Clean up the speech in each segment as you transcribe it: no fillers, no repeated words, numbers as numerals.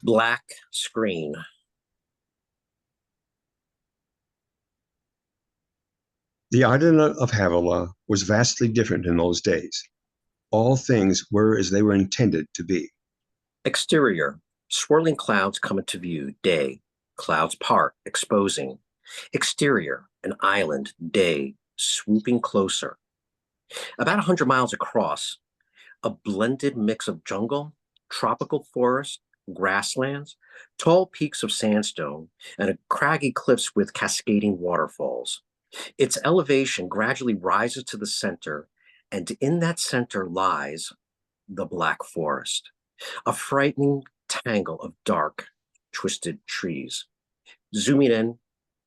Black screen. The island of Havilah was vastly different in those days. All things were as they were intended to be. Exterior. Swirling clouds come into view. Day. Clouds part, exposing. Exterior. An island. Day. Swooping closer. About 100 miles across, a blended mix of jungle, tropical forest, grasslands, tall peaks of sandstone, and craggy cliffs with cascading waterfalls. Its elevation gradually rises to the center, and in that center lies the Black Forest, a frightening tangle of dark, twisted trees. Zooming in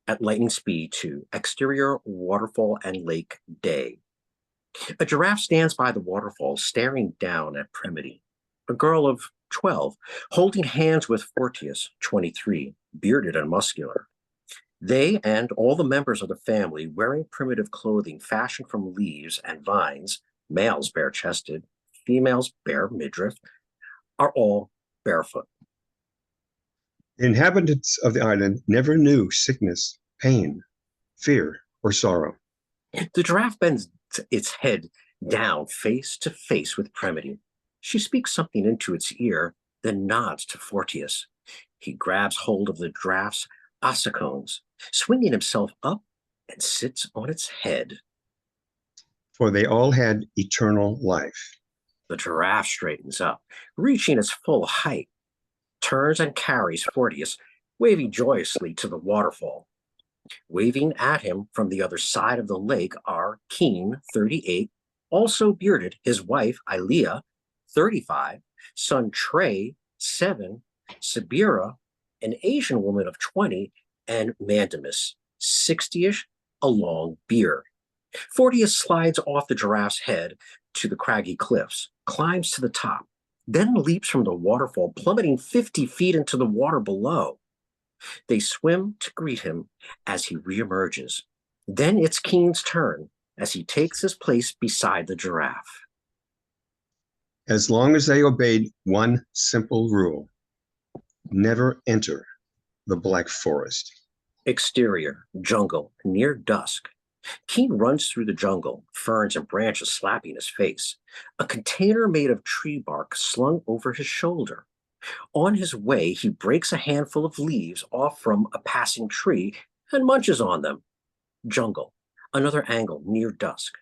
at lightning speed to exterior waterfall and lake. Day. A giraffe stands by the waterfall, staring down at Premity, a girl of 12, holding hands with Fortias, 23, bearded and muscular. They and all the members of the family, wearing primitive clothing fashioned from leaves and vines, males bare-chested, females bare midriff, are all barefoot. The inhabitants of the island never knew sickness, pain, fear, or sorrow. The giraffe bends its head down face to face with Premity. She speaks something into its ear, then nods to Fortias. He grabs hold of the giraffe's ossicones, swinging himself up, and sits on its head. For they all had eternal life. The giraffe straightens up, reaching its full height, turns and carries Fortias, waving joyously to the waterfall. Waving at him from the other side of the lake are Keene, 38, also bearded, his wife, Eilea, 35, son Trey, 7, Sabira, an Asian woman of 20, and Mandemus, 60-ish, a long beard. Fortias slides off the giraffe's head to the craggy cliffs, climbs to the top, then leaps from the waterfall, plummeting 50 feet into the water below. They swim to greet him as he reemerges. Then it's Keene's turn as he takes his place beside the giraffe. As long as they obeyed one simple rule, never enter the Black Forest. Exterior, jungle, near dusk. Keene runs through the jungle, ferns and branches slapping his face, a container made of tree bark slung over his shoulder. On his way, he breaks a handful of leaves off from a passing tree and munches on them. Jungle, another angle near dusk.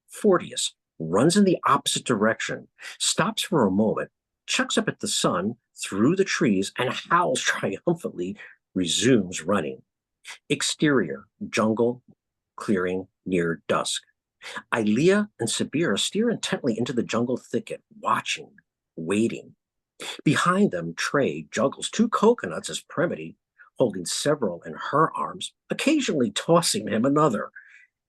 Fortias runs in the opposite direction, stops for a moment, chucks up at the sun through the trees, and howls triumphantly, resumes running. Exterior, jungle, clearing near dusk. Eilea and Sabira steer intently into the jungle thicket, watching, waiting. Behind them, Trey juggles 2 coconuts as Premity, holding several in her arms, occasionally tossing him another.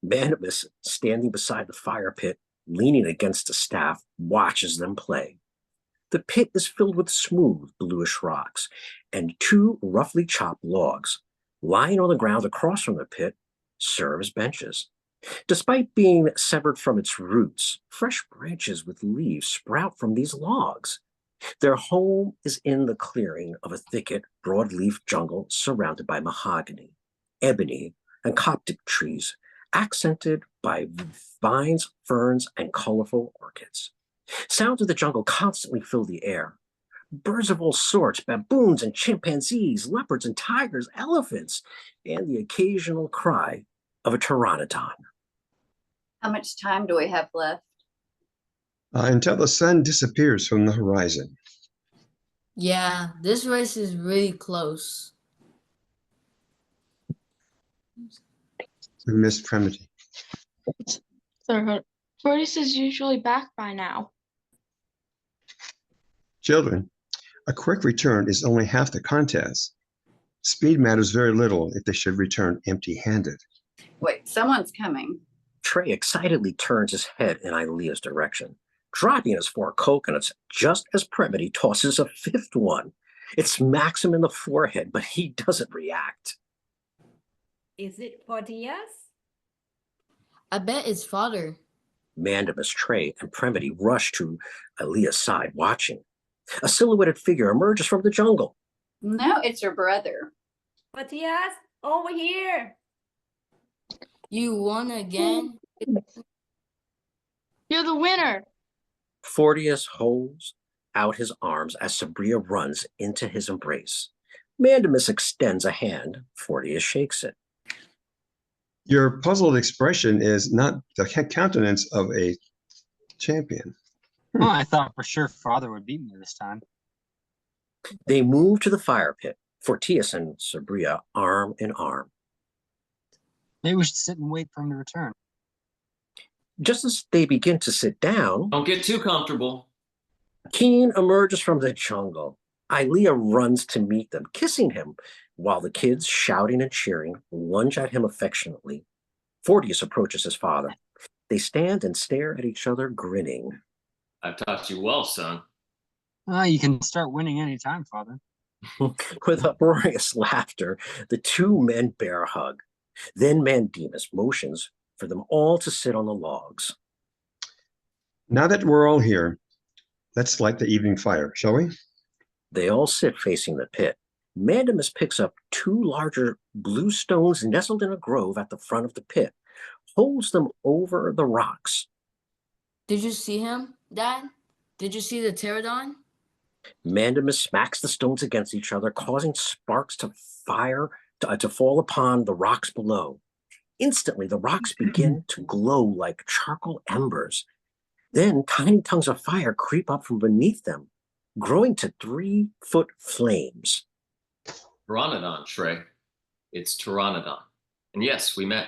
Mandemus, standing beside the fire pit, leaning against a staff, watches them play. The pit is filled with smooth, bluish rocks and 2 roughly chopped logs. Lying on the ground across from the pit serve as benches. Despite being severed from its roots, fresh branches with leaves sprout from these logs. Their home is in the clearing of a thicket, broadleaf jungle surrounded by mahogany, ebony, and Coptic trees, accented by vines, ferns, and colorful orchids. Sounds of the jungle constantly fill the air. Birds of all sorts, baboons and chimpanzees, leopards and tigers, elephants, and the occasional cry of a pteranodon. How much time do we have left? Until the sun disappears from the horizon. Yeah, this race is really close. We missed Premity. Fortias is usually back by now. Children, a quick return is only half the contest. Speed matters very little if they should return empty-handed. Wait, someone's coming. Trey excitedly turns his head in Eilea's direction, dropping his 4 coconuts just as Premity tosses a 5th one. It smacks him in the forehead, but he doesn't react. Is it Fortias? I bet it's fodder. Mandemus, Trey, and Premity rush to Eilea's side, watching. A silhouetted figure emerges from the jungle. No, it's her brother. Fortias, over here. You won again? You're the winner. Fortias holds out his arms as Sabira runs into his embrace. Mandemus extends a hand. Fortias shakes it. Your puzzled expression is not the countenance of a champion. Well, I thought for sure father would beat me this time. They move to the fire pit, Fortias and Sabira arm in arm. Maybe we should sit and wait for him to return. Just as they begin to sit down, Don't get too comfortable. Keene emerges from the jungle. Eilea runs to meet them, kissing him, while the kids, shouting and cheering, lunge at him affectionately. Fortias approaches his father. They stand and stare at each other, grinning. I've taught you well, son. You can start winning any time, father. With uproarious laughter, the two men bear a hug. Then Mandemus motions for them all to sit on the logs. Now that we're all here, let's light the evening fire, shall we? They all sit facing the pit. Mandemus picks up two larger blue stones nestled in a grove at the front of the pit, holds them over the rocks. Did you see him, Dad? Did you see the pterodon? Mandemus smacks the stones against each other, causing sparks to fall upon the rocks below. Instantly, the rocks begin to glow like charcoal embers. Then tiny tongues of fire creep up from beneath them, growing to 3-foot flames. Pteranodon, Trey. It's Pteranodon. And yes, we met.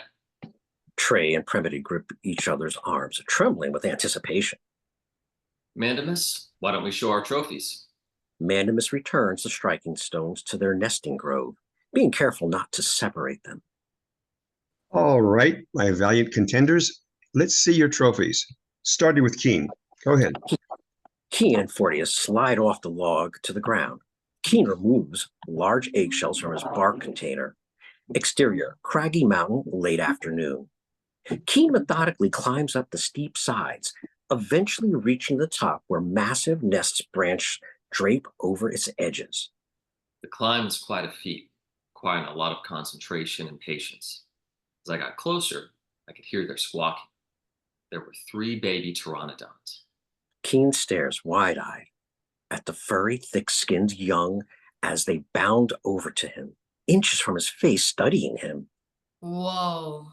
Trey and Premity grip each other's arms, trembling with anticipation. Mandemus, why don't we show our trophies? Mandemus returns the striking stones to their nesting grove, being careful not to separate them. All right, my valiant contenders, let's see your trophies. Starting with Keene. Go ahead. Keene and Fortias slide off the log to the ground. Keene removes large eggshells from his bark container. Exterior, craggy mountain, late afternoon. Keene methodically climbs up the steep sides, eventually reaching the top where massive nests drape over its edges. The climb was quite a feat, requiring a lot of concentration and patience. As I got closer, I could hear their squawking. There were 3 baby pteranodons. Keene stares wide-eyed at the furry, thick-skinned young as they bound over to him, inches from his face, studying him. Whoa.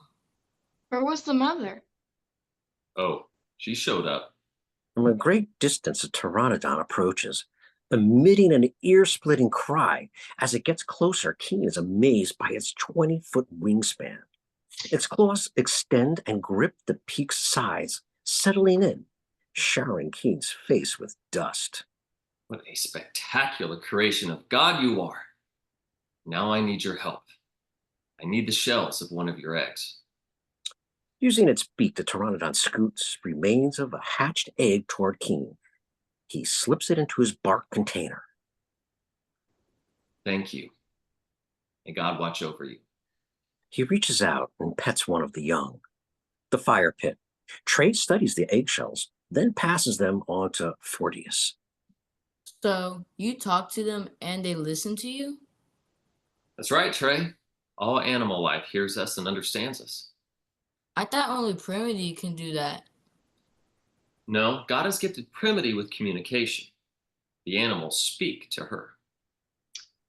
Where was the mother? Oh, she showed up. From a great distance, a pteranodon approaches, emitting an ear-splitting cry. As it gets closer, Keene is amazed by its 20-foot wingspan. Its claws extend and grip the peak's sides, settling in, showering Keene's face with dust. What a spectacular creation of God you are. Now I need your help. I need the shells of one of your eggs. Using its beak, the pteranodon scoots remains of a hatched egg toward Keene. He slips it into his bark container. Thank you. May God watch over you. He reaches out and pets one of the young. The fire pit. Trey studies the eggshells, then passes them on to Fortias. So you talk to them and they listen to you? That's right, Trey. All animal life hears us and understands us. I thought only Premity can do that. No, God has gifted Premity with communication. The animals speak to her.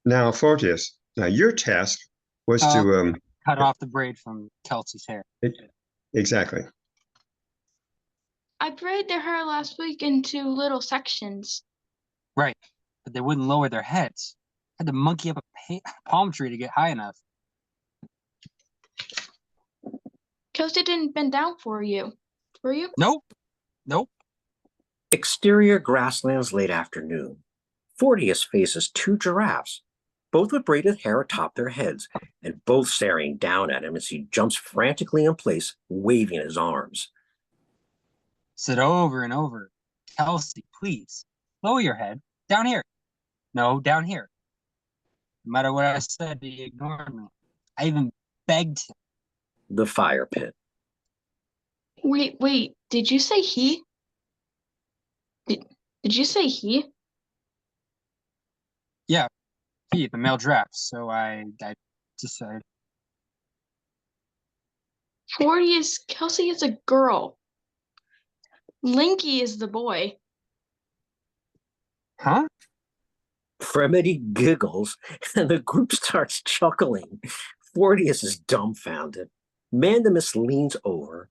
Now, Fortias, now your task was to Cut off the braid from Kelsey's hair. exactly. I braided their hair last week into little sections. Right, but they wouldn't lower their heads. Had to monkey up a palm tree to get high enough. Kelsey didn't bend down for you, were you? Nope. Nope. Exterior grasslands late afternoon. Fortias faces 2 giraffes, both with braided hair atop their heads, and both staring down at him as he jumps frantically in place, waving his arms. Said over and over. Kelsey, please. Lower your head. Down here. No, down here. No matter what I said, he ignored me. I even begged him. The fire pit. Wait, did you say he? Did you say he? Yeah, feet, the male draft, so I decided. Fortias, Kelsey is a girl. Linky is the boy. Huh? Premity giggles, and the group starts chuckling. Fortius is dumbfounded. Mandemus leans over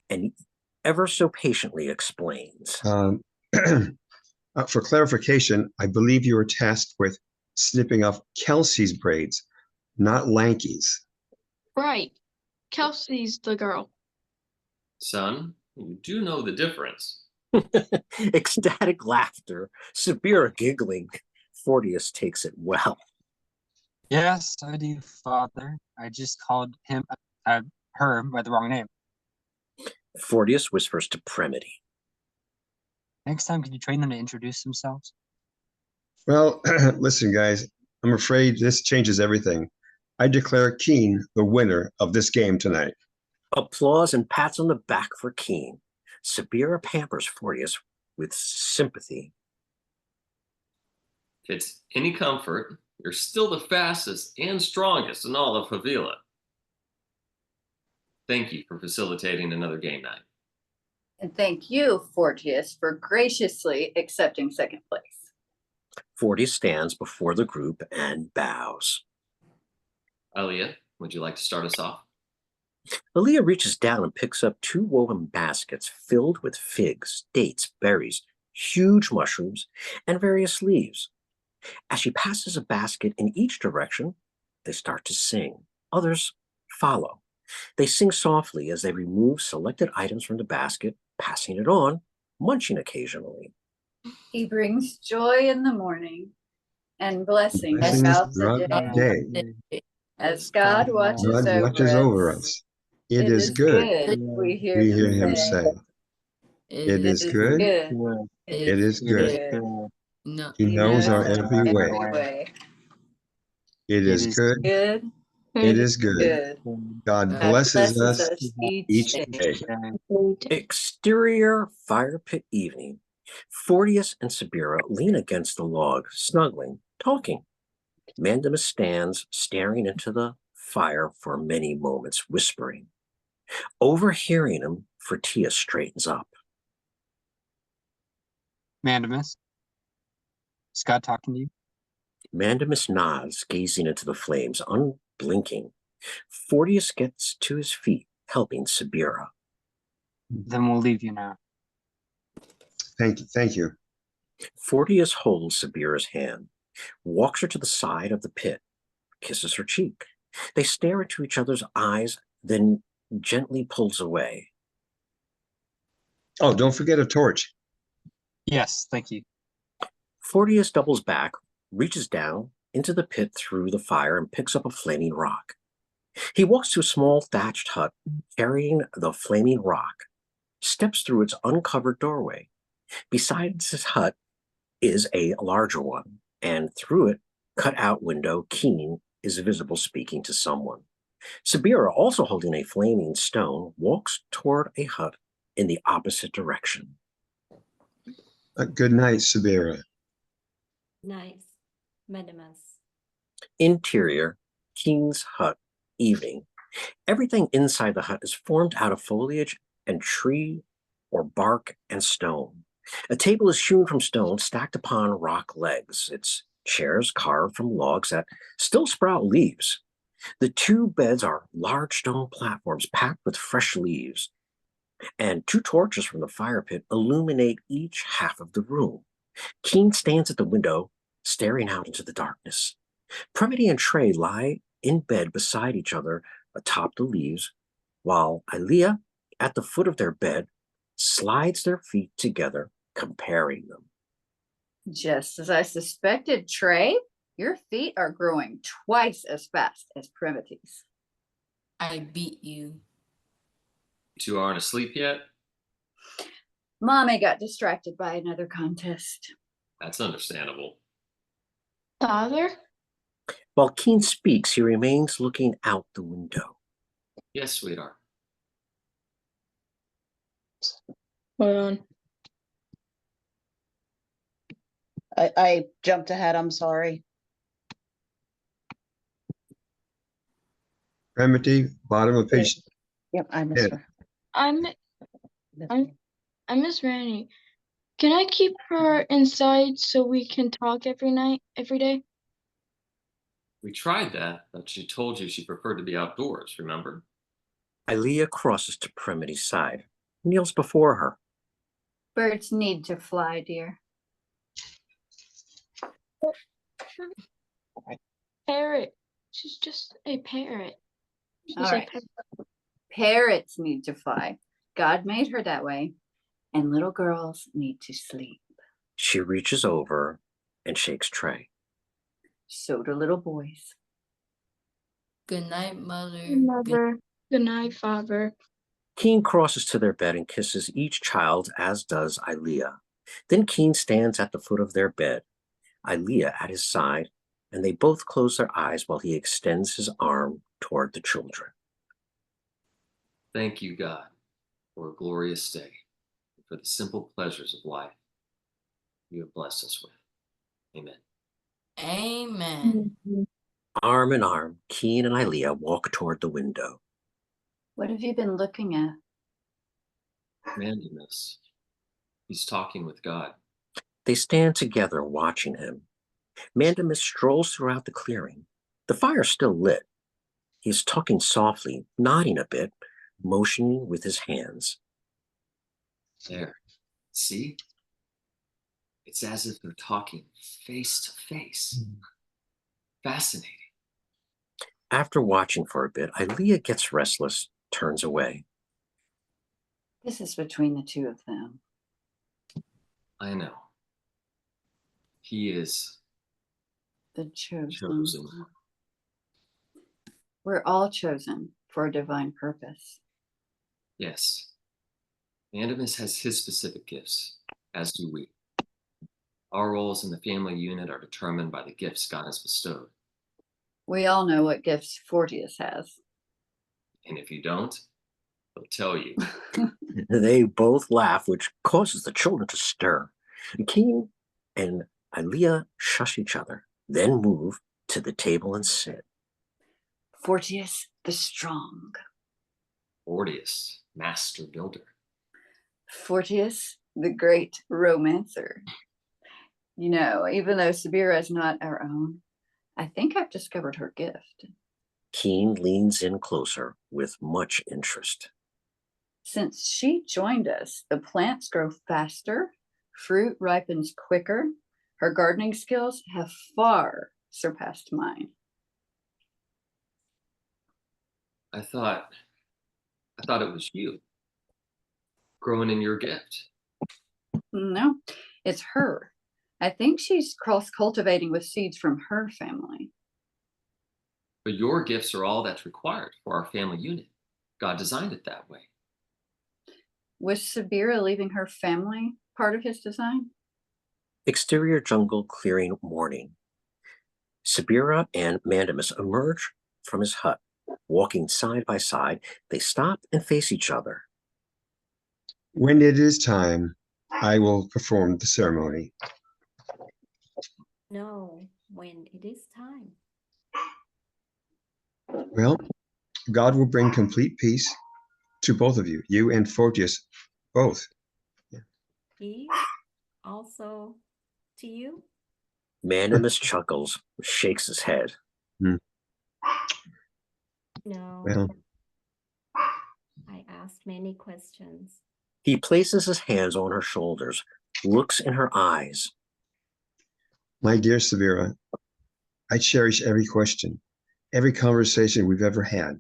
and ever so patiently explains. For clarification, I believe you were tasked with snipping off Kelsey's braids, not Lanky's. Right. Kelsey's the girl. Son, you do know the difference. Ecstatic laughter, Sabira giggling. Fortius takes it well. Yes, I do, Father. I just called her by the wrong name. Fortius whispers to Premity. Next time, can you train them to introduce themselves? Well, listen, guys, I'm afraid this changes everything. I declare Keene the winner of this game tonight. Applause and pats on the back for Keene. Sabira pampers Fortius with sympathy. If it's any comfort, you're still the fastest and strongest in all of Havilah. Thank you for facilitating another game night. And thank you, Fortias, for graciously accepting second place. Fortius stands before the group and bows. Eilea, would you like to start us off? Eilea reaches down and picks up 2 woven baskets filled with figs, dates, berries, huge mushrooms, and various leaves. As she passes a basket in each direction, they start to sing. Others follow. They sing softly as they remove selected items from the basket, passing it on, munching occasionally. He brings joy in the morning and blessings Blessings throughout throughout the the day. day. As God watches, God watches over us. It is good. We hear We hear him him say, it is good. It is good. No, He knows our every way. way. It is good. Good. It is good. Good. God God blesses us each each day. day. Exterior fire pit evening. Fortius and Sabira lean against the log, snuggling, talking. Mandemus stands staring into the fire for many moments, whispering. Overhearing him, Fortias straightens up. Mandemus? Scott talking to you? Mandemus nods, gazing into the flames, unblinking. Fortius gets to his feet, helping Sabira. Then we'll leave you now. Thank you. Thank you. Fortius holds Sabira's hand, walks her to the side of the pit, kisses her cheek. They stare into each other's eyes, then gently pulls away. Oh, don't forget a torch. Yes, thank you. Fortius doubles back, reaches down into the pit through the fire, and picks up a flaming rock. He walks to a small thatched hut, carrying the flaming rock, steps through its uncovered doorway. Beside his hut is a larger one, and through it, cut-out window, Keene is visible speaking to someone. Sabira, also holding a flaming stone, walks toward a hut in the opposite direction. Good night, Sabira. Nice. Mandemus. Interior, Keene's hut, evening. Everything inside the hut is formed out of foliage and tree or bark and stone. A table is hewn from stone, stacked upon rock legs. Its chairs carved from logs that still sprout leaves. The 2 beds are large stone platforms packed with fresh leaves, and 2 torches from the fire pit illuminate each half of the room. Keene stands at the window, staring out into the darkness. Premity and Trey lie in bed beside each other atop the leaves, while Eilea, at the foot of their bed, slides their feet together, comparing them. Just as I suspected, Trey, your feet are growing twice as fast as Premity's. I beat you. You 2 aren't asleep yet? Mommy got distracted by another contest. That's understandable. Father? While Keene speaks, he remains looking out the window. Yes, sweetheart. Hold on. I jumped ahead, I'm sorry. Premity, bottom of page. Yep, I miss Yeah. her. I'm Miss I'm- her. I miss Randy. Can I keep her inside so we can talk every day? We tried that, but she told you she preferred to be outdoors, remember? Eilea crosses to Premity's side, kneels before her. Birds need to fly, dear. Parrot. She's just a parrot. She's All a right. parrot. Parrots need to fly. God made her that way. And little girls need to sleep. She reaches over and shakes Trey. So do little boys. Good night, mother. Mother. Good night, Father. Keene crosses to their bed and kisses each child, as does Eilea. Then Keene stands at the foot of their bed, Eilea at his side, and they both close their eyes while he extends his arm toward the children. Thank you, God, for a glorious day, and for the simple pleasures of life you have blessed us with. Amen. Amen. Arm in arm, Keene and Eilea walk toward the window. What have you been looking at? Mandemus, he's talking with God. They stand together watching him. Mandemus strolls throughout the clearing. The fire's still lit. He is talking softly, nodding a bit, motioning with his hands. There, see? It's as if they're talking face to face. Fascinating. After watching for a bit, Eilea gets restless, turns away. This is between the two of them. I know. He is The chosen. chosen. We're all chosen for a divine purpose. Yes. Mandemus has his specific gifts, as do we. Our roles in the family unit are determined by the gifts God has bestowed. We all know what gifts Fortias has. And if you don't, he'll tell you. They both laugh, which causes the children to stir. Keene and Eilea shush each other, then move to the table and sit. Fortias the strong. Fortias, master builder. Fortias the great romancer. You know, even though Sabira is not our own, I think I've discovered her gift. Keene leans in closer with much interest. Since she joined us, the plants grow faster, fruit ripens quicker. Her gardening skills have far surpassed mine. I thought it was you growing in your gift. No, it's her. I think she's cross-cultivating with seeds from her family. But your gifts are all that's required for our family unit. God designed it that way. Was Sabira leaving her family part of his design? Exterior jungle clearing morning. Sabira and Mandemus emerge from his hut. Walking side by side, they stop and face each other. When it is time, I will perform the ceremony. No, when it is time. Well, God will bring complete peace to both of you, you and Fortias, both. Peace also to you. Mandemus chuckles, shakes his head. No. Well, I asked many questions. He places his hands on her shoulders, looks in her eyes. my dear Sabira, I cherish every question, every conversation we've ever had.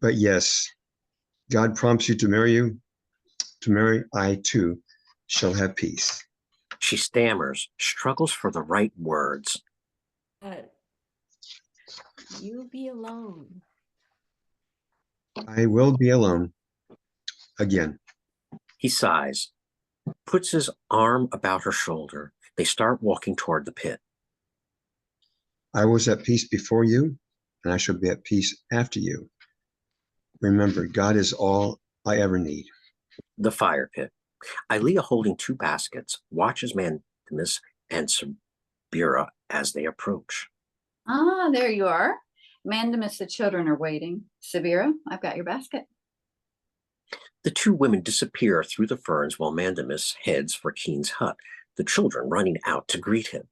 But yes, God prompts you to marry, I too shall have peace. She stammers, struggles for the right words. But you'll be alone. I will be alone again. He sighs, puts his arm about her shoulder. They start walking toward the pit. I was at peace before you, and I shall be at peace after you. Remember, God is all I ever need. The fire pit. Eilea, holding two baskets, watches Mandemus and Sabira as they approach. Ah, there you are. Mandemus, the children are waiting. Sabira, I've got your basket. The two women disappear through the ferns while Mandemus heads for Keene's hut, the children running out to greet him.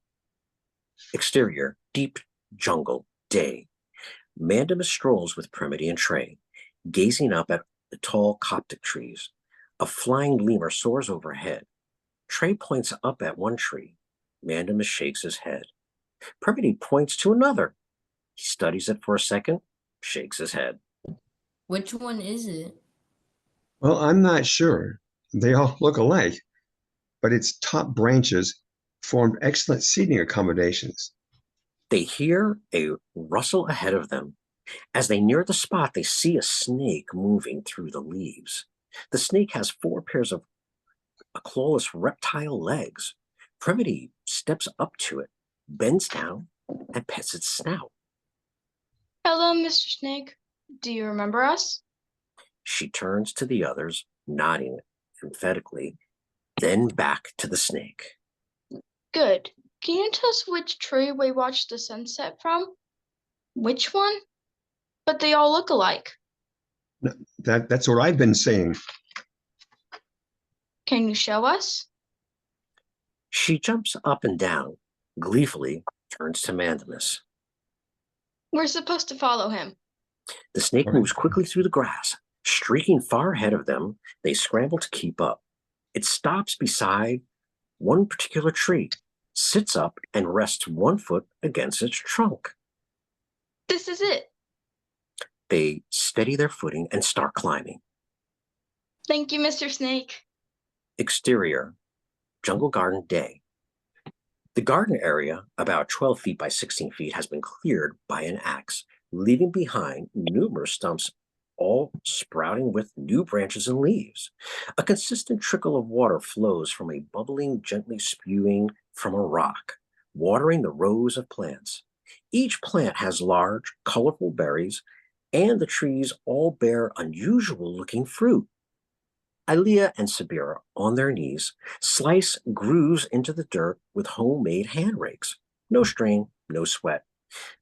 Exterior, deep jungle, day. Mandemus strolls with Premity and Trey, gazing up at the tall Coptic trees. A flying lemur soars overhead. Trey points up at one tree. Mandemus shakes his head. Premity points to another. He studies it for a second, shakes his head. Which one is it? Well, I'm not sure. They all look alike, but its top branches formed excellent seating accommodations. They hear a rustle ahead of them. As they near the spot, they see a snake moving through the leaves. The snake has 4 pairs of clawless reptile legs. Premity steps up to it, bends down, and pets its snout. Hello, Mr. Snake. Do you remember us? She turns to the others, nodding emphatically, then back to the snake. Good. Can you tell us which tree we watched the sunset from? Which one? But they all look alike. That's what I've been saying. Can you show us? She jumps up and down, gleefully turns to Mandemus. We're supposed to follow him. The snake moves quickly through the grass. Streaking far ahead of them, they scramble to keep up. It stops beside one particular tree, sits up, and rests one foot against its trunk. This is it. They steady their footing and start climbing. Thank you, Mr. Snake. Exterior, jungle garden, day. The garden area, about 12 feet by 16 feet, has been cleared by an axe, leaving behind numerous stumps, all sprouting with new branches and leaves. A consistent trickle of water flows from a bubbling, gently spewing from a rock, watering the rows of plants. Each plant has large, colorful berries, and the trees all bear unusual-looking fruit. Eilea and Sabira, on their knees, slice grooves into the dirt with homemade hand rakes. No strain, no sweat.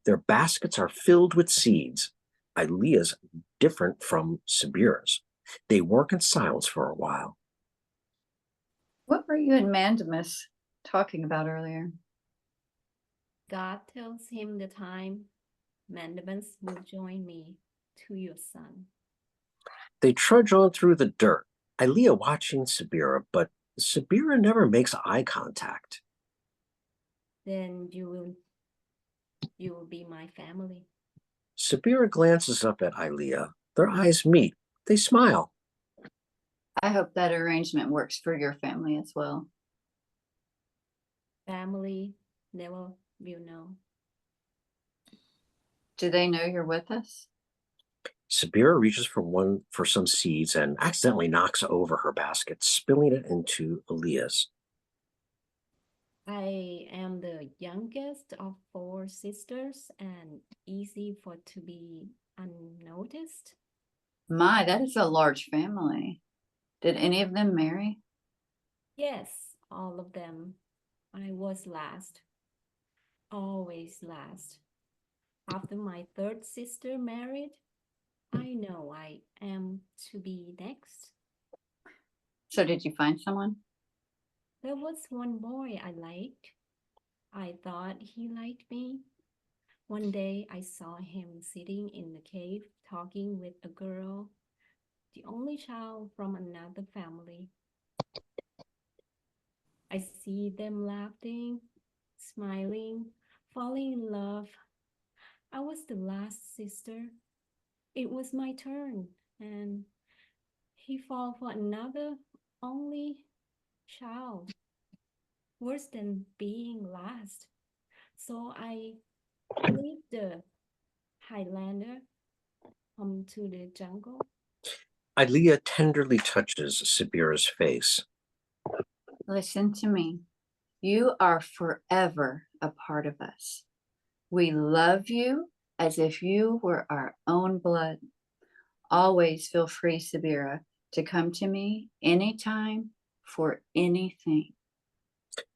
Their baskets are filled with seeds. Eilea's different from Sabira's. They work in silence for a while. What were you and Mandemus talking about earlier? God tells him the time Mandemus will join me to your son. They trudge on through the dirt, Eilea watching Sabira, but Sabira never makes eye contact. Then you will be my family. Sabira glances up at Eilea. Their eyes meet. They smile. I hope that arrangement works for your family as well. Family never will know. Do they know you're with us? Sabira reaches for some seeds and accidentally knocks over her basket, spilling it into Eilea's. I am the youngest of 4 sisters and easy for to be unnoticed. My, that is a large family. Did any of them marry? Yes, all of them. I was last. Always last. After my 3rd sister married, I know I am to be next. So did you find someone? There was one boy I liked. I thought he liked me. One day I saw him sitting in the cave talking with a girl, the only child from another family. I see them laughing, smiling, falling in love. I was the last sister. It was my turn, and he fell for another only child. Worse than being last. So I leave the Highlander, come to the jungle. Eilea tenderly touches Sabira's face. Listen to me. You are forever a part of us. We love you as if you were our own blood. Always feel free, Sabira, to come to me anytime for anything.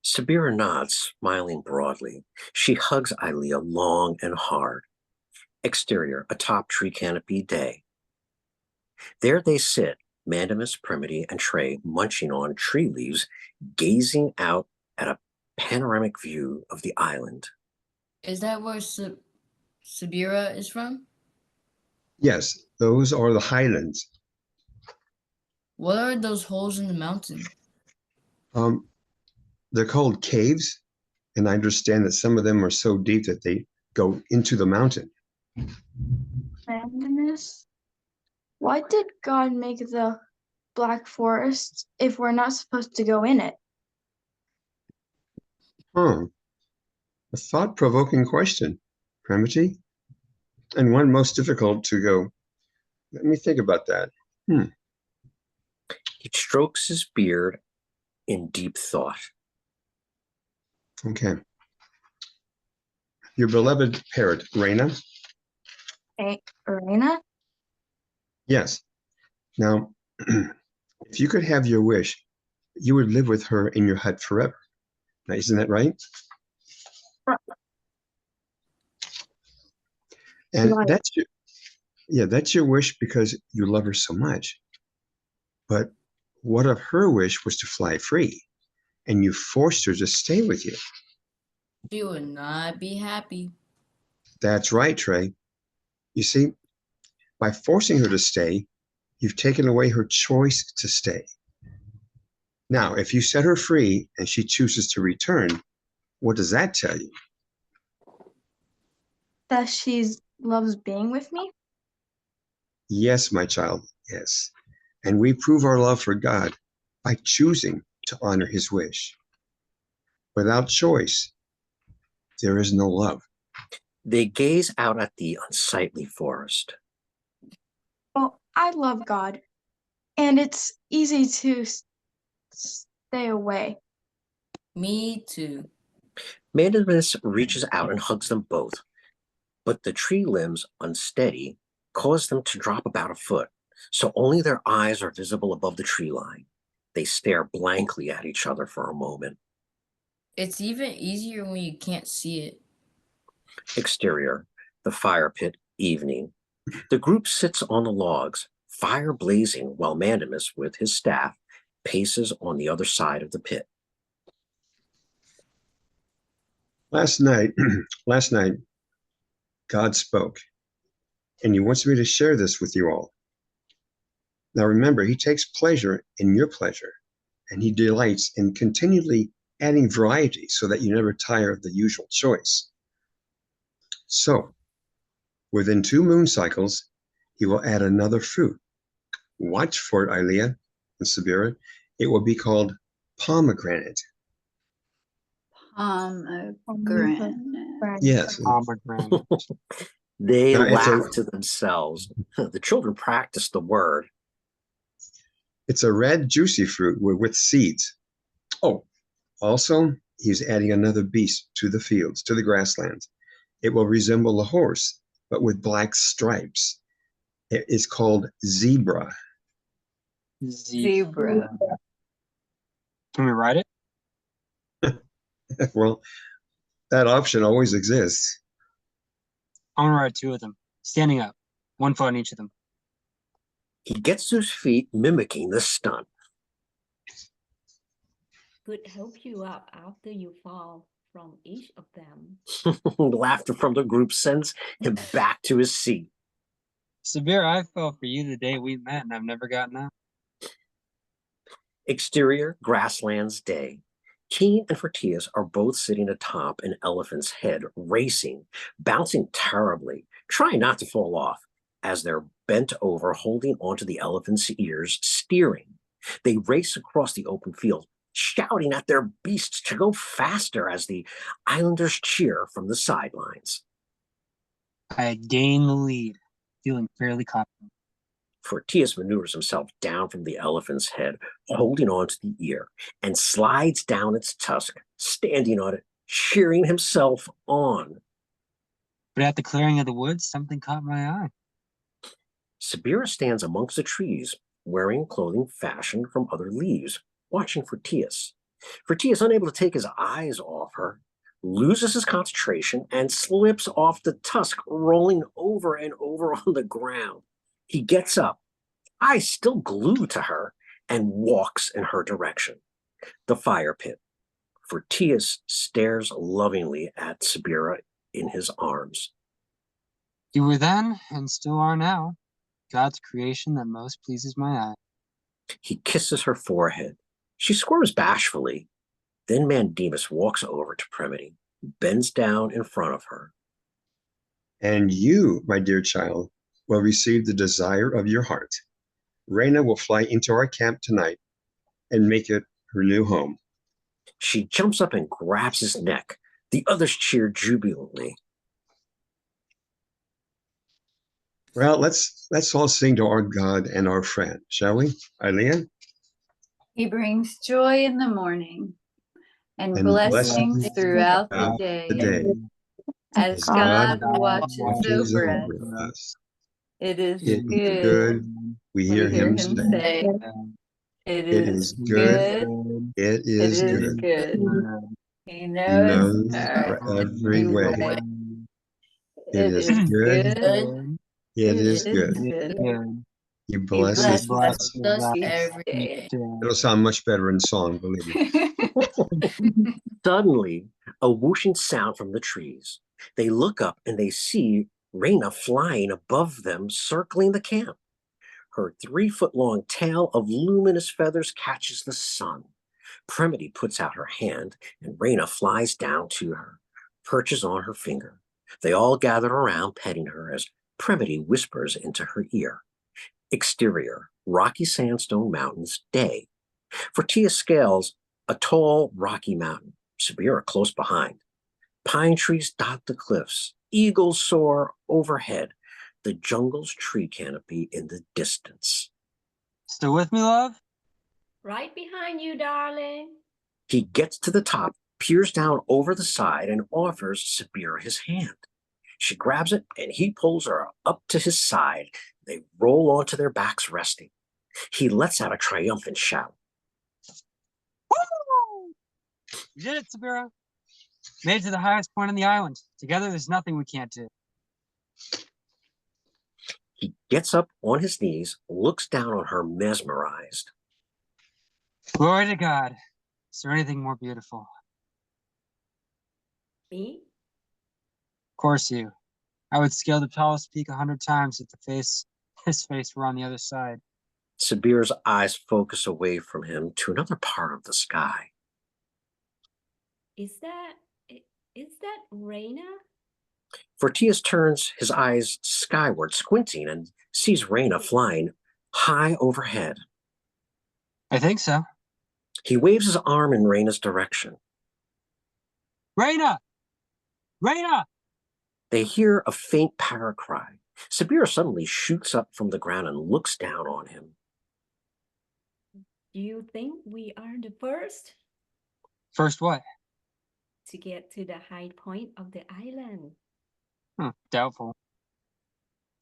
Sabira nods, smiling broadly. She hugs Eilea long and hard. Exterior, atop tree canopy day. There they sit, Mandemus, Premity, and Trey, munching on tree leaves, gazing out at a panoramic view of the island. Is that where Sabira is from? Yes, those are the highlands. What are those holes in the mountain? They're called caves, and I understand that some of them are so deep that they go into the mountain. Mandemus? Why did God make the Black Forest if we're not supposed to go in it? A thought-provoking question, Premity, and one most difficult to go. Let me think about that. He strokes his beard in deep thought. Okay. Your beloved parrot, Raina? Arena? Yes. Now, if you could have your wish, you would live with her in your hut forever. Now, isn't that right? And Right. that's your wish because you love her so much. But what if her wish was to fly free and you forced her to stay with you? She would not be happy. That's right, Trey. You see, by forcing her to stay, you've taken away her choice to stay. Now, if you set her free and she chooses to return, what does that tell you? That she loves being with me? Yes, my child, yes. And we prove our love for God by choosing to honor his wish. Without choice, there is no love. They gaze out at the unsightly forest. Well, I love God, and it's easy to stay away. Me too. Mandemus reaches out and hugs them both, but the tree limbs, unsteady, cause them to drop about a foot, so only their eyes are visible above the tree line. They stare blankly at each other for a moment. It's even easier when you can't see it. Exterior, the fire pit, evening. The group sits on the logs, fire blazing, while Mandemus, with his staff, paces on the other side of the pit. Last night, God spoke, and he wants me to share this with you all. Now remember, he takes pleasure in your pleasure, and he delights in continually adding variety so that you never tire of the usual choice. So, within 2 moon cycles, he will add another fruit. Watch for it, Eilea and Sabira. It will be called pomegranate. Pomegranate. Yes. Pomegranate. They Now, laugh to themselves. The children practice the word. It's a red, juicy fruit with seeds. Oh, also, he's adding another beast to the fields, to the grasslands. It will resemble a horse, but with black stripes. It is called zebra. Zebra. Can we ride it? Well, that option always exists. I want to ride 2 of them, standing up, 1 foot on each of them. He gets to his feet, mimicking the stunt. Could help you up after you fall from each of them. Laughter from the group sends him back to his seat. Sabira, I fell for you the day we met, and I've never gotten up. Exterior, grasslands day. Keene and Fortias are both sitting atop an elephant's head, racing, bouncing terribly, trying not to fall off, as they're bent over, holding onto the elephant's ears, steering. They race across the open field, shouting at their beasts to go faster as the islanders cheer from the sidelines. I gain the lead, feeling fairly confident. Fortias maneuvers himself down from the elephant's head, holding onto the ear, and slides down its tusk, standing on it, cheering himself on. But at the clearing of the woods, something caught my eye. Sabira stands amongst the trees, wearing clothing fashioned from other leaves, watching Fortias. Fortias, unable to take his eyes off her, loses his concentration, and slips off the tusk, rolling over and over on the ground. He gets up, eyes still glued to her, and walks in her direction. The fire pit. Fortias stares lovingly at Sabira in his arms. You were then, and still are now, God's creation that most pleases my eye. He kisses her forehead. She squirms bashfully. Then Mandemus walks over to Premity, bends down in front of her. And you, my dear child, will receive the desire of your heart. Reyna will fly into our camp tonight and make it her new home. She jumps up and grabs his neck. The others cheer jubilantly. Well, let's all sing to our God and our friend, shall we? Eilea? He brings joy in the morning and And blessings blessings throughout the throughout day, the day. as As God God watches watches over over us. us. It is It is good. good. We We hear him say, say, it it is is good. good. It It is is good. good. He He knows knows our our every every way. way. It It is is good. good. It is It good. is good. He He blesses blesses us. us Each every day. It'll sound much better in song, believe me. Suddenly, a whooshing sound from the trees. They look up and they see Reyna flying above them, circling the camp. Her 3-foot-long tail of luminous feathers catches the sun. Premity puts out her hand, and Reyna flies down to her, perches on her finger. They all gather around, petting her as Premity whispers into her ear. Exterior, rocky sandstone mountains, day. Fortias scales a tall, rocky mountain, Sabira close behind. Pine trees dot the cliffs. Eagles soar overhead. The jungle's tree canopy in the distance. Still with me, love? Right behind you, darling. He gets to the top, peers down over the side, and offers Sabira his hand. She grabs it, and he pulls her up to his side. They roll onto their backs, resting. He lets out a triumphant shout. Woo! We did it, Sabira. Made it to the highest point on the island. Together, there's nothing we can't do. He gets up on his knees, looks down on her, mesmerized. Glory to God. Is there anything more beautiful? Me? Of course you. I would scale the tallest peak 100 times if his face were on the other side. Sabira's eyes focus away from him to another part of the sky. Is that Reyna? Fortias turns his eyes skyward, squinting, and sees Reyna flying high overhead. I think so. He waves his arm in Reyna's direction. Reyna! Reyna! They hear a faint parrot cry. Sabira suddenly shoots up from the ground and looks down on him. Do you think we are the first First what? to get to the high point of the island? Doubtful.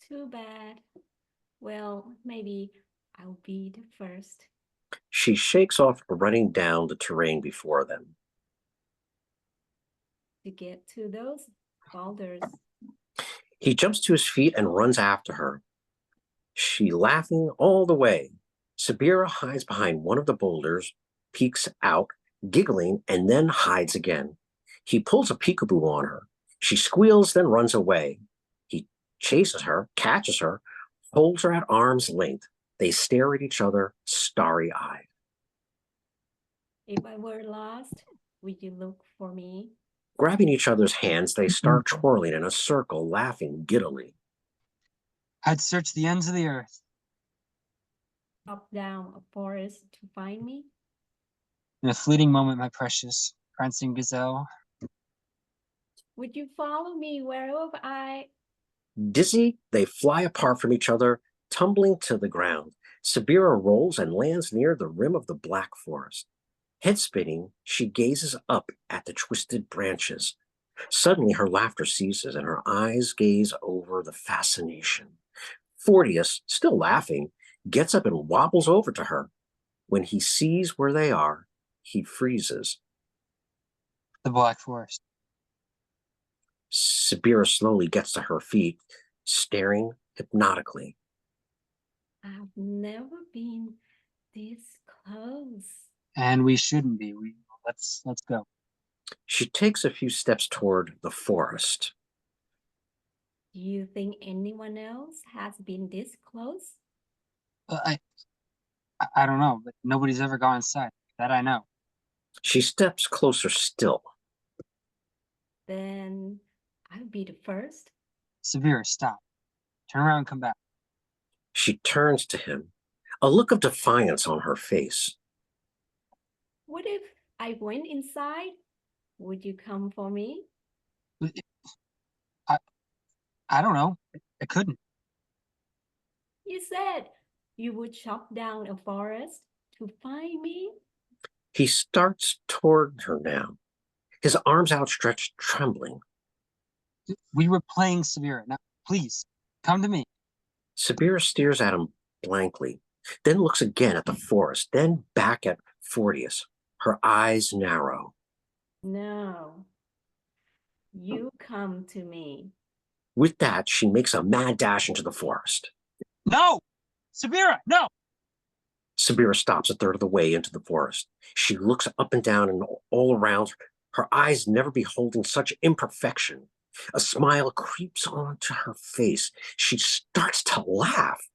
Too bad. Well, maybe I'll be the first. She shakes off running down the terrain before them. To get to those boulders. He jumps to his feet and runs after her. She laughing all the way. Sabira hides behind one of the boulders, peeks out, giggling, and then hides again. He pulls a peekaboo on her. She squeals, then runs away. He chases her, catches her, holds her at arm's length. They stare at each other, starry-eyed. If I were lost, would you look for me? Grabbing each other's hands, they start twirling in a circle, laughing giddily. I'd search the ends of the earth. Up down a forest to find me? In a fleeting moment, my precious prancing gazelle. Would you follow me wherever I... Dizzy, they fly apart from each other, tumbling to the ground. Sabira rolls and lands near the rim of the black forest. Head spinning, she gazes up at the twisted branches. Suddenly, her laughter ceases and her eyes gaze over the fascination. Fortias, still laughing, gets up and wobbles over to her. When he sees where they are, he freezes. The Black Forest. Sabira slowly gets to her feet, staring hypnotically. I've never been this close. And we shouldn't be. Let's go. She takes a few steps toward the forest. Do you think anyone else has been this close? I don't know, but nobody's ever gone inside. That I know. She steps closer still. Then I'll be the first. Sabira, stop. Turn around and come back. She turns to him, a look of defiance on her face. What if I went inside? Would you come for me? I don't know. I couldn't. You said you would chop down a forest to find me. He starts toward her now, his arms outstretched, trembling. We were playing Sabira. Now, please, come to me. Sabira stares at him blankly, then looks again at the forest, then back at Fortias. Her eyes narrow. No. You come to me. With that, she makes a mad dash into the forest. No! Sabira, no! Sabira stops a third of the way into the forest. She looks up and down and all around her eyes never beholding such imperfection. A smile creeps onto her face. She starts to laugh.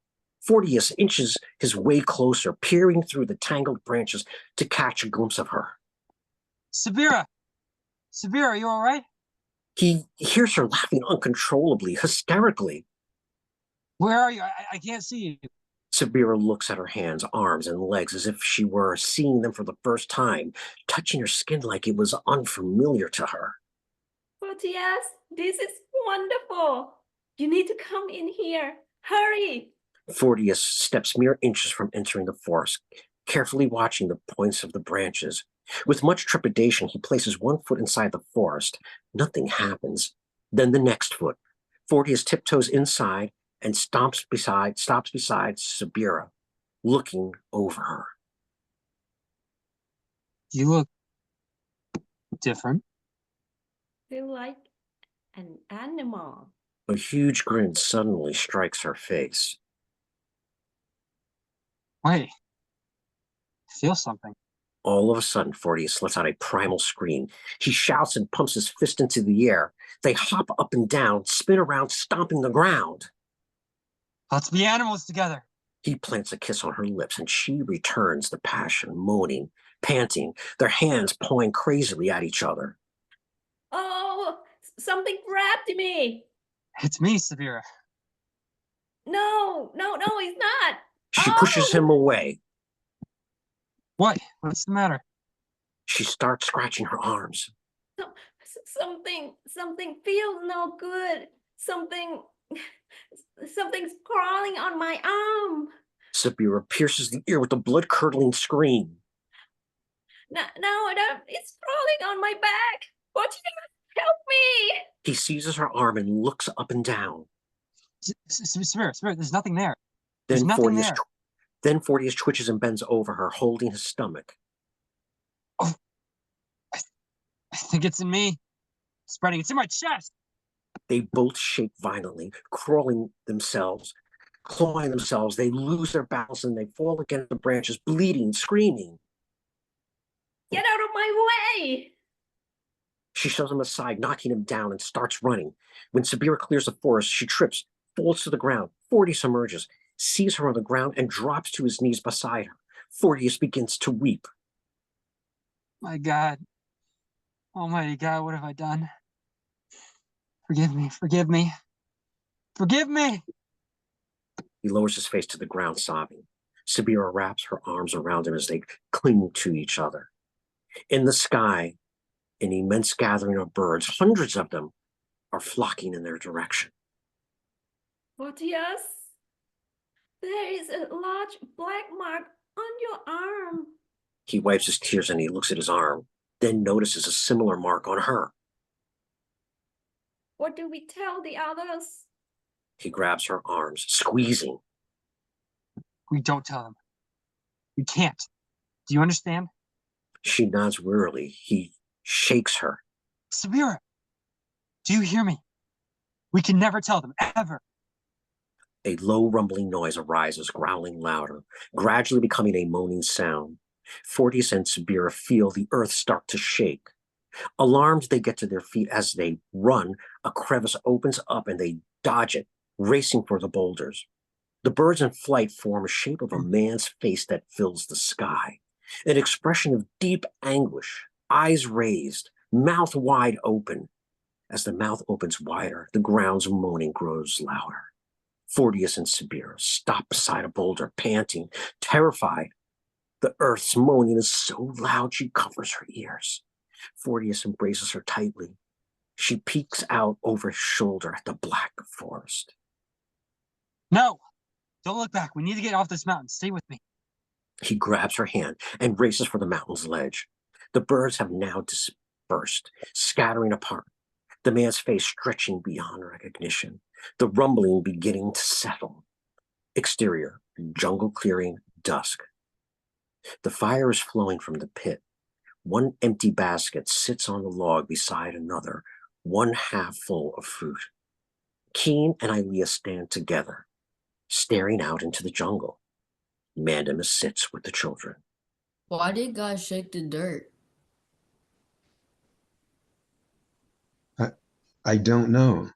Fortias inches his way closer, peering through the tangled branches to catch a glimpse of her. Sabira! Sabira, are you all right? He hears her laughing uncontrollably, hysterically. Where are you? I can't see you. Sabira looks at her hands, arms, and legs as if she were seeing them for the first time, touching her skin like it was unfamiliar to her. Fortias, this is wonderful. You need to come in here. Hurry. Fortias steps mere inches from entering the forest, carefully watching the points of the branches. With much trepidation, he places one foot inside the forest. Nothing happens. Then the next foot. Fortias tiptoes inside and stops beside Sabira, looking over her. You look different. Feel like an animal. A huge grin suddenly strikes her face. Wait. I feel something. All of a sudden, Fortias lets out a primal scream. He shouts and pumps his fist into the air. They hop up and down, spin around, stomping the ground. Let's be animals together. He plants a kiss on her lips, and she returns the passion, moaning, panting, their hands pawing crazily at each other. Oh, something grabbed me. It's me, Sabira. No, it's not. She pushes him away. What? What's the matter? She starts scratching her arms. Something feels no good. Something's crawling on my arm. Sabira pierces the ear with a blood-curdling scream. No, it's crawling on my back. What? Help me! He seizes her arm and looks up and down. Sabira, there's nothing there. There's nothing there. Then Fortias twitches and bends over her, holding his stomach. Oh, I think it's in me. Spreading. It's in my chest. They both shake violently, clawing themselves. They lose their balance and they fall against the branches, bleeding, screaming. Get out of my way! She shoves him aside, knocking him down, and starts running. When Sabira clears the forest, she trips, falls to the ground. Fortias emerges, sees her on the ground, and drops to his knees beside her. Fortias begins to weep. My God. Almighty God, what have I done? Forgive me. Forgive me. He lowers his face to the ground, sobbing. Sabira wraps her arms around him as they cling to each other. In the sky, an immense gathering of birds, hundreds of them, are flocking in their direction. Fortias, there is a large black mark on your arm. He wipes his tears and he looks at his arm, then notices a similar mark on her. What do we tell the others? He grabs her arms, squeezing. We don't tell them. We can't. Do you understand? She nods wearily. He shakes her. Sabira, Do you hear me? We can never tell them, ever. A low rumbling noise arises, growling louder, gradually becoming a moaning sound. Fortias and Sabira feel the earth start to shake. Alarmed, they get to their feet. As they run, a crevice opens up and they dodge it, racing for the boulders. The birds in flight form a shape of a man's face that fills the sky, an expression of deep anguish, eyes raised, mouth wide open. As the mouth opens wider, the ground's moaning grows louder. Fortias and Sabira stop beside a boulder, panting, terrified. The earth's moaning is so loud she covers her ears. Fortias embraces her tightly. She peeks out over his shoulder at the black forest. No! Don't look back. We need to get off this mountain. Stay with me. He grabs her hand and races for the mountain's ledge. The birds have now dispersed, scattering apart. The man's face stretching beyond recognition, the rumbling beginning to settle. Exterior, jungle clearing, dusk. The fire is flowing from the pit. One empty basket sits on the log beside another, one half full of fruit. Keene and Eilea stand together, staring out into the jungle. Mandemus sits with the children. Why did God shake the dirt? I don't know.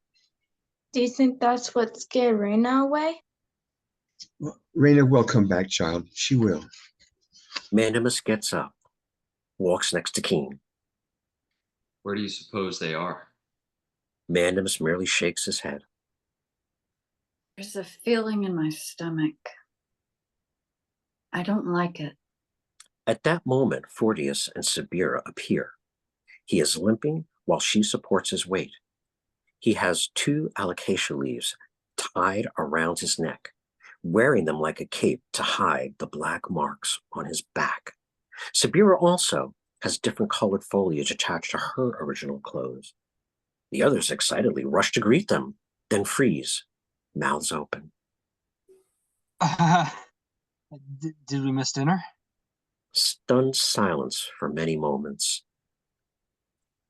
Do you think that's what scared Raina away? Well, Raina will come back, child. She will. Mandemus gets up, walks next to Keene. Where do you suppose they are? Mandemus merely shakes his head. There's a feeling in my stomach. I don't like it. At that moment, Fortias and Sabira appear. He is limping while she supports his weight. He has 2 alocasia leaves tied around his neck, wearing them like a cape to hide the black marks on his back. Sabira also has different colored foliage attached to her original clothes. The others excitedly rush to greet them, then freeze, mouths open. Did we miss dinner? Stunned silence for many moments.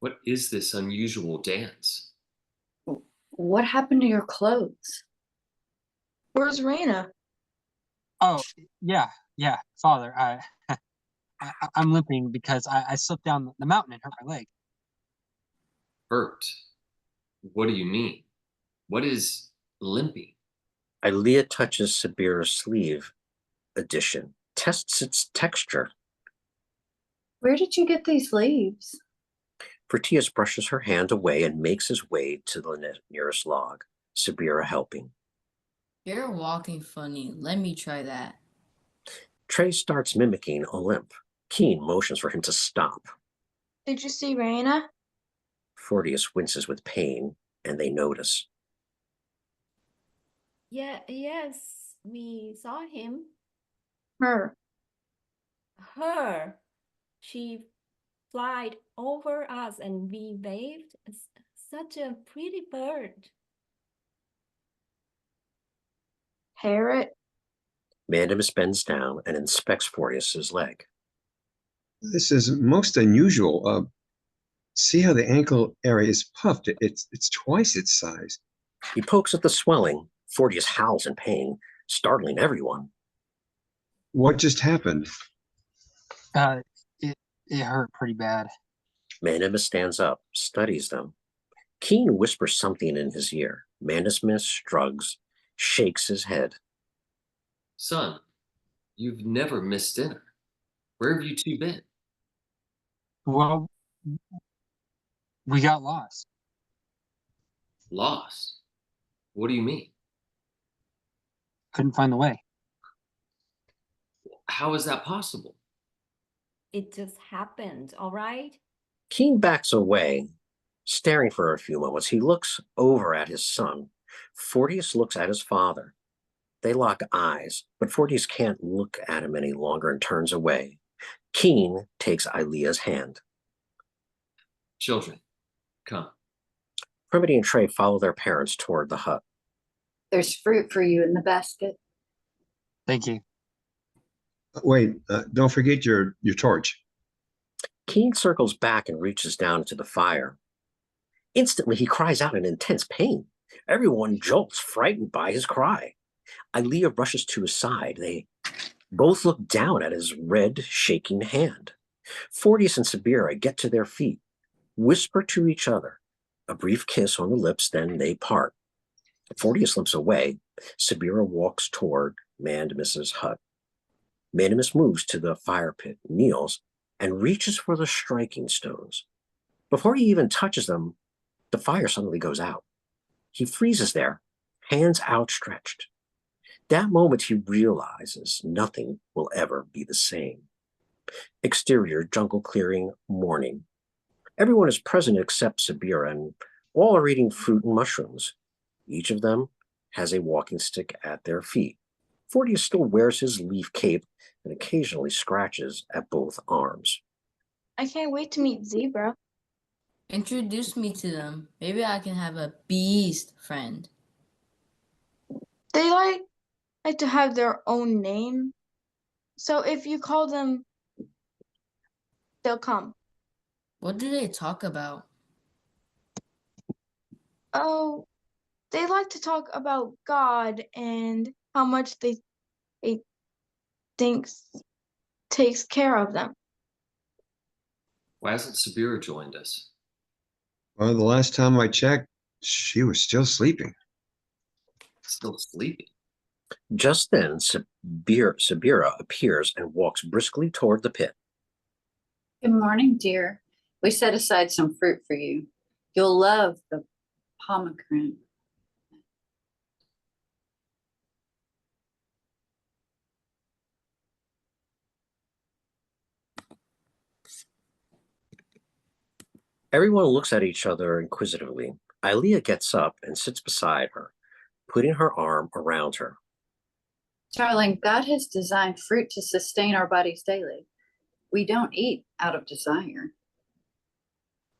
What is this unusual dance? What happened to your clothes? Where's Raina? Oh, yeah, Father. I'm limping because I slipped down the mountain and hurt my leg. Hurt? What do you mean? What is limping? Eilea touches Sabira's sleeve addition, tests its texture. Where did you get these leaves? Fortias brushes her hand away and makes his way to the nearest log, Sabira helping. You're walking funny. Let me try that. Trey starts mimicking a limp. Keene motions for him to stop. Did you see Raina? Fortias winces with pain, and they notice. Yeah, yes, we saw him. Her. Her. She flied over us and we waved. Such a pretty bird. Parrot. Mandemus bends down and inspects Fortias's leg. This is most unusual. See how the ankle area is puffed. It's twice its size. He pokes at the swelling. Fortias howls in pain, startling everyone. What just happened? It hurt pretty bad. Mandemus stands up, studies them. Keene whispers something in his ear. Mandemus shrugs, shakes his head. Son, you've never missed dinner. Where have you 2 been? Well, we got lost. Lost? What do you mean? Couldn't find the way. How is that possible? It just happened, all right? Keene backs away, staring for a few moments. He looks over at his son. Fortias looks at his father. They lock eyes, but Fortias can't look at him any longer and turns away. Keene takes Eilea's hand. Children, come. Premity and Trey follow their parents toward the hut. There's fruit for you in the basket. Thank you. Wait, don't forget your torch. Keene circles back and reaches down into the fire. Instantly, he cries out in intense pain. Everyone jolts, frightened by his cry. Eilea rushes to his side. They both look down at his red, shaking hand. Fortias and Sabira get to their feet, whisper to each other. A brief kiss on the lips, then they part. Fortias limps away. Sabira walks toward Mandemus's hut. Mandemus moves to the fire pit, kneels, and reaches for the striking stones. Before he even touches them, the fire suddenly goes out. He freezes there, hands outstretched. That moment he realizes nothing will ever be the same. Exterior, jungle clearing, morning. Everyone is present except Sabira, and all are eating fruit and mushrooms. Each of them has a walking stick at their feet. Fortias still wears his leaf cape and occasionally scratches at both arms. I can't wait to meet Zebra. Introduce me to them. Maybe I can have a beast friend. They like to have their own name. So if you call them, they'll come. What do they talk about? Oh, they like to talk about God and how much they thinks takes care of them. Why hasn't Sabira joined us? Well, the last time I checked, she was still sleeping. Still sleeping. Just then, Sabira appears and walks briskly toward the pit. Good morning, dear. We set aside some fruit for you. You'll love the pomegranate. Everyone looks at each other inquisitively. Eilea gets up and sits beside her, putting her arm around her. Darling, God has designed fruit to sustain our bodies daily. We don't eat out of desire.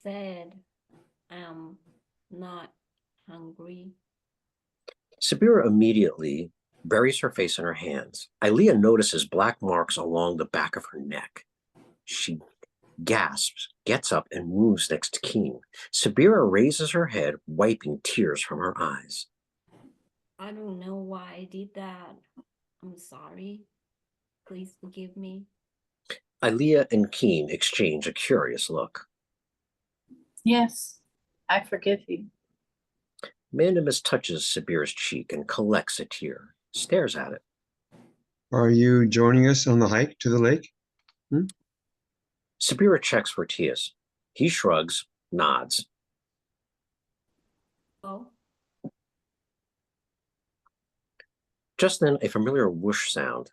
Said, I'm not hungry. Sabira immediately buries her face in her hands. Eilea notices black marks along the back of her neck. She gasps, gets up, and moves next to Keene. Sabira raises her head, wiping tears from her eyes. I don't know why I did that. I'm sorry. Please forgive me. Eilea and Keene exchange a curious look. Yes, I forgive you. Mandemus touches Sabira's cheek and collects a tear, stares at it. Are you joining us on the hike to the lake? Sabira checks Fortias. He shrugs, nods. Oh, Just then, a familiar whoosh sound.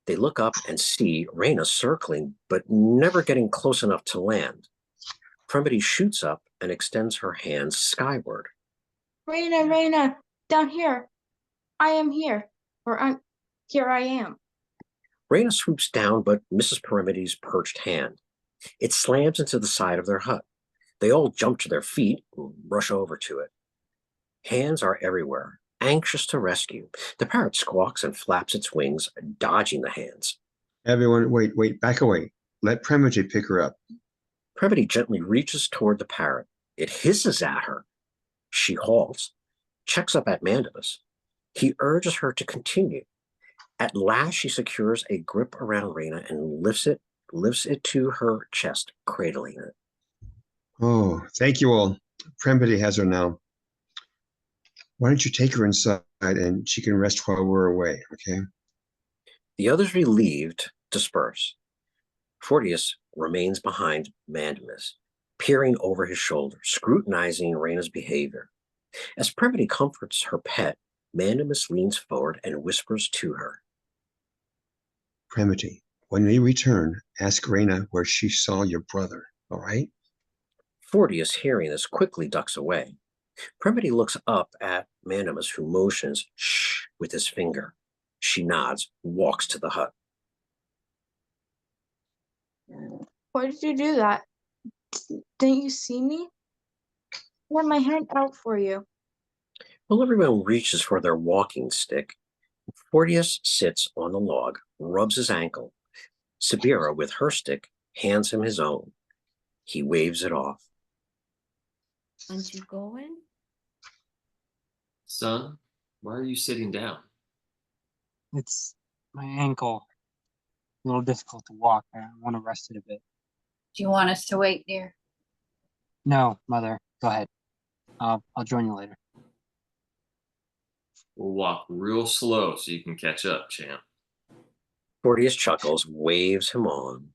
They look up and see Raina circling, but never getting close enough to land. Premity shoots up and extends her hands skyward. Raina, down here. I am here. Here I am. Raina swoops down, but misses Premity's perched hand. It slams into the side of their hut. They all jump to their feet and rush over to it. Hands are everywhere, anxious to rescue. The parrot squawks and flaps its wings, dodging the hands. Everyone, wait, back away. Let Premity pick her up. Premity gently reaches toward the parrot. It hisses at her. She halts, checks up at Mandemus. He urges her to continue. At last, she secures a grip around Raina and lifts it to her chest, cradling it. Oh, thank you all. Premity has her now. Why don't you take her inside and she can rest while we're away, okay? The others, relieved, disperse. Fortias remains behind Mandemus, peering over his shoulder, scrutinizing Raina's behavior. As Premity comforts her pet, Mandemus leans forward and whispers to her. Premity, when we return, ask Raina where she saw your brother, all right? Fortias, hearing this, quickly ducks away. Premity looks up at Mandemus, who motions shh with his finger. She nods, walks to the hut. Why did you do that? Didn't you see me? I had my hand out for you. While everyone reaches for their walking stick, Fortias sits on the log, rubs his ankle. Sabira, with her stick, hands him his own. He waves it off. Aren't you going? Son, why are you sitting down? It's my ankle. A little difficult to walk. I want to rest it a bit. Do you want us to wait, dear? No, Mother. Go ahead. I'll join you later. We'll walk real slow so you can catch up, champ. Fortias chuckles, waves him on.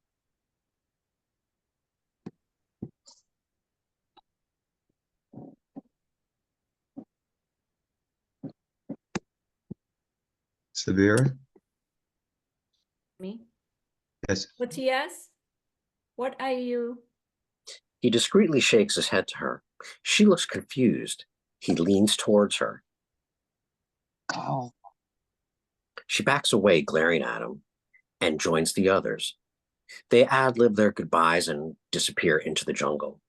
Sabira? Me? Yes. Fortias? What are you? He discreetly shakes his head to her. She looks confused. He leans towards her. Oh, She backs away, glaring at him, and joins the others. They ad-lib their goodbyes and disappear into the jungle.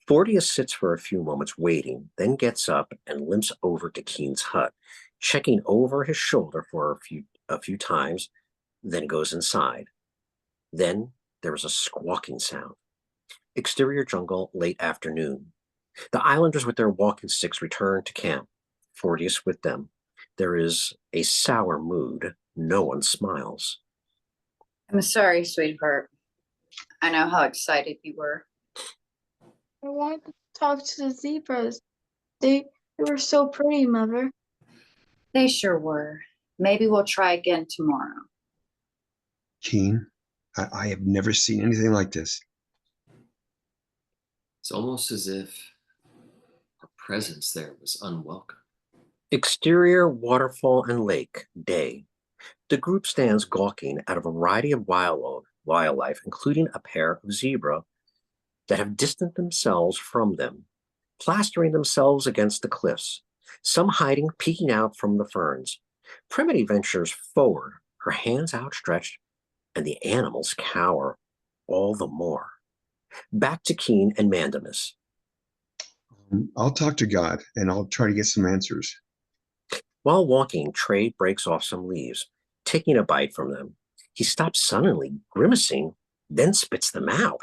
Fortius sits for a few moments waiting, then gets up and limps over to Keene's hut, checking over his shoulder for a few times, then goes inside. Then there is a squawking sound. Exterior jungle, late afternoon. The islanders with their walking sticks return to camp, Fortius with them. There is a sour mood. No one smiles. I'm sorry, sweetheart. I know how excited you were. I wanted to talk to the zebras. They were so pretty, Mother. They sure were. Maybe we'll try again tomorrow. Keene, I have never seen anything like this. It's almost as if our presence there was unwelcome. Exterior waterfall and lake, day. The group stands gawking at a variety of wildlife, including a pair of zebra that have distanced themselves from them, plastering themselves against the cliffs, some hiding, peeking out from the ferns. Premity ventures forward, her hands outstretched, and the animals cower all the more. Back to Keene and Mandemus. I'll talk to God and I'll try to get some answers. While walking, Trey breaks off some leaves, taking a bite from them. He stops suddenly, grimacing, then spits them out.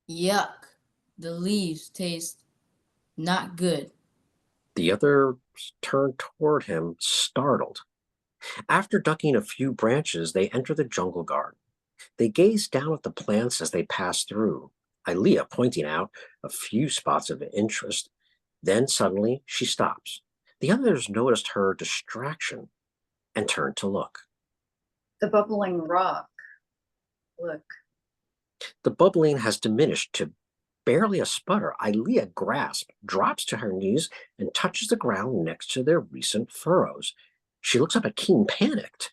Yuck. The leaves taste not good. The others turn toward him, startled. After ducking a few branches, they enter the jungle garden. They gaze down at the plants as they pass through, Eilea pointing out a few spots of interest. Then suddenly she stops. The others noticed her distraction and turn to look. The bubbling rock. Look. The bubbling has diminished to barely a sputter. Eilea grasps, drops to her knees, and touches the ground next to their recent furrows. She looks up at Keene, panicked.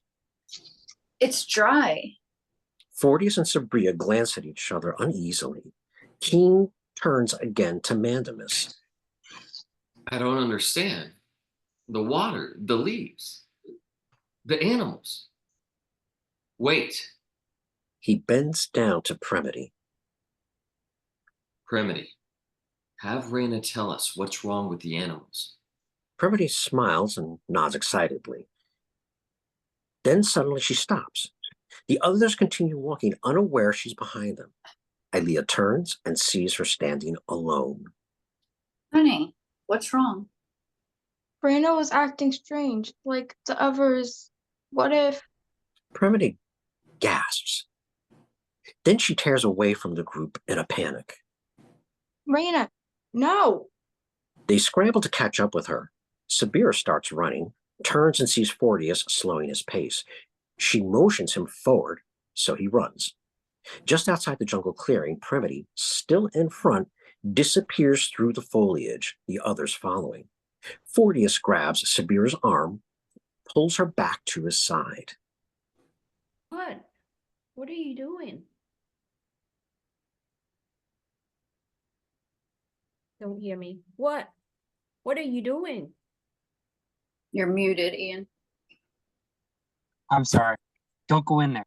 It's dry. Fortias and Sabira glance at each other uneasily. Keene turns again to Mandemus. I don't understand. The water, the leaves, the animals. Wait, He bends down to Premity. Premity, have Raina tell us what's wrong with the animals. Premity smiles and nods excitedly. Then suddenly she stops. The others continue walking, unaware she's behind them. Eilea turns and sees her standing alone. Honey, what's wrong? Raina was acting strange, like the others. What if? Premity gasps. Then she tears away from the group in a panic. Raina, no! They scramble to catch up with her. Sabira starts running, turns and sees Fortias slowing his pace. She motions him forward, so he runs. Just outside the jungle clearing, Premity, still in front, disappears through the foliage, the others following. Fortias grabs Sabira's arm, pulls her back to his side. What? What are you doing? Don't hear me. What? What are you doing? You're muted, Ian. I'm sorry. Don't go in there.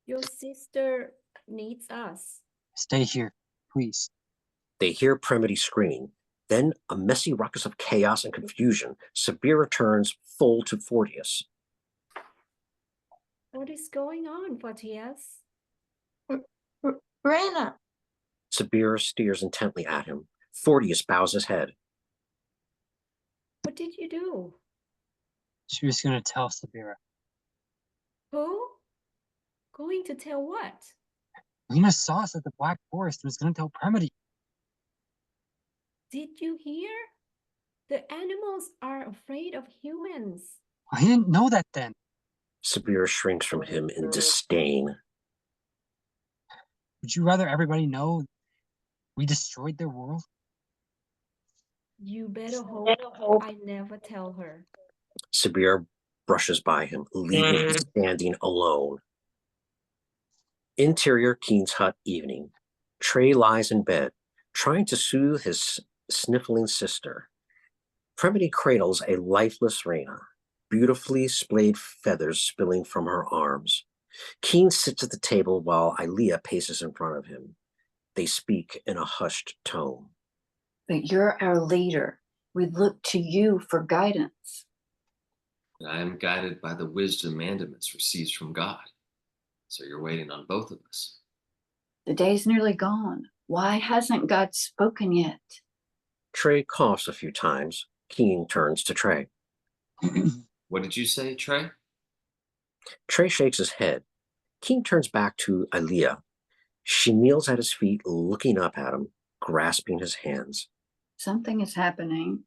Your sister needs us. Stay here, please. They hear Premity screaming. Then a messy ruckus of chaos and confusion. Sabira turns full to Fortias. What is going on, Fortias? Raina, Sabira stares intently at him. Fortias bows his head. What did you do? She was going to tell Sabira. Who? Going to tell what? Lena saw us at the Black Forest and was going to tell Premity. Did you hear? The animals are afraid of humans. I didn't know that then. Sabira shrinks from him in disdain. Would you rather everybody know we destroyed their world? You better hope I never tell her. Sabira brushes by him, leaving him standing alone. Interior Keene's hut evening. Trey lies in bed, trying to soothe his sniffling sister. Premity cradles a lifeless Rena, beautifully splayed feathers spilling from her arms. Keene sits at the table while Eilea paces in front of him. They speak in a hushed tone. But you're our leader. We look to you for guidance. I am guided by the wisdom Mandemus receives from God. So you're waiting on both of us. The day's nearly gone. Why hasn't God spoken yet? Trey coughs a few times. Keene turns to Trey. What did you say, Trey? Trey shakes his head. Keene turns back to Eilea. She kneels at his feet, looking up at him, grasping his hands. Something is happening.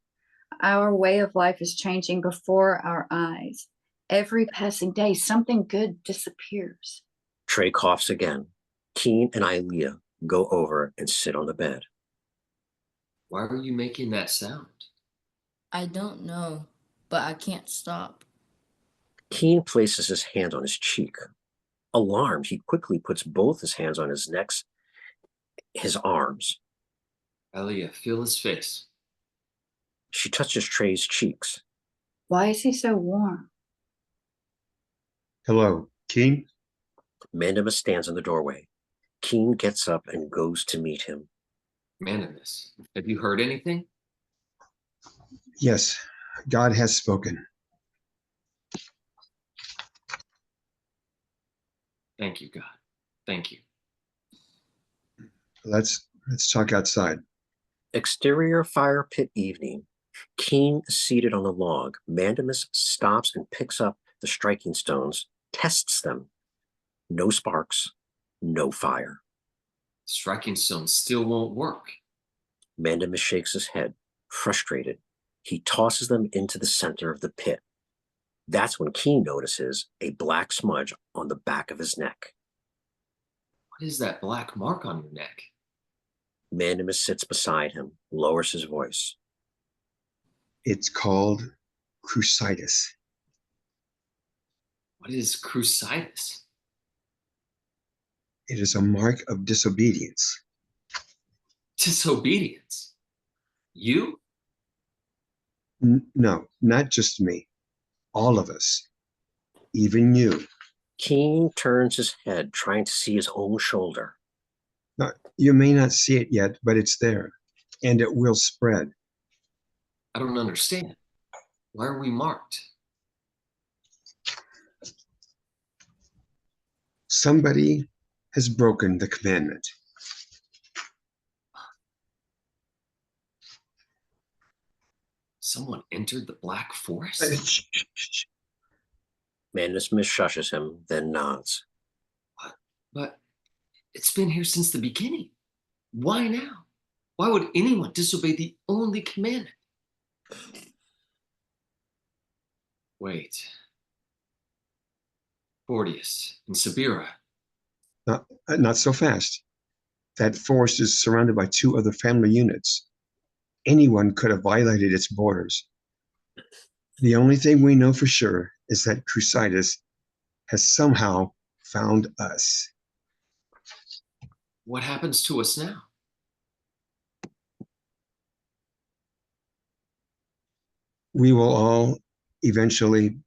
Our way of life is changing before our eyes. Every passing day, something good disappears. Trey coughs again. Keene and Eilea go over and sit on the bed. Why are you making that sound? I don't know, but I can't stop. Keene places his hand on his cheek. Alarmed, he quickly puts both his hands on his neck, his arms. Eilea, feel his face. She touches Trey's cheeks. Why is he so warm? Hello, Keene? Mandemus stands in the doorway. Keene gets up and goes to meet him. Mandemus, have you heard anything? Yes, God has spoken. Thank you, God. Thank you. Let's talk outside. Exterior fire pit evening. Keene is seated on a log. Mandemus stops and picks up the striking stones, tests them. No sparks, no fire. Striking stone still won't work. Mandemus shakes his head, frustrated. He tosses them into the center of the pit. That's when Keene notices a black smudge on the back of his neck. What is that black mark on your neck? Mandemus sits beside him, lowers his voice. It's called crucitus. What is crucitus? It is a mark of disobedience. Disobedience? You? No, not just me. All of us. Even you. Keene turns his head, trying to see his own shoulder. Now, you may not see it yet, but it's there, and it will spread. I don't understand. Why are we marked? Somebody has broken the commandment. Someone entered the Black Forest? Mandemus shushes him, then nods. What? But it's been here since the beginning. Why now? Why would anyone disobey the only commandment? Wait. Fortias and Sabira. Not so fast. That forest is surrounded by 2 other family units. Anyone could have violated its borders. The only thing we know for sure is that crucitus has somehow found us. What happens to us now? We will all eventually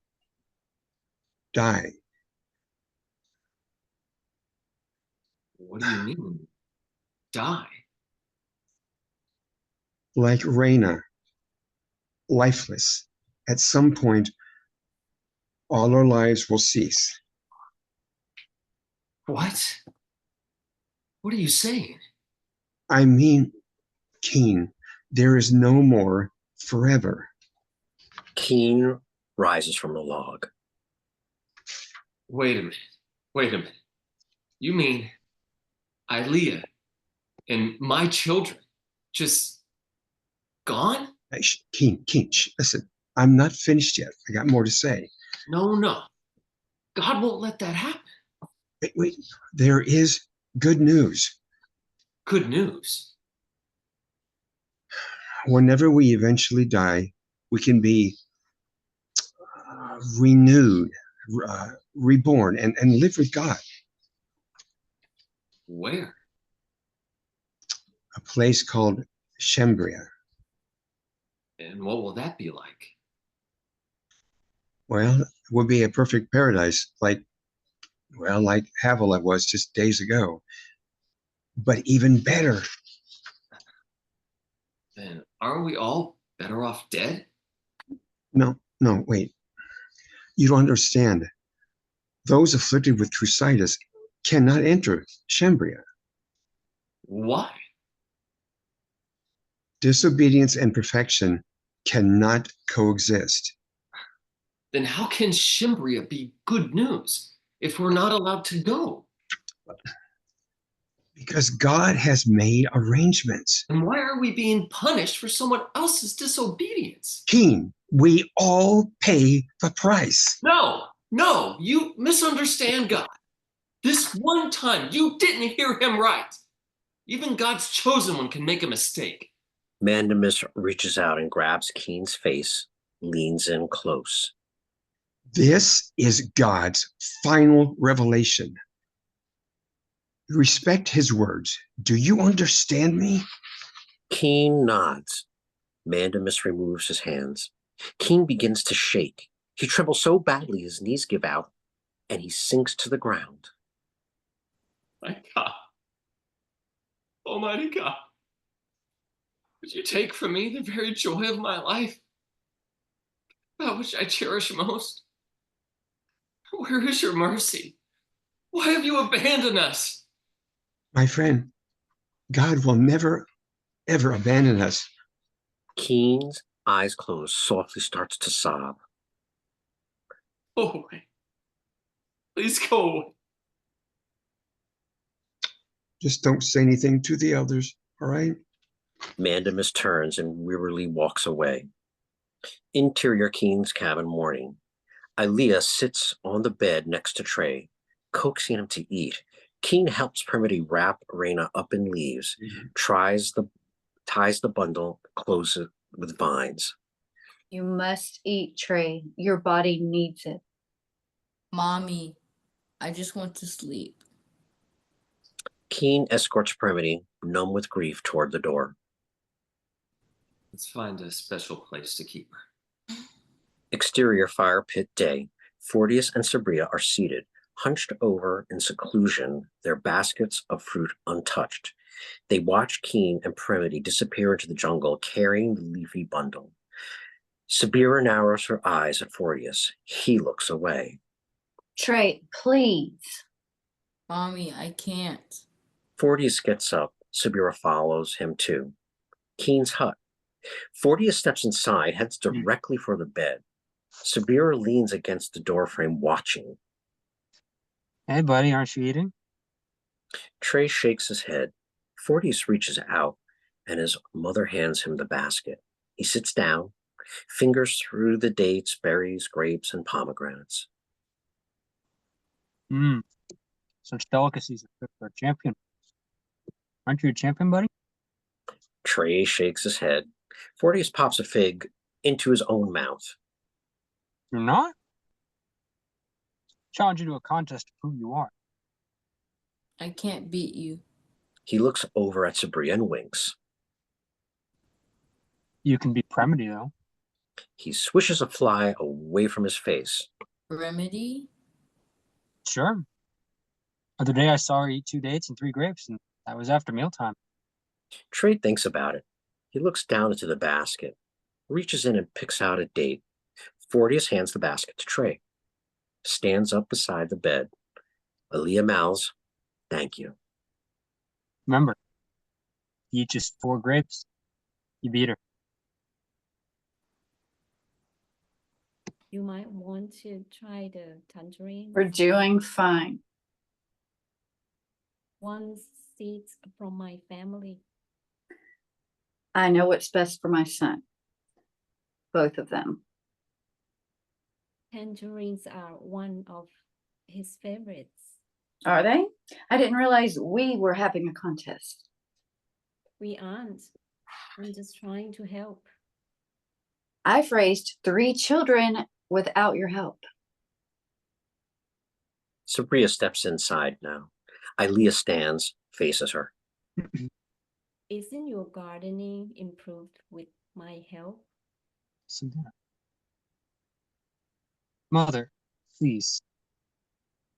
die. What do you mean? Die? Like Reyna, lifeless. At some point, all our lives will cease. What? What are you saying? I mean, Keene, there is no more forever. Keene rises from the log. Wait a minute. Wait a minute. You mean Eilea and my children just gone? Hey, Keene, listen, I'm not finished yet. I got more to say. No, no. God won't let that happen. Wait. There is good news. Good news. Whenever we eventually die, we can be renewed, reborn, and live with God. Where? A place called Shembria. And what will that be like? Well, it would be a perfect paradise, like Havilah was just days ago. But even better. Then aren't we all better off dead? No, wait. You don't understand. Those afflicted with crucitis cannot enter Shembria. Why? Disobedience and perfection cannot coexist. Then how can Shimbria be good news if we're not allowed to go? Because God has made arrangements. And why are we being punished for someone else's disobedience? Keene, we all pay the price. No, you misunderstand God. This one time, you didn't hear him right. Even God's chosen one can make a mistake. Mandemus reaches out and grabs Keene's face, leans in close. This is God's final revelation. Respect his words. Do you understand me? Keene nods. Mandemus removes his hands. Keene begins to shake. He trembles so badly his knees give out, and he sinks to the ground. My God. Almighty God. Would you take from me the very joy of my life? That which I cherish most? Where is your mercy? Why have you abandoned us? My friend, God will never, ever abandon us. Keene's eyes closed, softly starts to sob. Go away. Please go away. Just don't say anything to the others, all right? Mandemus turns and wearily walks away. Interior Keene's cabin morning. Eilea sits on the bed next to Trey, coaxing him to eat. Keene helps Premity wrap Raina up in leaves, ties the bundle, closes it with vines. You must eat, Trey. Your body needs it. Mommy, I just want to sleep. Keene escorts Premity, numb with grief, toward the door. Let's find a special place to keep her. Exterior fire pit day. Fortias and Sabira are seated, hunched over in seclusion, their baskets of fruit untouched. They watch Keene and Premity disappear into the jungle, carrying the leafy bundle. Sabira narrows her eyes at Fortias. He looks away. Trey, please. Mommy, I can't. Fortias gets up. Sabira follows him too. Keene's hut. Fortias steps inside, heads directly for the bed. Sabira leans against the doorframe, watching. Hey, buddy, aren't you eating? Trey shakes his head. Fortias reaches out, and his mother hands him the basket. He sits down, fingers through the dates, berries, grapes, and pomegranates. Such delicacies are good for a champion. Aren't you a champion, buddy? Trey shakes his head. Fortias pops a fig into his own mouth. You're not? Challenge you to a contest to prove you are. I can't beat you. He looks over at Sabira and winks. You can beat Premity, though. He swishes a fly away from his face. Remedy? Sure. Other day I saw her eat 2 dates and 3 grapes, and that was after mealtime. Trey thinks about it. He looks down into the basket, reaches in and picks out a date. Fortias hands the basket to Trey. Stands up beside the bed. Eilea mouths, "Thank you." Remember, You eat just 4 grapes? You beat her. You might want to try the tangerine. We're doing fine. One seeds from my family. I know what's best for my son. Both of them. Tangerines are one of his favorites. Are they? I didn't realize we were having a contest. We aren't. I'm just trying to help. I've raised 3 children without your help. Sabira steps inside now. Eilea stands, faces her. Isn't your gardening improved with my help? Sabira. Mother, please.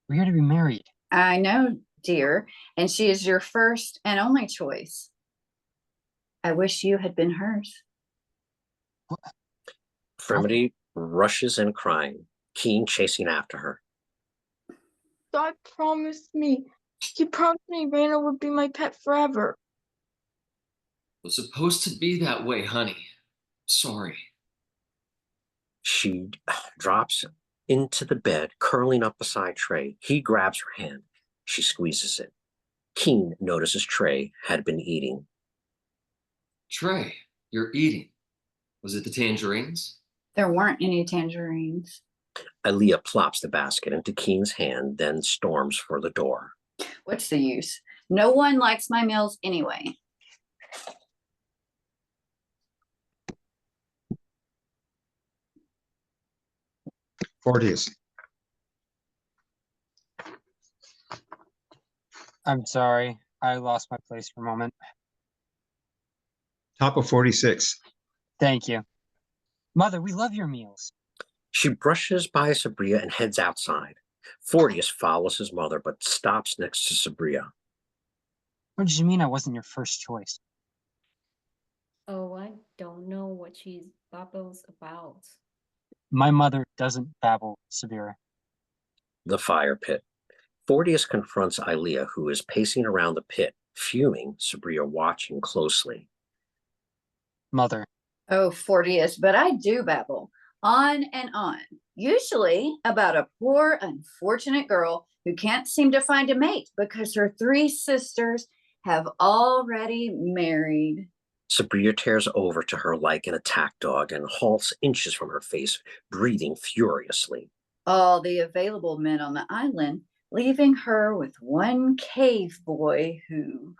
We're here to be married. I know, dear, and she is your first and only choice. I wish you had been hers. Premity rushes in crying, Keene chasing after her. God promised me. He promised me Raina would be my pet forever. It was supposed to be that way, honey. Sorry. She drops into the bed, curling up beside Trey. He grabs her hand. She squeezes it. Keene notices Trey had been eating. Trey, you're eating. Was it the tangerines? There weren't any tangerines. Eilea plops the basket into Keene's hand, then storms for the door. What's the use? No one likes my meals anyway. Fortias. I'm sorry. I lost my place for a moment. Top of 46. Thank you. Mother, we love your meals. She brushes by Sabira and heads outside. Fortias follows his mother, but stops next to Sabira. What did you mean I wasn't your first choice? Oh, I don't know what she babbles about. My mother doesn't babble, Sabira. The fire pit. Fortias confronts Eilea, who is pacing around the pit, fuming, Sabira watching closely. Mother. Oh, Fortias, but I do babble. On and on. Usually about a poor, unfortunate girl who can't seem to find a mate because her 3 sisters have already married. Sabira tears over to her like an attack dog and halts inches from her face, breathing furiously. All the available men on the island, leaving her with one cave boy who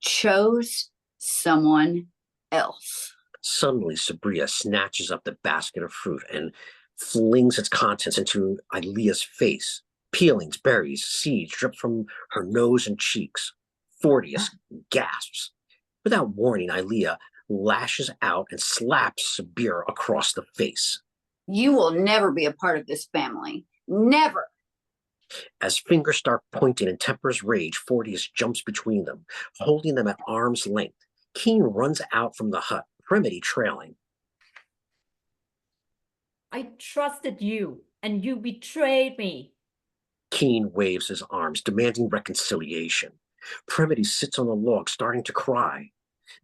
chose someone else. Suddenly, Sabira snatches up the basket of fruit and flings its contents into Eilea's face. Peelings, berries, seeds drip from her nose and cheeks. Fortias gasps. Without warning, Eilea lashes out and slaps Sabira across the face. You will never be a part of this family. Never. As fingers start pointing in temper's rage, Fortias jumps between them, holding them at arm's length. Keene runs out from the hut, Premity trailing. I trusted you, and you betrayed me. Keene waves his arms, demanding reconciliation. Premity sits on a log, starting to cry.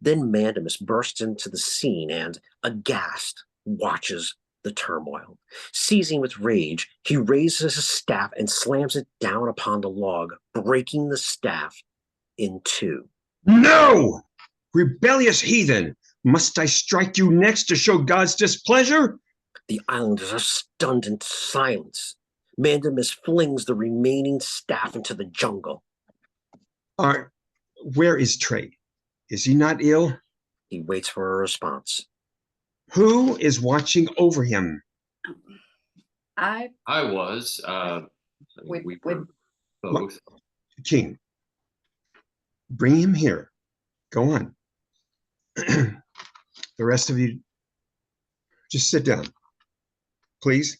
Then Mandemus bursts into the scene and, aghast, watches the turmoil. Seizing with rage, he raises his staff and slams it down upon the log, breaking the staff in 2. No! Rebellious heathen! Must I strike you next to show God's displeasure? The islanders are stunned into silence. Mandemus flings the remaining staff into the jungle. Where is Trey? Is he not ill? He waits for a response. Who is watching over him? I was. We were both. King. Bring him here. Go on. The rest of you, just sit down, please.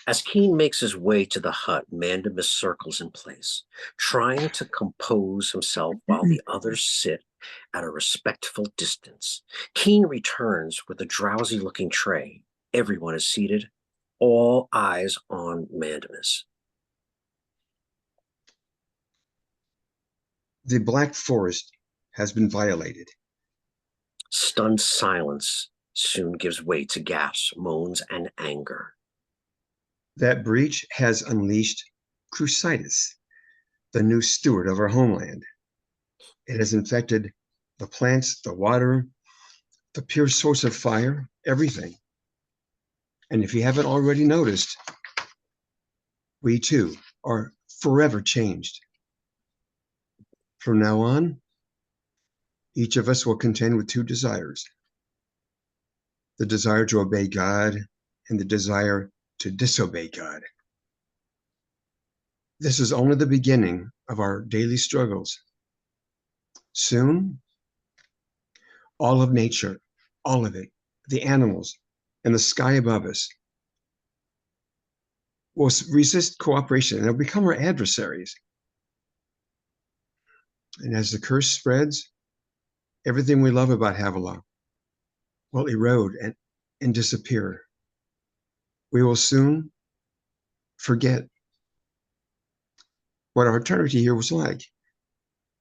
As Keene makes his way to the hut, Mandemus circles in place, trying to compose himself while the others sit at a respectful distance. Keene returns with a drowsy-looking tray. Everyone is seated, all eyes on Mandemus. The Black Forest has been violated. stunned silence soon gives way to gasps, moans, and anger. That breach has unleashed Crucitus, the new steward of our homeland. It has infected the plants, the water, the pure source of fire, everything. And if you haven't already noticed, we too are forever changed. From now on, each of us will contend with two desires: the desire to obey God and the desire to disobey God. This is only the beginning of our daily struggles. Soon, all of nature, all of it, the animals and the sky above us, will resist cooperation and they'll become our adversaries. And as the curse spreads, everything we love about Havilah will erode and disappear. We will soon forget what our eternity here was like.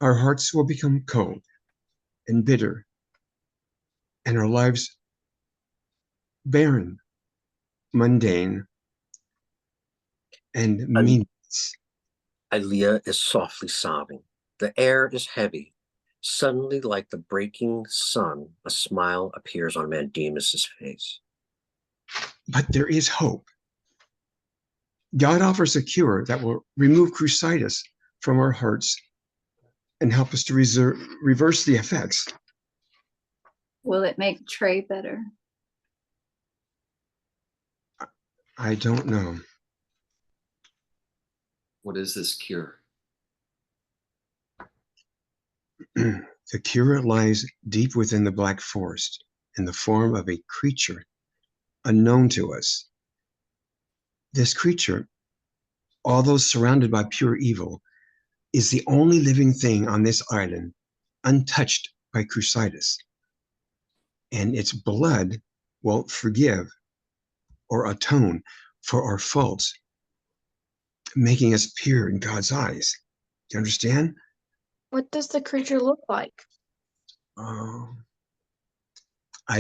Our hearts will become cold and bitter, and our lives barren, mundane, and meaningless. Eilea is softly sobbing. The air is heavy. Suddenly, like the breaking sun, a smile appears on Mandemus's face. But there is hope. God offers a cure that will remove Crucitus from our hearts and help us to reverse the effects. Will it make Trey better? I don't know. What is this cure? The cure lies deep within the Black Forest in the form of a creature unknown to us. This creature, although surrounded by pure evil, is the only living thing on this island untouched by Crucitus. And its blood will forgive or atone for our faults, making us pure in God's eyes. Do you understand? What does the creature look like? I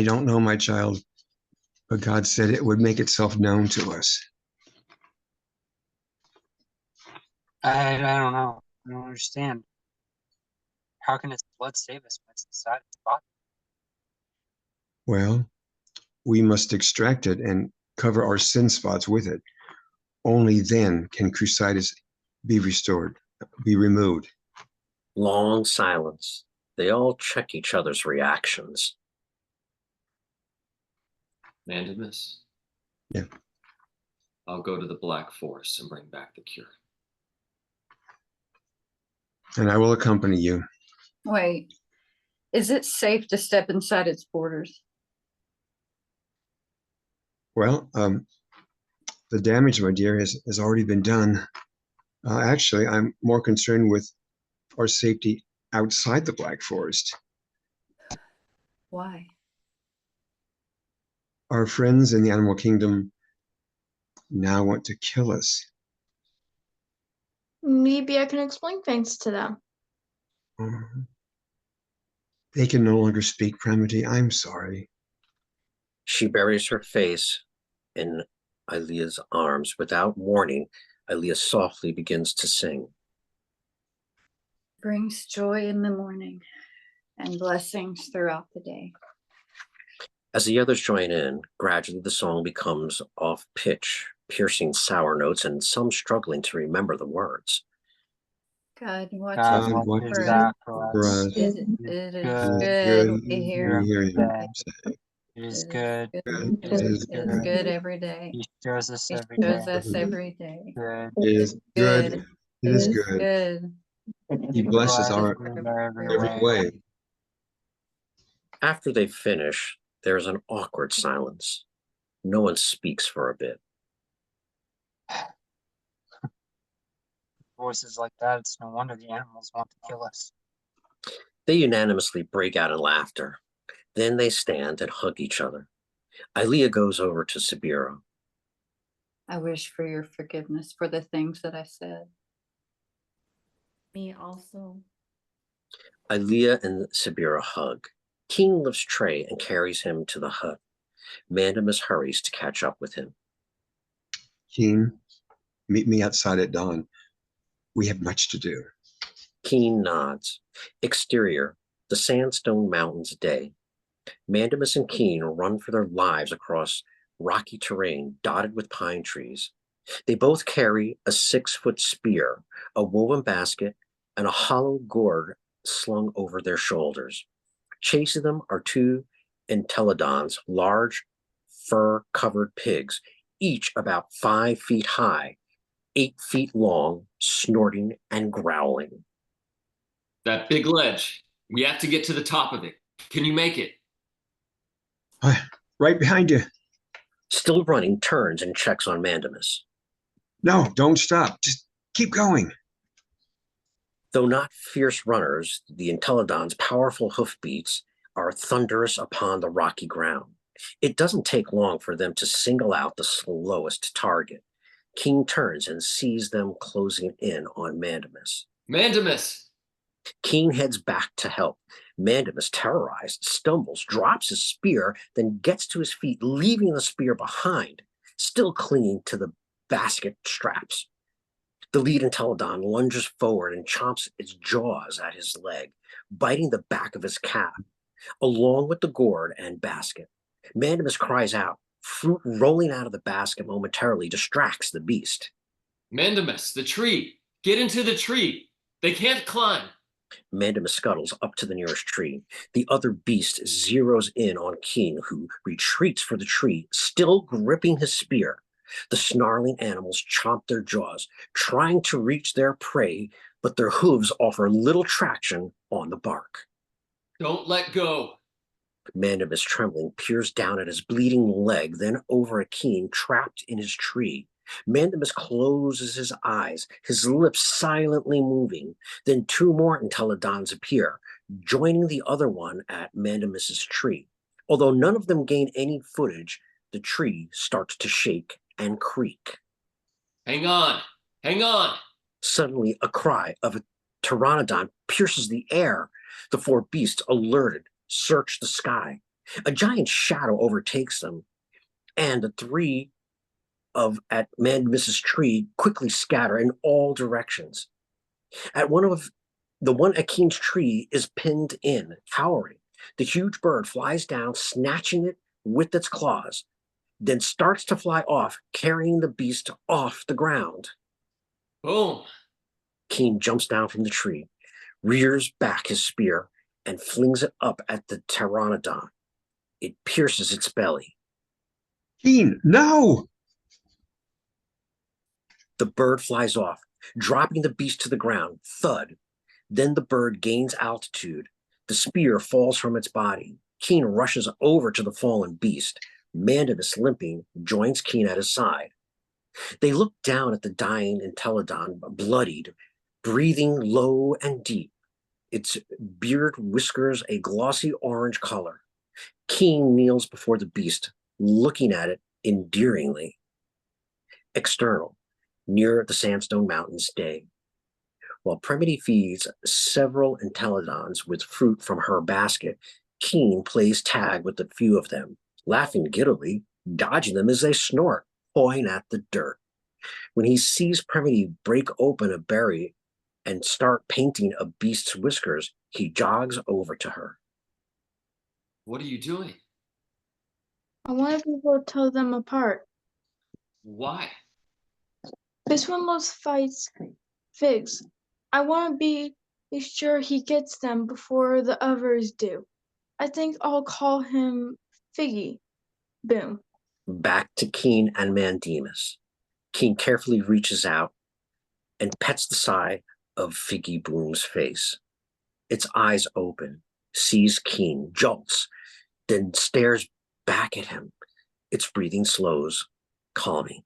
don't know, my child, but God said it would make itself known to us. I don't know. I don't understand. How can its blood save us when it's inside its body? Well, we must extract it and cover our sin spots with it. Only then can Crucitus be restored, be removed. Long silence. They all check each other's reactions. Mandemus? Yeah. I'll go to the Black Forest and bring back the cure. And I will accompany you. Wait, is it safe to step inside its borders? Well, the damage, my dear, has already been done. Actually, I'm more concerned with our safety outside the Black Forest. Why? Our friends in the animal kingdom now want to kill us. Maybe I can explain things to them. They can no longer speak, Premity. I'm sorry. She buries her face in Eilea's arms. Without warning, Eilea softly begins to sing. Brings joy in the morning and blessings throughout the day. As the others join in, gradually the song becomes off-pitch, piercing sour notes, and some struggling to remember the words. God watches God over watches us. over us. It is good. good to hear We hear him you say, say, It is good. It is good every day. He shows us He every shows day. us every day. Good. It is good. It is good. Good. He blesses our every way. After they finish, there's an awkward silence. No one speaks for a bit. Voices like that, it's no wonder the animals want to kill us. They unanimously break out in laughter. Then they stand and hug each other. Eilea goes over to Sabira. I wish for your forgiveness for the things that I said. Me also. Eilea and Sabira hug. Keene lifts Trey and carries him to the hut. Mandemus hurries to catch up with him. Keene, meet me outside at dawn. We have much to do. Keene nods. Exterior, the sandstone mountains day. Mandemus and Keene run for their lives across rocky terrain dotted with pine trees. They both carry a 6-foot spear, a woven basket, and a hollow gourd slung over their shoulders. Chasing them are 2 entelodons, large, fur-covered pigs, each about 5 feet high, 8 feet long, snorting and growling. That big ledge. We have to get to the top of it. Can you make it? Right behind you. Still running, turns and checks on Mandemus. No, don't stop. Just keep going. Though not fierce runners, the entelodons' powerful hoofbeats are thunderous upon the rocky ground. It doesn't take long for them to single out the slowest target. Keene turns and sees them closing in on Mandemus. Mandemus! Keene heads back to help. Mandemus, terrorized, stumbles, drops his spear, then gets to his feet, leaving the spear behind, still clinging to the basket straps. The lead entelodon lunges forward and chomps its jaws at his leg, biting the back of his calf, along with the gourd and basket. Mandemus cries out. Fruit rolling out of the basket momentarily distracts the beast. Mandemus, the tree! Get into the tree! They can't climb! Mandemus scuttles up to the nearest tree. The other beast zeroes in on Keene, who retreats for the tree, still gripping his spear. The snarling animals chomp their jaws, trying to reach their prey, but their hooves offer little traction on the bark. Don't let go! Mandemus, trembling, peers down at his bleeding leg, then over at Keene, trapped in his tree. Mandemus closes his eyes, his lips silently moving. Then 2 more entelodons appear, joining the other one at Mandemus's tree. Although none of them gain any footage, the tree starts to shake and creak. Hang on! Hang on! Suddenly, a cry of a pteranodon pierces the air. The 4 beasts, alerted, search the sky. A giant shadow overtakes them, and the 3 at Mandemus's tree quickly scatter in all directions. The one at Keene's tree is pinned in, cowering. The huge bird flies down, snatching it with its claws, then starts to fly off, carrying the beast off the ground. Boom! Keene jumps down from the tree, rears back his spear, and flings it up at the pteranodon. It pierces its belly. Keene, no! The bird flies off, dropping the beast to the ground. Thud. Then the bird gains altitude. The spear falls from its body. Keene rushes over to the fallen beast. Mandemus, limping, joins Keene at his side. They look down at the dying entelodon, bloodied, breathing low and deep. Its beard whiskers a glossy orange color. Keene kneels before the beast, looking at it endearingly. External, near the sandstone mountains day. While Premity feeds several entelodons with fruit from her basket, Keene plays tag with a few of them, laughing giddily, dodging them as they snort, pawing at the dirt. When he sees Premity break open a berry and start painting a beast's whiskers, he jogs over to her. What are you doing? I want people to tell them apart. Why? This one loves figs. I want to be sure he gets them before the others do. I think I'll call him Figgy. Boom. Back to Keene and Mandemus. Keene carefully reaches out and pets the side of Figgy Boom's face. Its eyes open, sees Keene, jolts, then stares back at him. Its breathing slows, calming.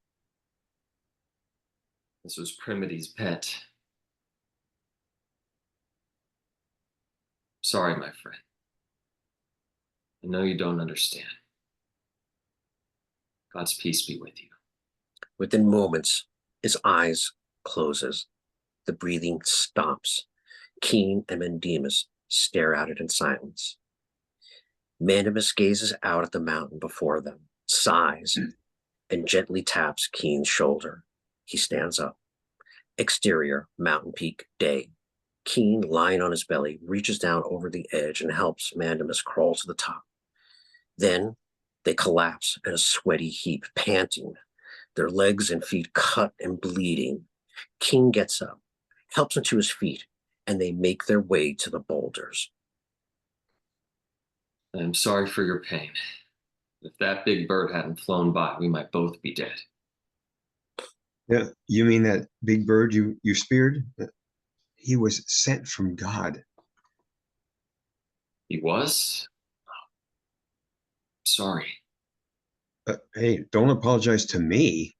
This was Premity's pet. Sorry, my friend. I know you don't understand. God's peace be with you. Within moments, his eyes closes. The breathing stops. Keene and Mandemus stare at it in silence. Mandemus gazes out at the mountain before them, sighs, and gently taps Keene's shoulder. He stands up. Exterior, mountain peak, day. Keene, lying on his belly, reaches down over the edge and helps Mandemus crawl to the top. Then they collapse in a sweaty heap, panting, their legs and feet cut and bleeding. Keene gets up, helps him to his feet, and they make their way to the boulders. I'm sorry for your pain. If that big bird hadn't flown by, we might both be dead. Yeah, you mean that big bird you speared? He was sent from God. He was? Sorry. Hey, don't apologize to me.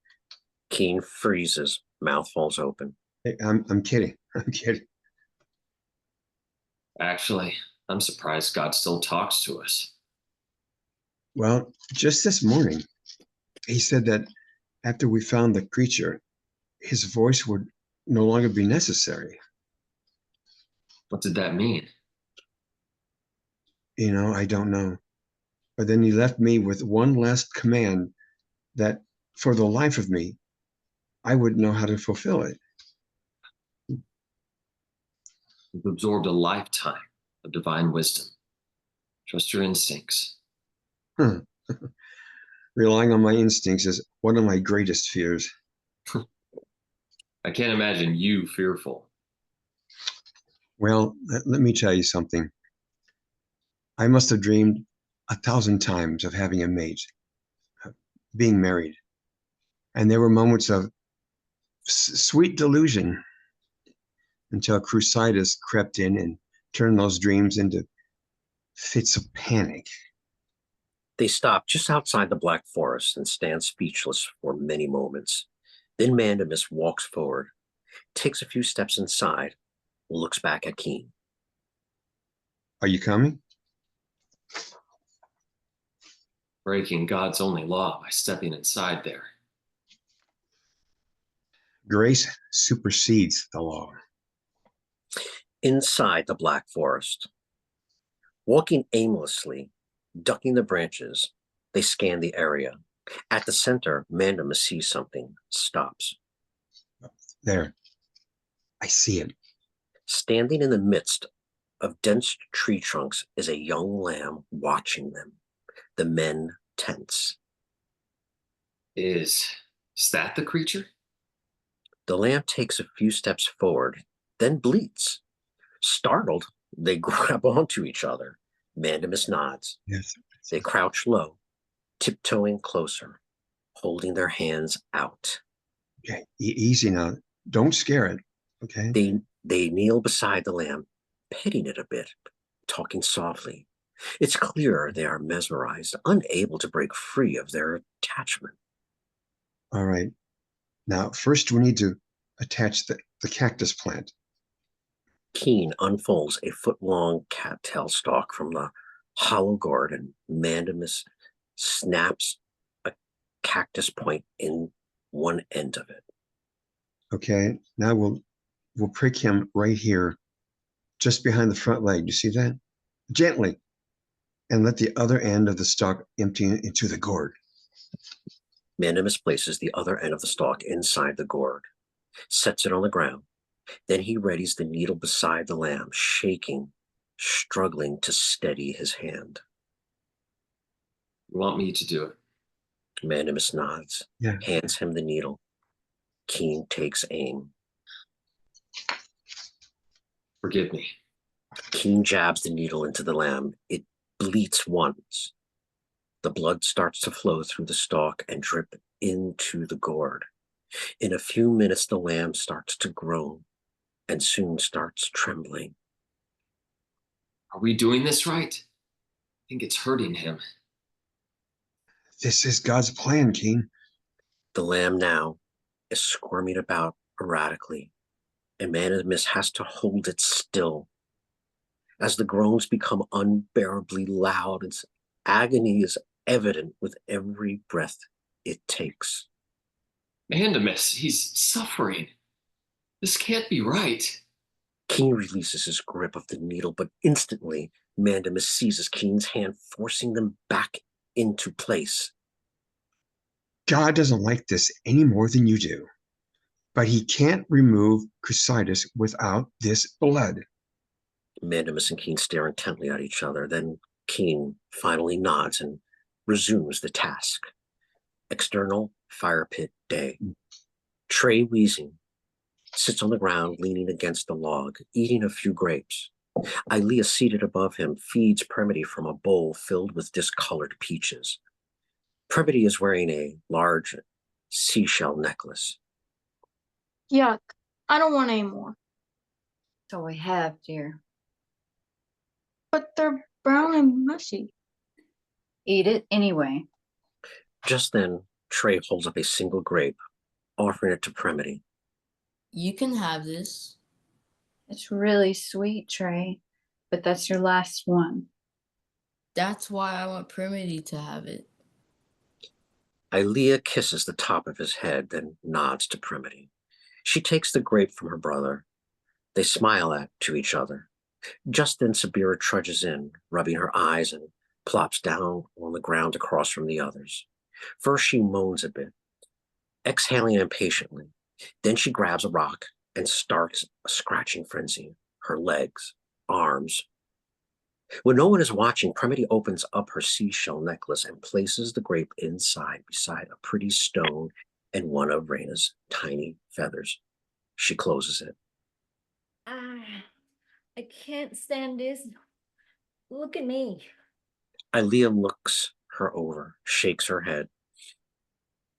Keene freezes, mouth falls open. Hey, I'm kidding. I'm kidding. Actually, I'm surprised God still talks to us. Well, just this morning, he said that after we found the creature, his voice would no longer be necessary. What did that mean? I don't know. But then he left me with one last command that for the life of me, I wouldn't know how to fulfill it. You've absorbed a lifetime of divine wisdom. Trust your instincts. Relying on my instincts is one of my greatest fears. I can't imagine you fearful. Well, let me tell you something. I must have dreamed 1,000 times of having a mate, being married. And there were moments of sweet delusion until Crusaders crept in and turned those dreams into fits of panic. They stop just outside the Black Forest and stand speechless for many moments. Then Mandemus walks forward, takes a few steps inside, looks back at Keene. Are you coming? Breaking God's only law by stepping inside there. Grace supersedes the law. Inside the Black Forest, walking aimlessly, ducking the branches, they scan the area. At the center, Mandemus sees something, stops. There. I see it. Standing in the midst of dense tree trunks is a young lamb watching them. The men tense. Is that the creature? The lamb takes a few steps forward, then bleats. Startled, they grab onto each other. Mandemus nods. Yes. They crouch low, tiptoeing closer, holding their hands out. Okay, easy now. Don't scare it, okay? They kneel beside the lamb, petting it a bit, talking softly. It's clear they are mesmerized, unable to break free of their attachment. All right. Now, first we need to attach the cactus plant. Keene unfolds a foot-long cattail stalk from the hollow gourd, and Mandemus snaps a cactus point in one end of it. Okay, now we'll prick him right here, just behind the front leg. You see that? Gently, and let the other end of the stalk empty into the gourd. Mandemus places the other end of the stalk inside the gourd, sets it on the ground. Then he readies the needle beside the lamb, shaking, struggling to steady his hand. You want me to do it? Mandemus nods, Yeah. hands him the needle. Keene takes aim. Forgive me. Keene jabs the needle into the lamb. It bleats once. The blood starts to flow through the stalk and drip into the gourd. In a few minutes, the lamb starts to groan and soon starts trembling. Are we doing this right? I think it's hurting him. This is God's plan, Keene. The lamb now is squirming about erratically, and Mandemus has to hold it still. As the groans become unbearably loud, its agony is evident with every breath it takes. Mandemus, he's suffering. This can't be right. Keene releases his grip of the needle, but instantly Mandemus seizes Keene's hand, forcing them back into place. God doesn't like this any more than you do, but he can't remove Crucitus without this blood. Mandemus and Keene stare intently at each other. Then Keene finally nods and resumes the task. External fire pit day. Trey, wheezing, sits on the ground, leaning against the log, eating a few grapes. Eilea, seated above him, feeds Premity from a bowl filled with discolored peaches. Premity is wearing a large seashell necklace. Yuck. I don't want any more. So we have, dear. But they're brown and mushy. Eat it anyway. Just then, Trey holds up a single grape, offering it to Premity. You can have this. It's really sweet, Trey, but that's your last one. That's why I want Premity to have it. Eilea kisses the top of his head, then nods to Premity. She takes the grape from her brother. They smile to each other. Just then, Sabira trudges in, rubbing her eyes, and plops down on the ground across from the others. First, she moans a bit, exhaling impatiently. Then she grabs a rock and starts a scratching frenzy. Her legs, arms. When no one is watching, Premity opens up her seashell necklace and places the grape inside beside a pretty stone and one of Raina's tiny feathers. She closes it. I can't stand this. Look at me. Eilea looks her over, shakes her head.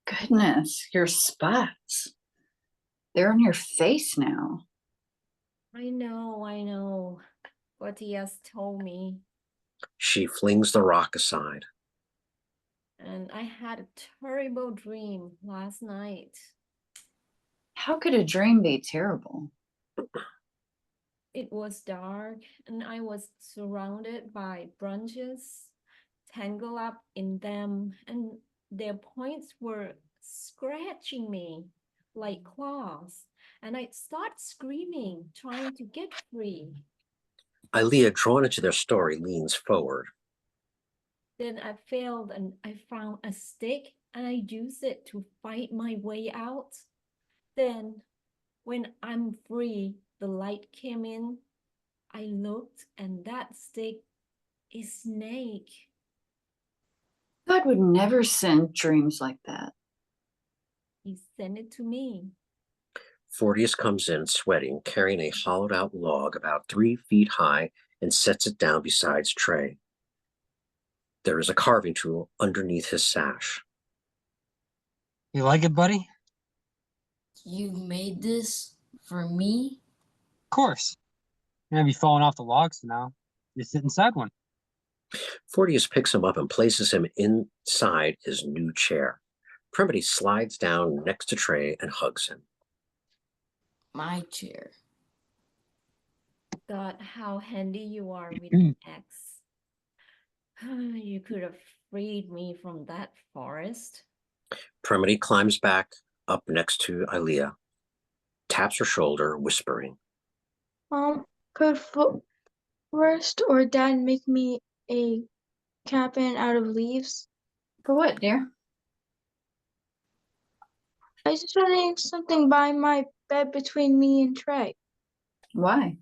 Goodness, your spots. They're on your face now. I know. Fortias told me. She flings the rock aside. And I had a terrible dream last night. How could a dream be terrible? It was dark and I was surrounded by branches, tangled up in them, and their points were scratching me like claws. And I started screaming, trying to get free. Eilea, drawn into their story, leans forward. Then I failed and I found a stick and I used it to fight my way out. Then, when I'm free, the light came in. I looked and that stick is snake. God would never send dreams like that. He sent it to me. Fortias comes in, sweating, carrying a hollowed-out log about 3 feet high and sets it down beside Trey. There is a carving tool underneath his sash. You like it, buddy? You made this for me? Of course. You're gonna be falling off the logs now. You sit inside one. Fortias picks him up and places him inside his new chair. Premity slides down next to Trey and hugs him. My chair. God, how handy you are with an axe. You could have freed me from that forest. Premity climbs back up next to Eilea, taps her shoulder, whispering. Could Forrest or Dad make me a cabin out of leaves? For what, dear? I just wanted something by my bed between me and Trey. Why?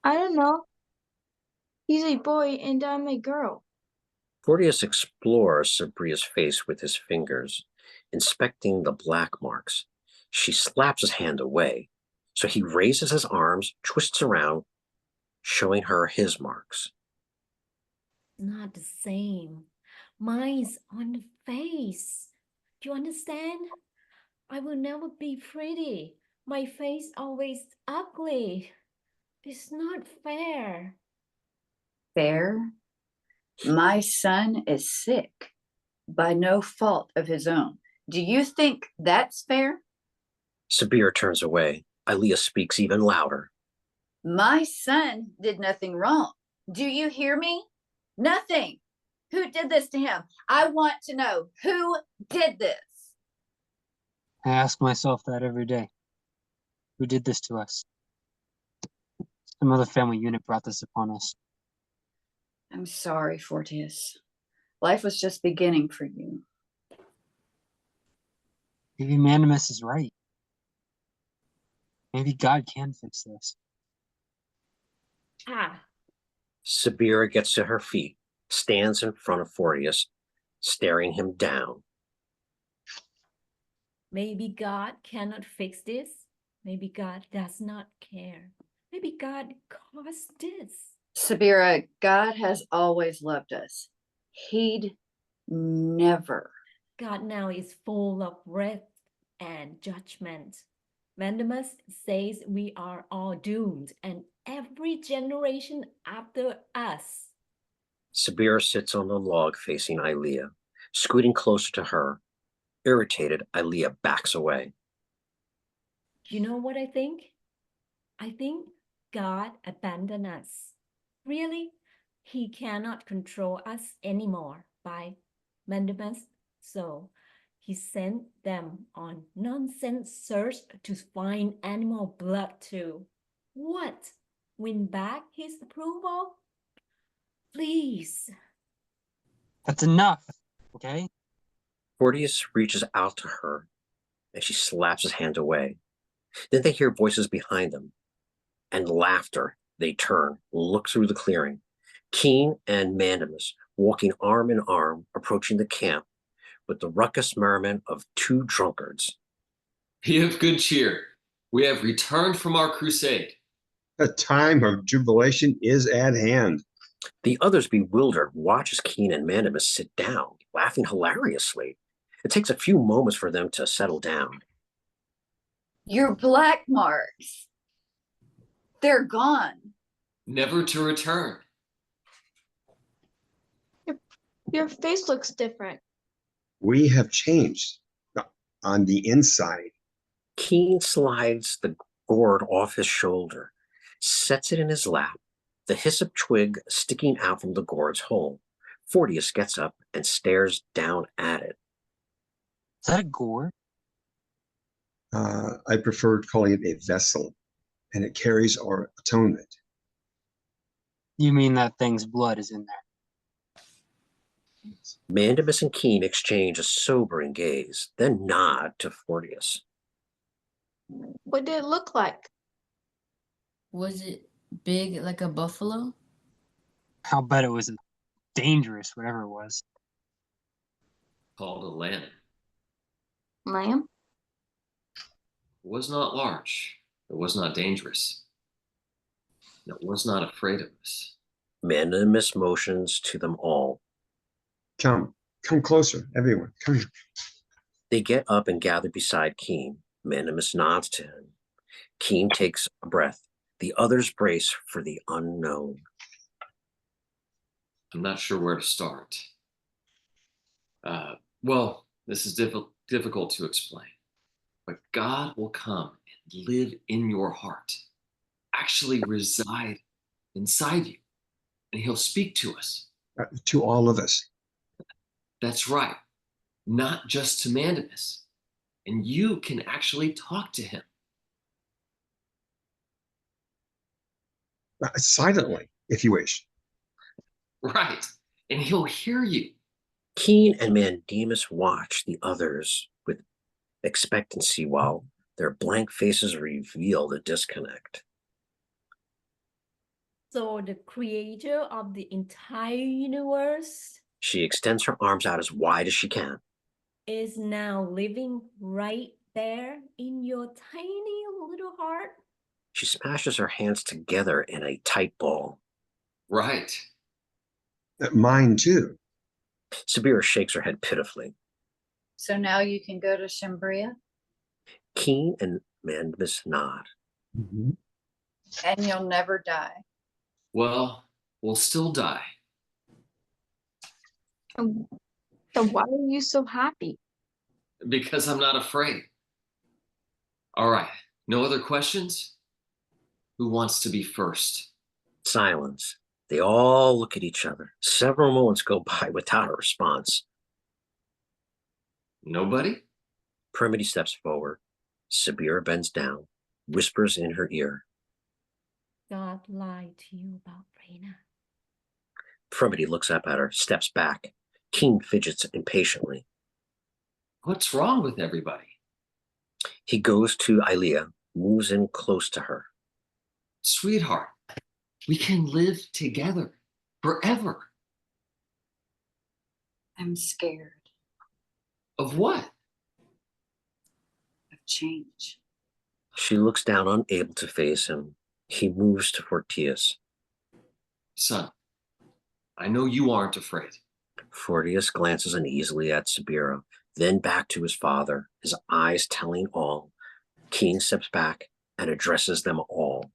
I don't know. He's a boy and I'm a girl. Fortias explores Sabira's face with his fingers, inspecting the black marks. She slaps his hand away, so he raises his arms, twists around, showing her his marks. Not the same. Mine's on the face. Do you understand? I will never be pretty. My face always ugly. It's not fair. Fair? My son is sick by no fault of his own. Do you think that's fair? Sabira turns away. Eilea speaks even louder. My son did nothing wrong. Do you hear me? Nothing. Who did this to him? I want to know who did this. I ask myself that every day. Who did this to us? Some other family unit brought this upon us. I'm sorry, Fortias. Life was just beginning for you. Maybe Mandemus is right. Maybe God can fix this. Ah, Sabira gets to her feet, stands in front of Fortias, staring him down. maybe God cannot fix this. Maybe God does not care. Maybe God caused this. Sabira, God has always loved us. He'd never. God now is full of wrath and judgment. Mandemus says we are all doomed, and every generation after us. Sabira sits on the log facing Eilea, scooting closer to her. Irritated, Eilea backs away. You know what I think? I think God abandoned us. Really, he cannot control us anymore by Mandemus, so he sent them on nonsense search to find animal blood to what? Win back his approval? Please. That's enough, okay? Fortius reaches out to her, and she slaps his hand away. Then they hear voices behind them, and laughter. They turn, look through the clearing. Keene and Mandemus walking arm in arm, approaching the camp with the ruckus merriment of two drunkards. Be of good cheer. We have returned from our crusade. The time of jubilation is at hand. The others, bewildered, watch as Keene and Mandemus sit down, laughing hilariously. It takes a few moments for them to settle down. Your black marks. They're gone. Never to return. Your face looks different. We have changed on the inside. Keene slides the gourd off his shoulder, sets it in his lap, the hyssop twig sticking out from the gourd's hole. Fortius gets up and stares down at it. Is that a gourd? I prefer calling it a vessel, and it carries our atonement. You mean that thing's blood is in there? Mandemus and Keene exchange a sobering gaze, then nod to Fortius. What did it look like? Was it big like a buffalo? I'll bet it was dangerous, whatever it was. Called a lamb. Lamb? It was not large. It was not dangerous. It was not afraid of us. Mandemus motions to them all. Come closer, everyone. Come here. They get up and gather beside Keene. Mandemus nods to him. Keene takes a breath. The others brace for the unknown. I'm not sure where to start. Well, this is difficult to explain. But God will come and live in your heart, actually reside inside you, and he'll speak to us. To all of us. That's right. Not just to Mandemus. And you can actually talk to him. Silently, if you wish. Right. And he'll hear you. Keene and Mandemus watch the others with expectancy while their blank faces reveal the disconnect. So the creator of the entire universe She extends her arms out as wide as she can. is now living right there in your tiny little heart. She smashes her hands together in a tight ball. Right. Mine too. Sabira shakes her head pitifully. So now you can go to Shambria Keene and Mandemus nod. Mm-hmm. and you'll never die. Well, we'll still die. So why are you so happy? Because I'm not afraid. All right. No other questions? Who wants to be first? Silence. They all look at each other. Several moments go by without a response. Nobody? Premity steps forward. Sabira bends down. whispers in her ear. God lied to you about Peña. Premity looks up at her, steps back. Keene fidgets impatiently. What's wrong with everybody? He goes to Eilea, moves in close to her. Sweetheart, we can live together forever. I'm scared Of what? of change. She looks down, unable to face him. He moves to Fortias. Son, I know you aren't afraid. Fortias glances uneasily at Sabira, then back to his father, his eyes telling all. Keene steps back and addresses them all.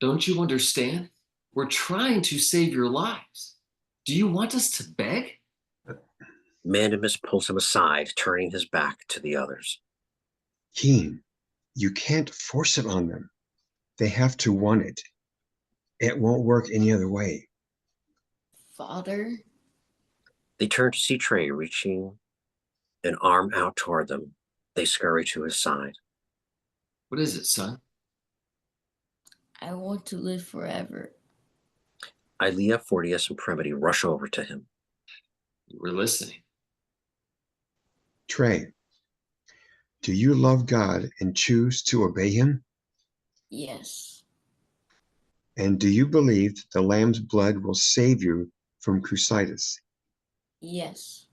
Don't you understand? We're trying to save your lives. Do you want us to beg? Mandemus pulls him aside, turning his back to the others. Keene, you can't force it on them. They have to want it. It won't work any other way. Father? They turn to see Trey, reaching an arm out toward them. They scurry to his side. What is it, son? I want to live forever. Eilea, Fortias, and Premity rush over to him. We're listening. Trey, do you love God and choose to obey him? Yes. And do you believe that the Lamb's blood will save you from crucitus? Yes.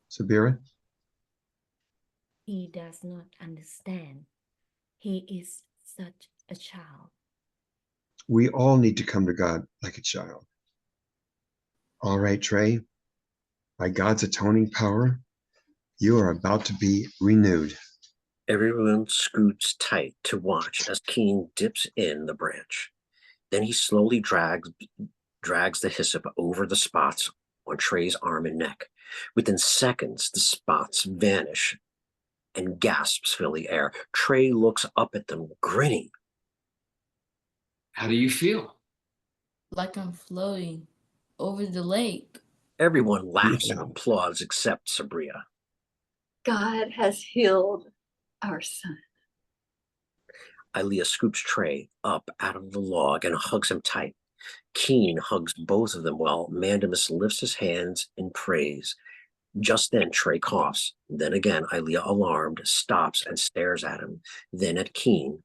Sabira? He does not understand. He is such a child. We all need to come to God like a child. All right, Trey, by God's atoning power, you are about to be renewed. Everyone scoots tight to watch as Keene dips in the branch. Then he slowly drags the hyssop over the spots on Trey's arm and neck. Within seconds, the spots vanish and gasps fill the air. Trey looks up at them, grinning. How do you feel? Like I'm floating over the lake. Everyone laughs Yeah. and applauds except Sabira. God has healed our son. Eilea scoops Trey up out of the log and hugs him tight. Keene hugs both of them while Mandemus lifts his hands in praise. Just then, Trey coughs. Then again, Eilea, alarmed, stops and stares at him, then at Keene.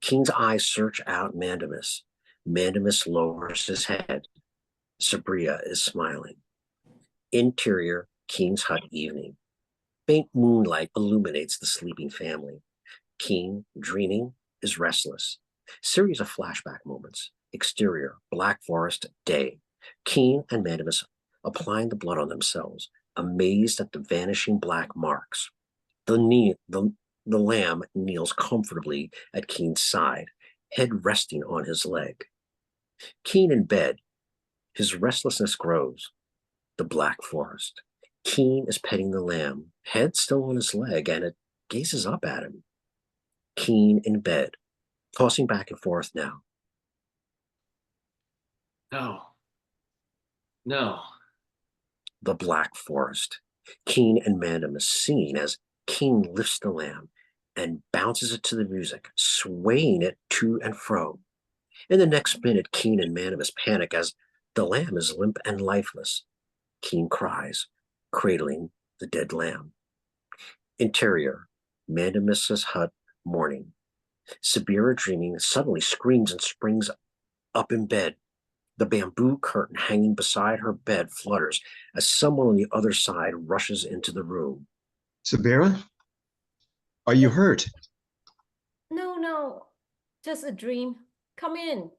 Keene's eyes search out Mandemus. Mandemus lowers his head. Sabira is smiling. Interior, Keene's hut evening. Faint moonlight illuminates the sleeping family. Keene, dreaming, is restless. Series of flashback moments. Exterior, Black Forest, day. Keene and Mandemus applying the blood on themselves, amazed at the vanishing black marks. The lamb kneels comfortably at Keene's side, head resting on his leg. Keene in bed, his restlessness grows. The Black Forest. Keene is petting the lamb, head still on his leg, and it gazes up at him. Keene in bed, tossing back and forth now. No. No. The Black Forest. Keene and Mandemus singing as Keene lifts the lamb and bounces it to the music, swaying it to and fro. In the next minute, Keene and Mandemus panic as the lamb is limp and lifeless. Keene cries, cradling the dead lamb. Interior, Mandemus's hut, morning. Sabira, dreaming, suddenly screams and springs up in bed. The bamboo curtain hanging beside her bed flutters as someone on the other side rushes into the room. Sabira? Are you hurt? No, just a dream. Come in.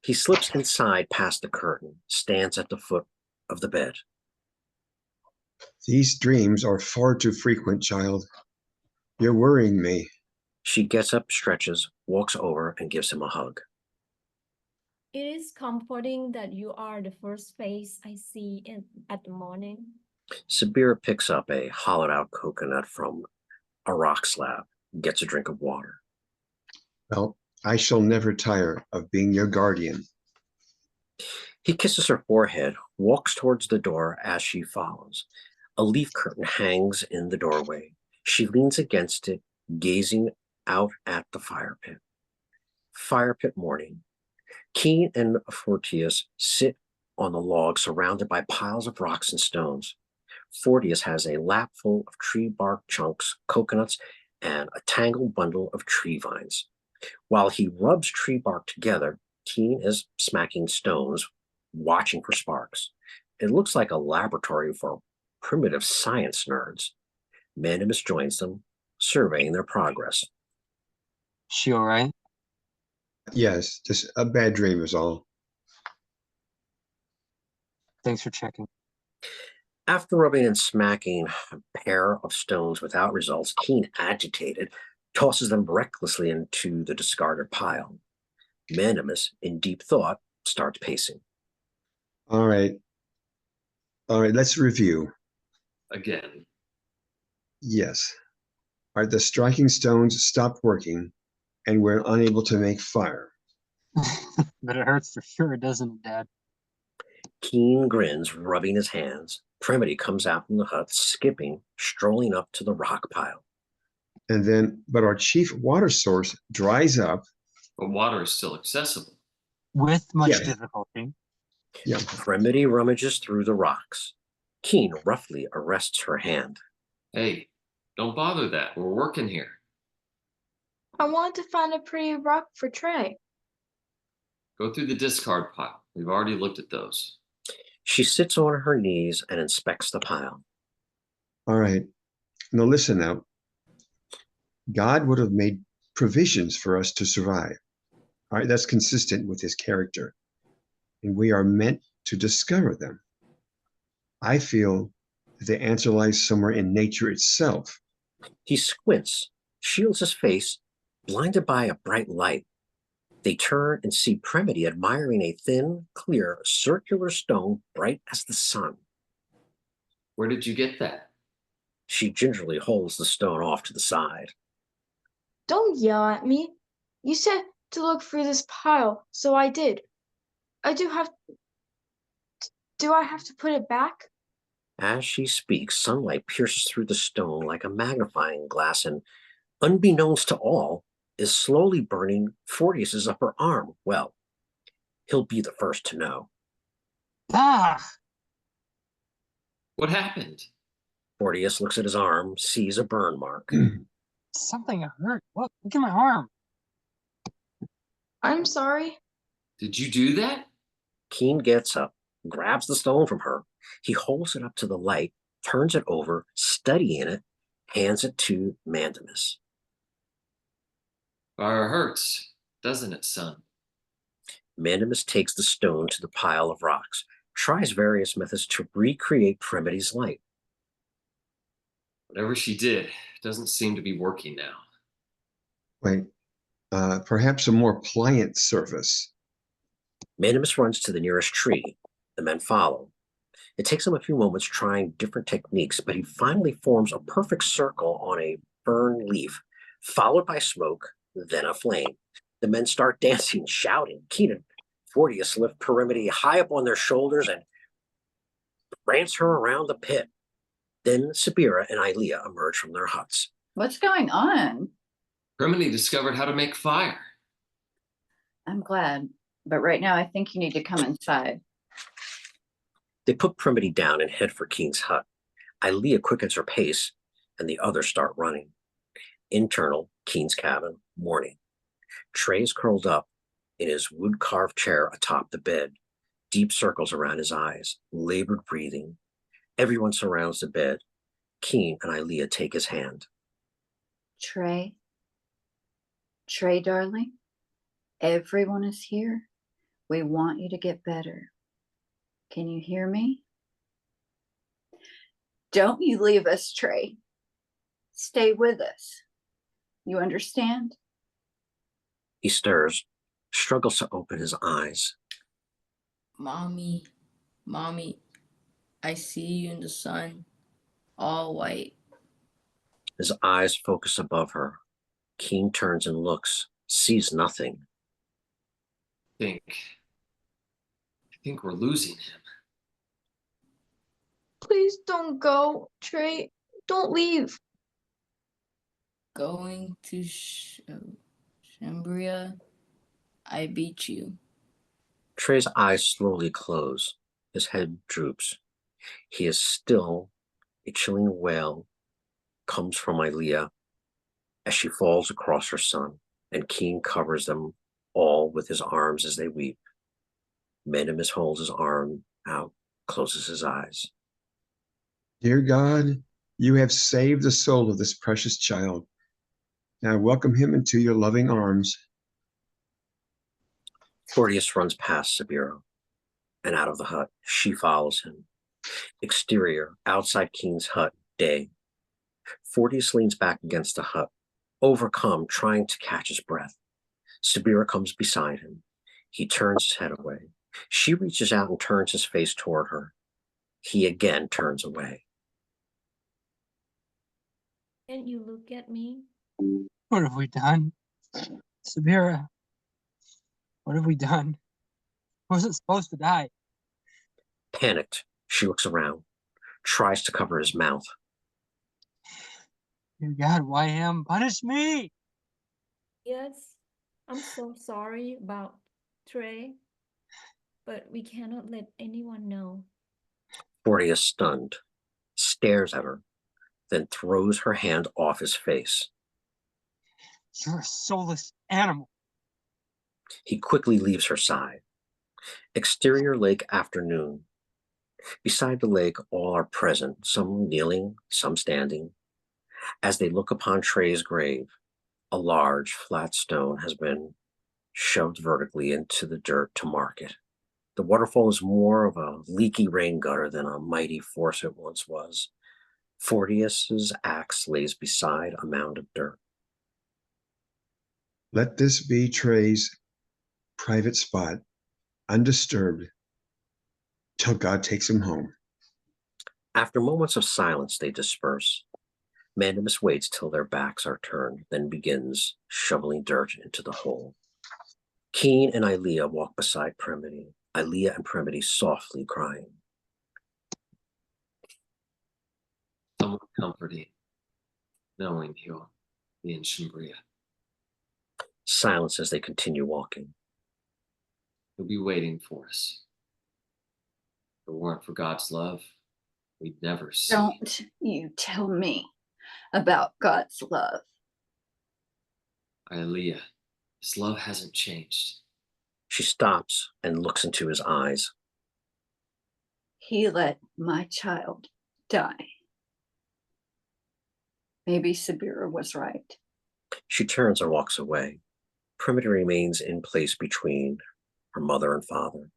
He slips inside past the curtain, stands at the foot of the bed. These dreams are far too frequent, child. You're worrying me. She gets up, stretches, walks over, and gives him a hug. It is comforting that you are the first face I see at the morning. Sabira picks up a hollowed-out coconut from a rock slab, gets a drink of water. Well, I shall never tire of being your guardian. He kisses her forehead, walks towards the door as she follows. A leaf curtain hangs in the doorway. She leans against it, gazing out at the fire pit. Fire pit morning. Keene and Fortias sit on the log surrounded by piles of rocks and stones. Fortias has a lap full of tree bark chunks, coconuts, and a tangled bundle of tree vines. While he rubs tree bark together, Keene is smacking stones, watching for sparks. It looks like a laboratory for primitive science nerds. Mandemus joins them, surveying their progress. She all right? Yes, just a bad dream is all. Thanks for checking. After rubbing and smacking a pair of stones without results, Keene, agitated, tosses them recklessly into the discarded pile. Mandemus, in deep thought, starts pacing. All right. All right, let's review. Again. Yes. All right, the striking stones stopped working, and we're unable to make fire. But it hurts for sure, doesn't it, Dad? Keene grins, rubbing his hands. Premity comes out from the hut, skipping, strolling up to the rock pile. And then, but our chief water source dries up. But water is still accessible. With much Yeah. difficulty. Yeah. Premity rummages through the rocks. Keene roughly arrests her hand. Hey, don't bother that. We're working here. I want to find a pretty rock for Trey. Go through the discard pile. We've already looked at those. She sits on her knees and inspects the pile. All right. Now listen now. God would have made provisions for us to survive. All right, that's consistent with his character. And we are meant to discover them. I feel that the answer lies somewhere in nature itself. He squints, shields his face, blinded by a bright light. They turn and see Premity admiring a thin, clear, circular stone bright as the sun. Where did you get that? She gingerly holds the stone off to the side. Don't yell at me. You said to look through this pile, so I did. Do I have to put it back? As she speaks, sunlight pierces through the stone like a magnifying glass and, unbeknownst to all, is slowly burning Fortius's upper arm. Well, he'll be the first to know. Ah! What happened? Fortius looks at his arm, sees a burn mark. Something hurt. Look at my arm. I'm sorry. Did you do that? Keene gets up, grabs the stone from her. He holds it up to the light, turns it over, studying it, hands it to Mandemus. Fire hurts, doesn't it, son? Mandemus takes the stone to the pile of rocks, tries various methods to recreate Premity's light. Whatever she did doesn't seem to be working now. Wait, perhaps a more pliant surface. Mandemus runs to the nearest tree. The men follow. It takes him a few moments trying different techniques, but he finally forms a perfect circle on a fern leaf, followed by smoke, then a flame. The men start dancing, shouting. Keene and Fortias lift Premity high up on their shoulders and prance her around the pit. Then Sabira and Eilea emerge from their huts. What's going on? Premity discovered how to make fire. I'm glad, but right now I think you need to come inside. They put Premity down and head for Keene's hut. Eilea quickens her pace, and the others start running. Internal, Keene's cabin, morning. Trey is curled up in his wood-carved chair atop the bed, deep circles around his eyes, labored breathing. Everyone surrounds the bed. Keene and Eilea take his hand. Trey, darling, everyone is here. We want you to get better. Can you hear me? Don't you leave us, Trey. Stay with us. You understand? He stirs, struggles to open his eyes. Mommy, I see you in the sun, all white. His eyes focus above her. Keene turns and looks, sees nothing. Think think we're losing him. Please don't go, Trey. Don't leave. Going to Shambria, I beat you. Trey's eyes slowly close. His head droops. He is still. A chilling wail comes from Eilea as she falls across her son, and Keene covers them all with his arms as they weep. Mandemus holds his arm out, closes his eyes. Dear God, you have saved the soul of this precious child. Now welcome him into your loving arms. Fortias runs past Sabira and out of the hut. She follows him. Exterior, outside Keene's hut, day. Fortias leans back against the hut, overcome, trying to catch his breath. Sabira comes beside him. He turns his head away. She reaches out and turns his face toward her. He again turns away. Can you look at me? What have we done? Sabira, what have we done? I wasn't supposed to die. Panicked, she looks around, tries to cover his mouth. Dear God, why him? Punish me! Yes, I'm so sorry about Trey, but we cannot let anyone know. Fortias, stunned, stares at her, then throws her hand off his face. You're a soulless animal. He quickly leaves her side. Exterior lake afternoon. Beside the lake, all are present, some kneeling, some standing. As they look upon Trey's grave, a large, flat stone has been shoved vertically into the dirt to mark it. The waterfall is more of a leaky rain gutter than a mighty force it once was. Fortias's axe lays beside a mound of dirt. Let this be Trey's private spot, undisturbed, till God takes him home. After moments of silence, they disperse. Mandemus waits till their backs are turned, then begins shoveling dirt into the hole. Keene and Eilea walk beside Premity, Eilea and Premity softly crying. Somewhat comforting, knowing he'll be in Shambria. Silence as they continue walking. He'll be waiting for us. If it weren't for God's love, we'd never see. Don't you tell me about God's love. Eilea, his love hasn't changed. She stops and looks into his eyes. He let my child die. Maybe Sabira was right. She turns and walks away. Premity remains in place between her mother and father,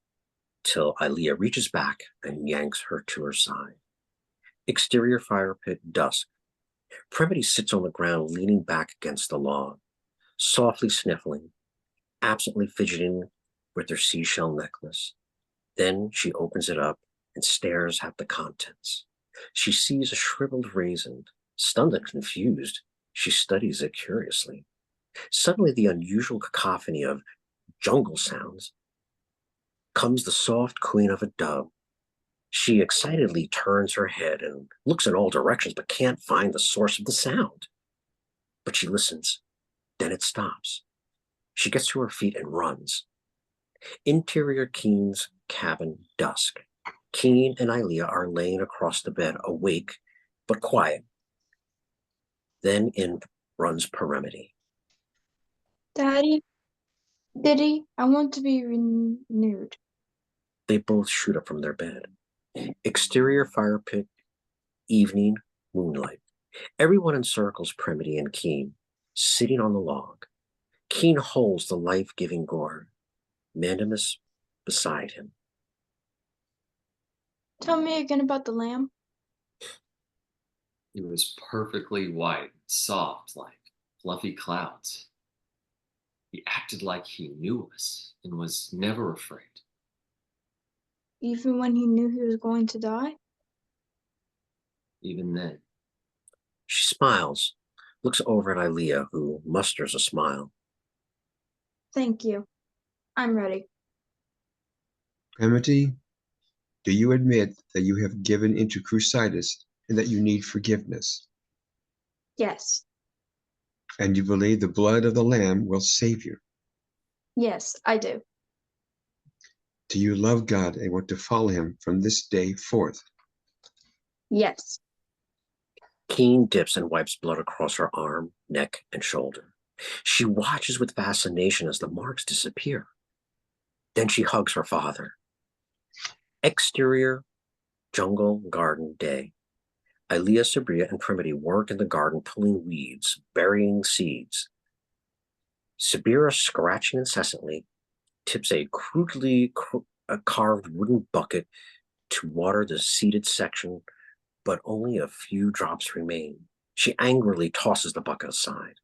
till Eilea reaches back and yanks her to her side. Exterior fire pit, dusk. Premity sits on the ground, leaning back against the log, softly sniffling, absently fidgeting with her seashell necklace. Then she opens it up and stares at the contents. She sees a shriveled raisin. Stunned and confused, she studies it curiously. Suddenly, the unusual cacophony of jungle sounds. Comes the soft cooing of a dove. She excitedly turns her head and looks in all directions, but can't find the source of the sound. But she listens. Then it stops. She gets to her feet and runs. Interior Keene's cabin, dusk. Keene and Eilea are laying across the bed, awake but quiet. Then in runs Premity. Daddy, Diddy, I want to be renewed. They both shoot up from their bed. Exterior fire pit, evening, moonlight. Everyone encircles Premity and Keene, sitting on the log. Keene holds the life-giving gourd. Mandemus beside him. Tell me again about the lamb. He was perfectly white, soft, like fluffy clouds. He acted like he knew us and was never afraid. Even when he knew he was going to die? Even then, She smiles, looks over at Eilea, who musters a smile. Thank you. I'm ready. Premity, do you admit that you have given into Crucitus and that you need forgiveness? Yes. And you believe the blood of the Lamb will save you? Yes, I do. Do you love God and want to follow him from this day forth? Yes. Keene dips and wipes blood across her arm, neck, and shoulder. She watches with fascination as the marks disappear. Then she hugs her father. Exterior jungle garden day. Eilea, Sabira, and Premity work in the garden pulling weeds, burying seeds. Sabira, scratching incessantly, tips a crudely carved wooden bucket to water the seeded section, but only a few drops remain. She angrily tosses the bucket aside.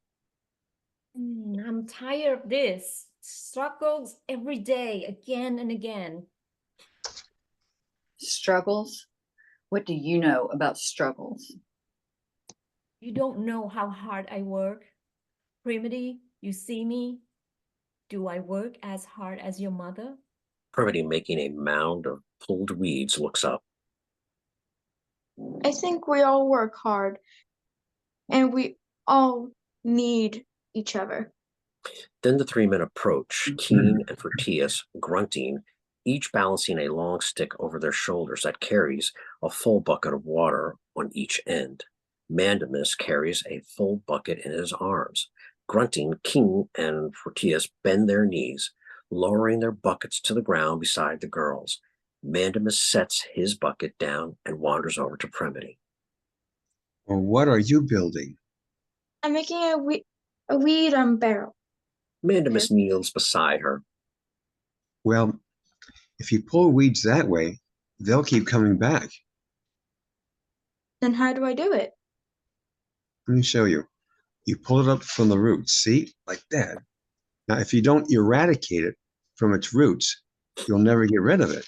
I'm tired of this. Struggles every day, again and again. Struggles? What do you know about struggles? You don't know how hard I work. Premity, you see me? Do I work as hard as your mother? Premity, making a mound of pulled weeds, looks up. I think we all work hard and we all need each other. Then the three men approach, Keene and Fortias, grunting, each balancing a long stick over their shoulders that carries a full bucket of water on each end. Mandemus carries a full bucket in his arms. Grunting, Keene and Fortias bend their knees, lowering their buckets to the ground beside the girls. Mandemus sets his bucket down and wanders over to Premity. Or what are you building? I'm making a weed barrel. Mandemus kneels beside her. Well, if you pull weeds that way, they'll keep coming back. Then how do I do it? Let me show you. You pull it up from the roots, see? Like that. Now, if you don't eradicate it from its roots, you'll never get rid of it.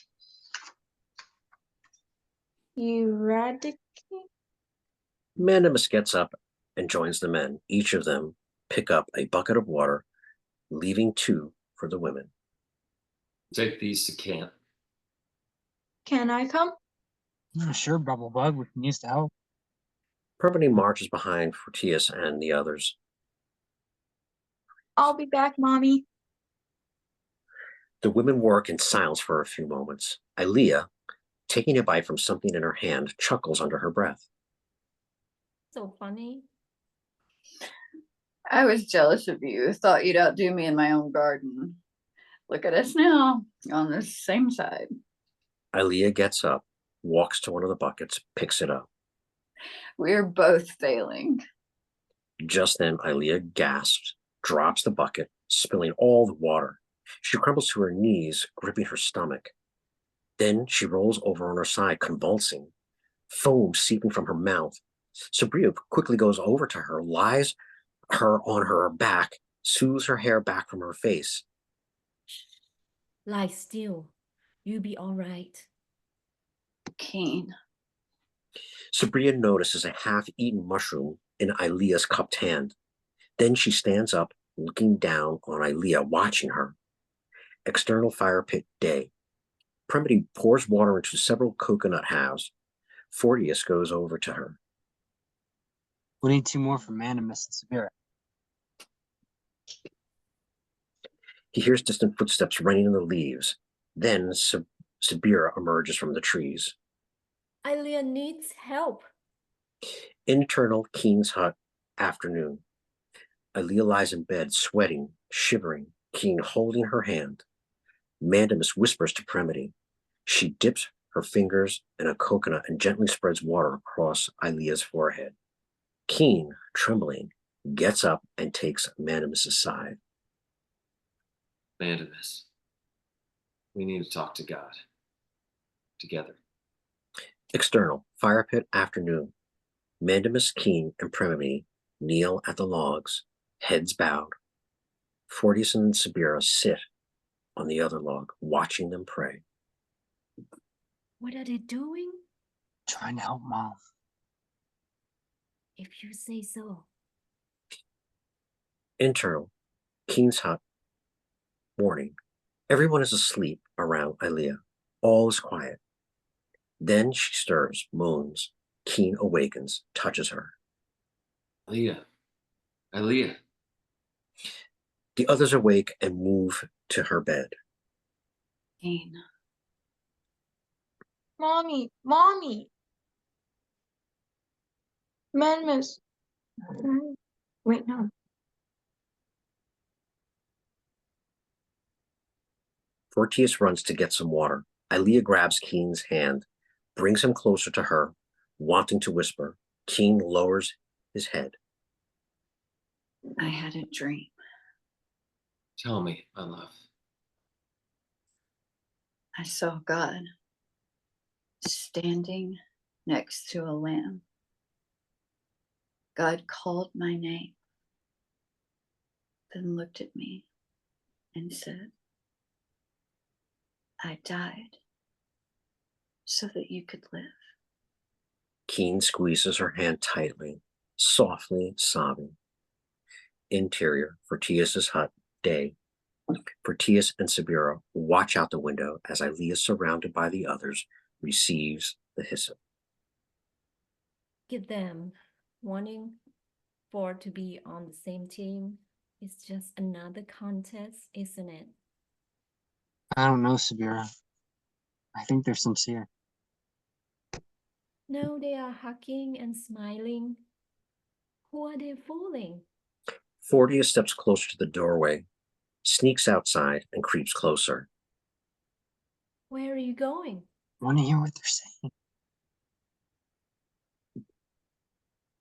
Eradicate? Mandemus gets up and joins the men. Each of them pick up a bucket of water, leaving two for the women. Take these to camp. Can I come? Sure, Bubble Bug, we can use to help. Premity marches behind Fortias and the others. I'll be back, Mommy. The women work in silence for a few moments. Eilea, taking a bite from something in her hand, chuckles under her breath. So funny. I was jealous of you. Thought you'd outdo me in my own garden. Look at us now, on the same side. Eilea gets up, walks to one of the buckets, picks it up. We're both failing. Just then, Eilea gasps, drops the bucket, spilling all the water. She crumbles to her knees, gripping her stomach. Then she rolls over on her side, convulsing, foam seeping from her mouth. Sabira quickly goes over to her, lies her on her back, smooths her hair back from her face. Lie still. You be all right. Keene. Sabira notices a half-eaten mushroom in Eilea's cupped hand. Then she stands up, looking down on Eilea, watching her. External fire pit day. Premity pours water into several coconut halves. Fortias goes over to her. We need two more for Mandemus and Sabira. He hears distant footsteps running in the leaves. Then Sabira emerges from the trees. Eilea needs help. Internal Keene's hut, afternoon. Eilea lies in bed, sweating, shivering, Keene holding her hand. Mandemus whispers to Premity. She dips her fingers in a coconut and gently spreads water across Eilea's forehead. Keene, trembling, gets up and takes Mandemus' side. Mandemus, we need to talk to God. Together. External, fire pit, afternoon. Mandemus, Keene, and Premity kneel at the logs, heads bowed. Fortias and Sabira sit on the other log, watching them pray. What are they doing? Trying to help Mom. If you say so. Internal, Keene's hut, morning. Everyone is asleep around Eilea. All is quiet. Then she stirs, moans. Keene awakens, touches her. Eilea. Eilea. The others awake and move to her bed. Keene. Mommy, Mommy. Mandemus. Wait, no. Fortias runs to get some water. Eilea grabs Keene's hand, brings him closer to her, wanting to whisper. Keene lowers his head. I had a dream. Tell me, my love. I saw God standing next to a lamb. God called my name, then looked at me and said, I died so that you could live. Keene squeezes her hand tightly, softly sobbing. Interior, Fortias' hut, day. Fortias and Sabira watch out the window as Eilea, surrounded by the others, receives the hyssop. Give them wanting for to be on the same team. It's just another contest, isn't it? I don't know, Sabira. I think they're sincere. No, they are hugging and smiling. Who are they fooling? Fortias steps closer to the doorway, sneaks outside, and creeps closer. Where are you going? I want to hear what they're saying.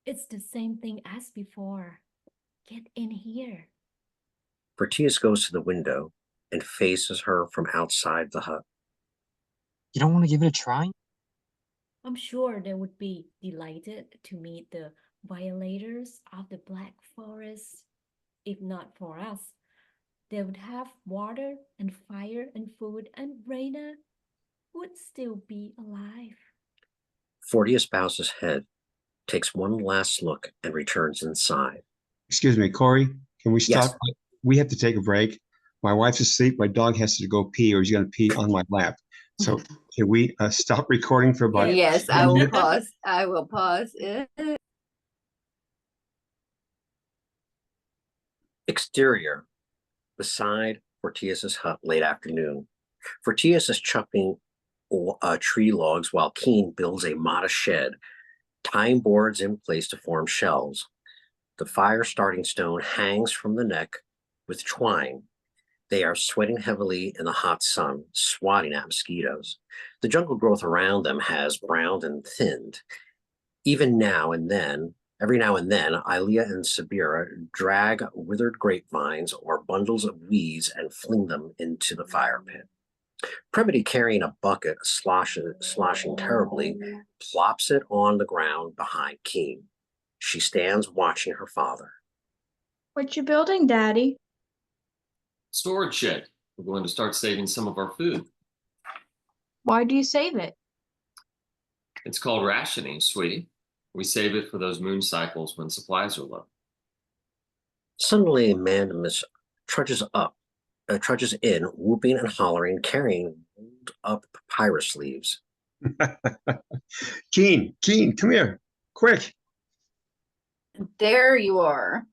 It's the same thing as before. Get in here. Fortias goes to the window and faces her from outside the hut. You don't want to give it a try? I'm sure they would be delighted to meet the violators of the Black Forest. If not for us, they would have water and fire and food, and Raina would still be alive. Fortias bows his head, takes one last look, and returns inside. Excuse me, Corey, can we Yes. stop? We have to take a break. My wife's asleep. My dog has to go pee, or he's going to pee on my lap. So can we stop recording for about Yes, I will pause. I will pause it. Exterior, beside Fortias' hut, late afternoon. Fortias is chopping tree logs while Keene builds a modest shed, tying boards in place to form shelves. The fire starting stone hangs from the neck with twine. They are sweating heavily in the hot sun, swatting at mosquitoes. The jungle growth around them has browned and thinned. Every now and then, Eilea and Sabira drag withered grapevines or bundles of weeds and fling them into the fire pit. Premity, carrying a bucket, sloshing terribly, plops it on the ground behind Keene. She stands watching her father. What you building, Daddy? Storage shed. We're going to start saving some of our food. Why do you save it? It's called rationing, sweetie. We save it for those moon cycles when supplies are low. Suddenly, Mandemus trudges in, whooping and hollering, carrying rolled up papyrus leaves. Keene, come here, quick. There you are.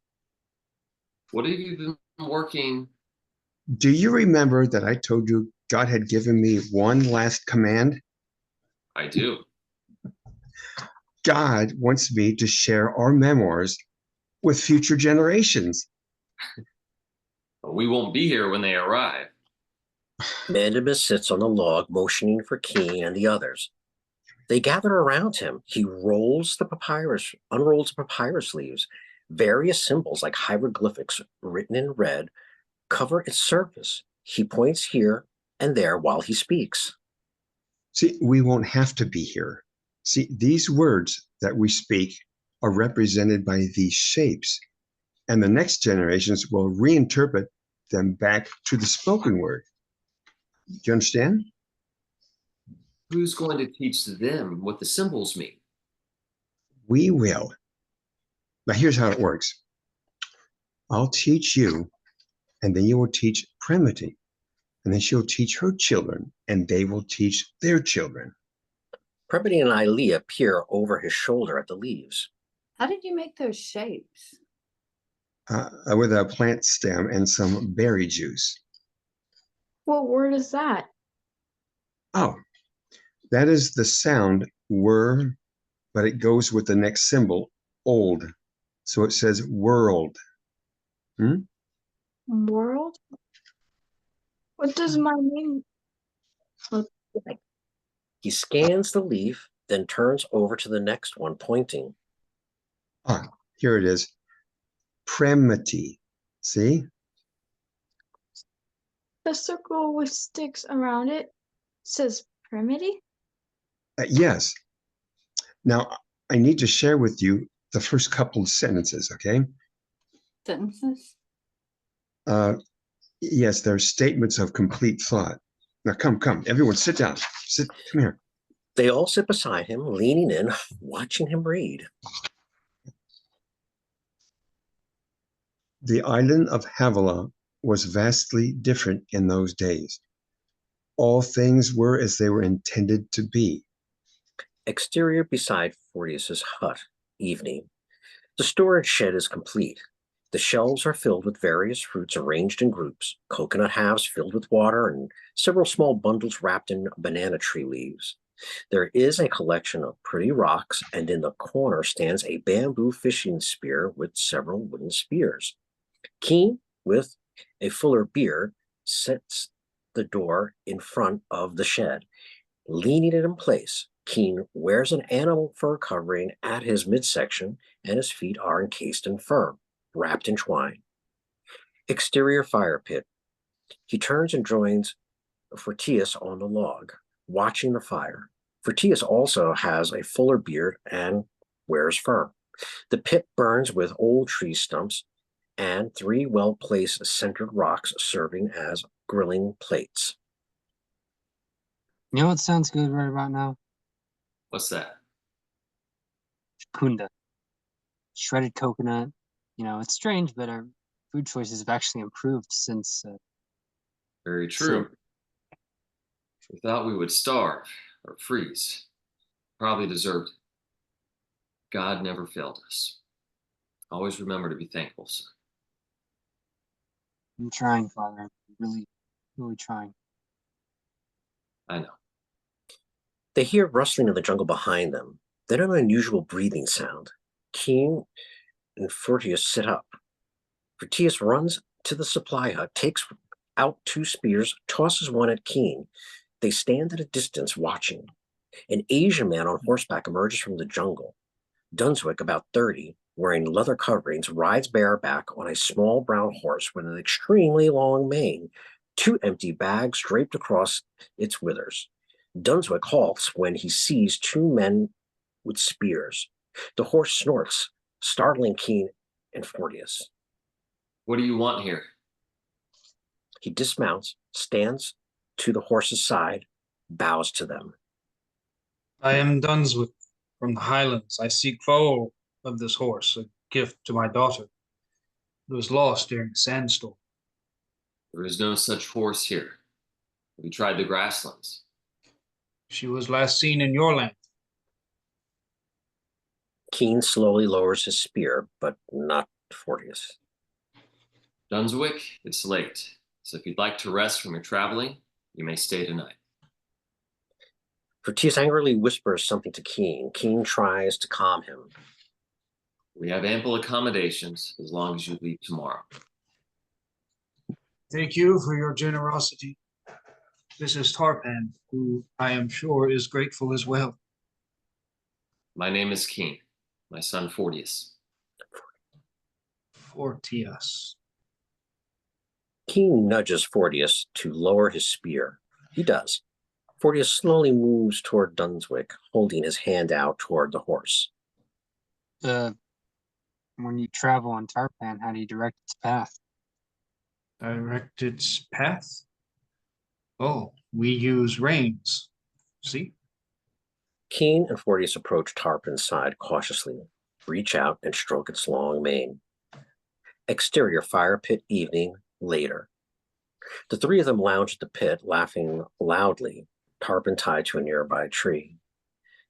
What have you been working? Do you remember that I told you God had given me one last command? I do. God wants me to share our memoirs with future generations. We won't be here when they arrive. Mandemus sits on the log, motioning for Keene and the others. They gather around him. He unrolls the papyrus leaves. Various symbols like hieroglyphics written in red cover its surface. He points here and there while he speaks. See, we won't have to be here. See, these words that we speak are represented by these shapes, and the next generations will reinterpret them back to the spoken word. Do you understand? Who's going to teach them what the symbols mean? We will. Now, here's how it works. I'll teach you, and then you will teach Premity, and then she'll teach her children, and they will teach their children. Premity and Eilea peer over his shoulder at the leaves. How did you make those shapes? With a plant stem and some berry juice. What word is that? Oh, that is the sound were, but it goes with the next symbol, old. So it says world. World? What does my name look like? He scans the leaf, then turns over to the next one, pointing. Here it is. Premity. See? The circle with sticks around it says Premity? Yes. Now, I need to share with you the first couple of sentences, okay? Sentences? Yes, they're statements of complete thought. Now, come, everyone, sit down. Come here. They all sit beside him, leaning in, watching him read. The island of Havilah was vastly different in those days. All things were as they were intended to be. Exterior beside Fortias's hut, evening. The storage shed is complete. The shelves are filled with various fruits arranged in groups, coconut halves filled with water, and several small bundles wrapped in banana tree leaves. There is a collection of pretty rocks, and in the corner stands a bamboo fishing spear with several wooden spears. Keene, with a fuller beard, sits the door in front of the shed. Leaning it in place, Keene wears an animal fur covering at his midsection, and his feet are encased in fur, wrapped in twine. Exterior fire pit. He turns and joins Fortias on the log, watching the fire. Fortias also has a fuller beard and wears fur. The pit burns with old tree stumps and 3 well-placed centered rocks serving as grilling plates. You know what sounds good right about now? What's that? Kunda. Shredded coconut. You know, it's strange, but our food choices have actually improved since. Very true. We thought we would starve or freeze. Probably deserved it. God never failed us. Always remember to be thankful, son. I'm trying, Father. I'm really trying. I know. They hear rustling in the jungle behind them, then an unusual breathing sound. Keene and Fortias sit up. Fortias runs to the supply hut, takes out 2 spears, tosses one at Keene. They stand at a distance watching. An Asian man on horseback emerges from the jungle. Dunswick, about 30, wearing leather coverings, rides bareback on a small brown horse with an extremely long mane, 2 empty bags draped across its withers. Dunswick halts when he sees 2 men with spears. The horse snorts, startling Keene and Fortias. What do you want here? He dismounts, stands to the horse's side, bows to them. I am Dunswick from the Highlands. I seek foal of this horse, a gift to my daughter. It was lost during a sandstorm. There is no such horse here. Have you tried the grasslands? She was last seen in your land. Keene slowly lowers his spear, but not Fortias. Dunswick, it's late. So if you'd like to rest from your traveling, you may stay tonight. Fortias angrily whispers something to Keene. Keene tries to calm him. We have ample accommodations as long as you leave tomorrow. Thank you for your generosity. This is Tarpan, who I am sure is grateful as well. My name is Keene. My son Fortias. Fortias. Keene nudges Fortias to lower his spear. He does. Fortias slowly moves toward Dunswick, holding his hand out toward the horse. When you travel on Tarpan, how do you direct its path? Direct its path? Oh, we use reins. See? Keene and Fortias approach Tarpan's side cautiously, reach out and stroke its long mane. Exterior fire pit, evening, later. The three of them lounge at the pit, laughing loudly, tarpon tied to a nearby tree.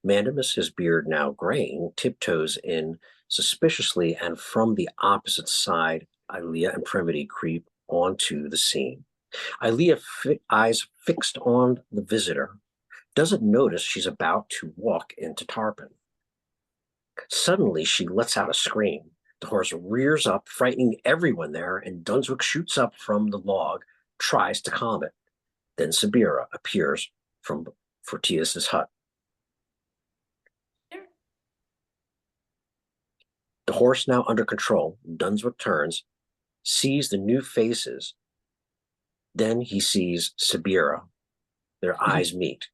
Mandemus, his beard now graying, tiptoes in suspiciously, and from the opposite side, Eilea and Premity creep onto the scene. Eilea, eyes fixed on the visitor, doesn't notice she's about to walk into Tarpon. Suddenly, she lets out a scream. The horse rears up, frightening everyone there, and Dunswick shoots up from the log, tries to calm it. Then Sabira appears from Fortias' hut. The horse now under control, Dunswick turns, sees the new faces. Then he sees Sabira. Their eyes meet.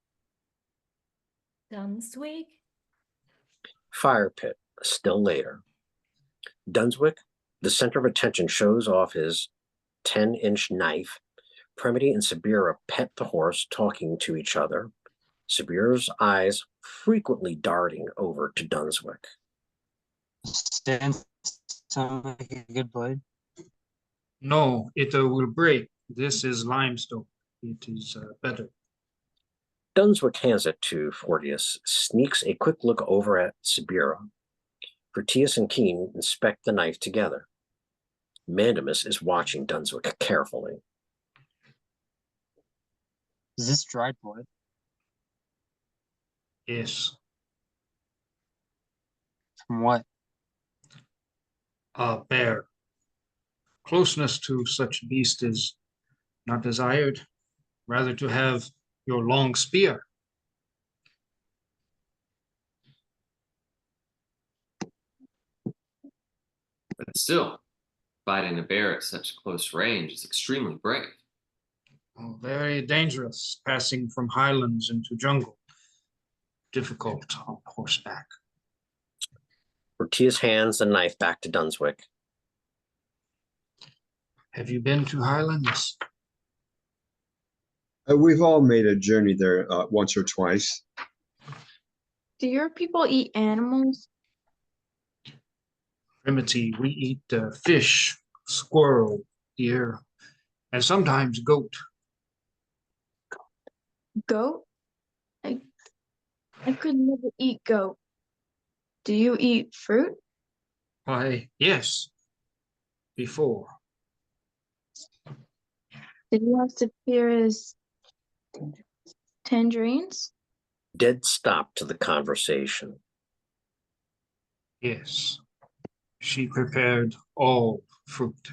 Dunswick? Fire pit, still later. Dunswick, the center of attention, shows off his 10-inch knife. Premity and Sabira pet the horse, talking to each other. Sabira's eyes frequently darting over to Dunswick. Stands sound like a good blade. No, it will break. This is limestone. It is better. Dunswick hands it to Fortias, sneaks a quick look over at Sabira. Fortias and Keene inspect the knife together. Mandemus is watching Dunswick carefully. Is this dried blood? Yes. From what? A bear. Closeness to such beast is not desired. Rather to have your long spear. But still, fighting a bear at such close range is extremely brave. Oh, very dangerous, passing from highlands into jungle. Difficult on horseback. Fortias hands the knife back to Dunswick. Have you been to highlands? We've all made a journey there once or twice. Do your people eat animals? Premity, we eat fish, squirrel, deer, and sometimes goat. Goat? I could never eat goat. Do you eat fruit? Why, yes. Before. Did you have Sabira's tangerines? Dead stop to the conversation. Yes. She prepared all fruit.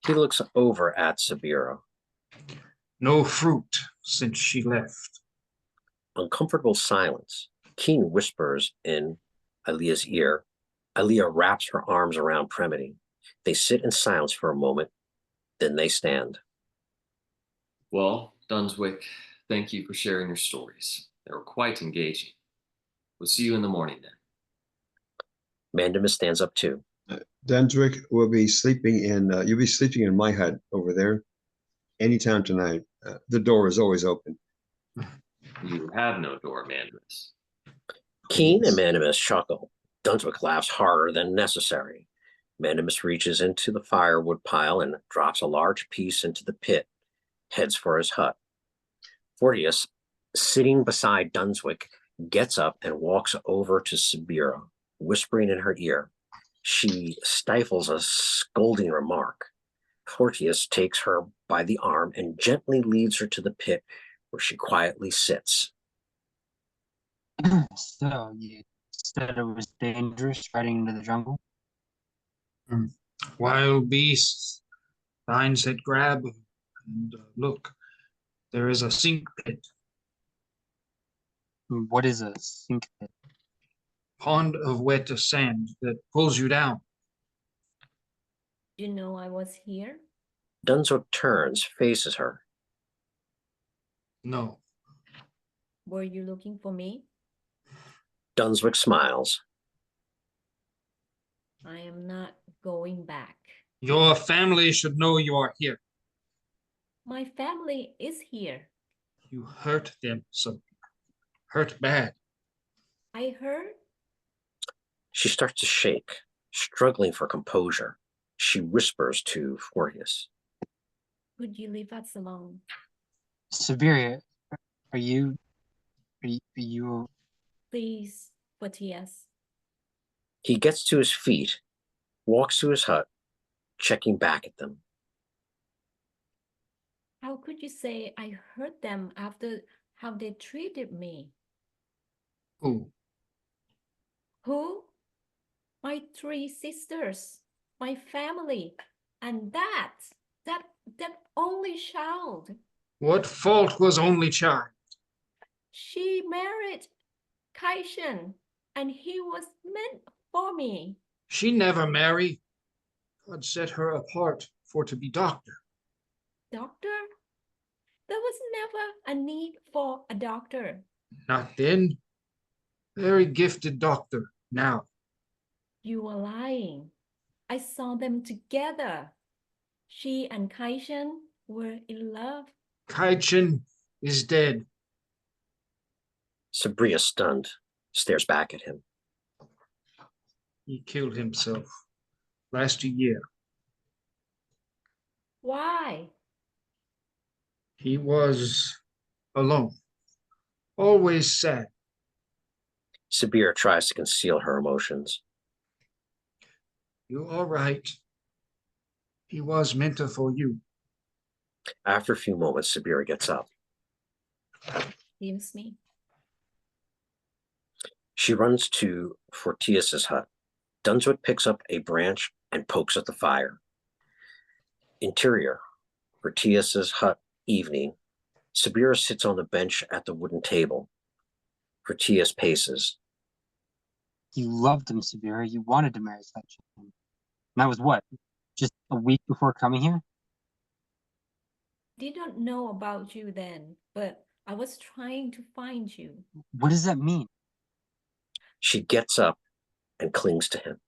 He looks over at Sabira. No fruit since she left. Uncomfortable silence. Keene whispers in Eilea's ear. Eilea wraps her arms around Premity. They sit in silence for a moment, then they stand. Well, Dunswick, thank you for sharing your stories. They were quite engaging. We'll see you in the morning then. Mandemus stands up too. Dunswick will be sleeping in, you'll be sleeping in my hut over there anytime tonight. The door is always open. You have no door, Mandemus. Keene and Mandemus chuckle. Dunswick laughs harder than necessary. Mandemus reaches into the firewood pile and drops a large piece into the pit, heads for his hut. Fortias, sitting beside Dunswick, gets up and walks over to Sabira, whispering in her ear. She stifles a scolding remark. Fortias takes her by the arm and gently leads her to the pit, where she quietly sits. So you said it was dangerous riding into the jungle? Wild beasts, vines that grab, and look, there is a sink pit. What is a sink pit? Pond of wet sand that pulls you down. You know I was here? Dunswick turns, faces her. No. Were you looking for me? Dunswick smiles. I am not going back. Your family should know you are here. My family is here. You hurt them, so hurt bad. I heard. She starts to shake, struggling for composure. She whispers to Fortias. Would you leave us alone? Sabira, are you Please, Fortias. He gets to his feet, walks to his hut, checking back at them. How could you say I hurt them after how they treated me? Who? Who? My 3 sisters, my family, and that only child. What fault was only child? She married Kaishan, and he was meant for me. She never married. God set her apart for to be doctor. Doctor? There was never a need for a doctor. Not then. Very gifted doctor now. You are lying. I saw them together. She and Kaishan were in love. Kaichin is dead. Sabria, stunned, stares back at him. He killed himself last year. Why? He was alone, always sad. Sabira tries to conceal her emotions. You are right. He was meant for you. After a few moments, Sabira gets up. Gives me. She runs to Fortias' hut. Dunswick picks up a branch and pokes at the fire. Interior, Fortias' hut, evening. Sabira sits on the bench at the wooden table. Fortias paces. You loved him, Sabira. You wanted to marry Kaichin. And that was what? Just a week before coming here? Didn't know about you then, but I was trying to find you. What does that mean? She gets up and clings to him.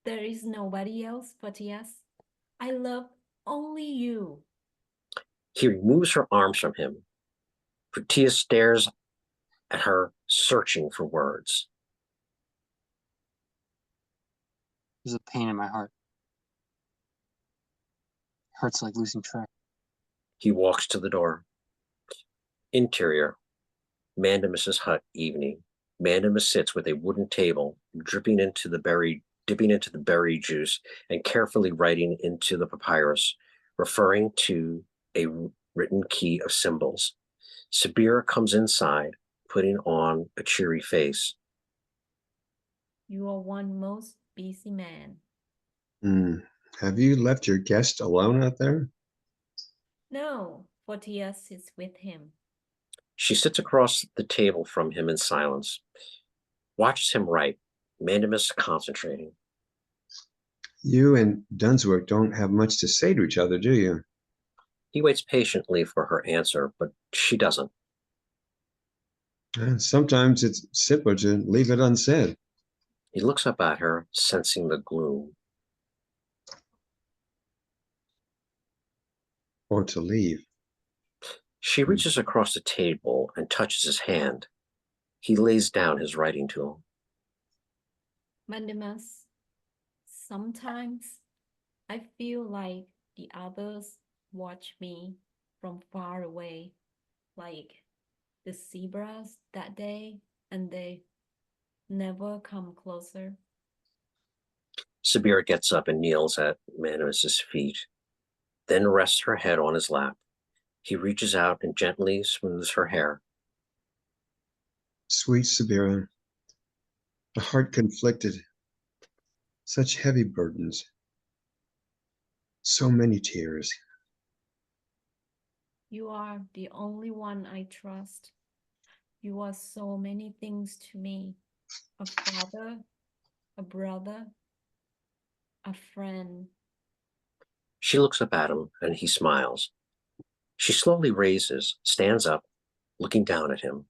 There is nobody else, Fortias. I love only you. He removes her arms from him. Fortias stares at her, searching for words. There's a pain in my heart. It hurts like losing Trey. He walks to the door. Interior, Mandemus' hut, evening. Mandemus sits with a wooden table, dipping into the berry juice and carefully writing into the papyrus, referring to a written key of symbols. Sabira comes inside, putting on a cheery face. You are one most busy man. Have you left your guest alone out there? No, Fortias is with him. She sits across the table from him in silence, watches him write, Mandemus concentrating. You and Dunswick don't have much to say to each other, do you? He waits patiently for her answer, but she doesn't. Sometimes it's simpler to leave it unsaid. He looks up at her, sensing the gloom. Or to leave. She reaches across the table and touches his hand. He lays down his writing tool. Mandemus, sometimes I feel like the others watch me from far away, like the zebras that day, and they never come closer. Sabira gets up and kneels at Mandemus' feet, then rests her head on his lap. He reaches out and gently smooths her hair. Sweet Sabira, the heart conflicted, such heavy burdens, so many tears. You are the only one I trust. You are so many things to me. A father, a brother, a friend. She looks up at him and he smiles. She slowly raises, stands up, looking down at him.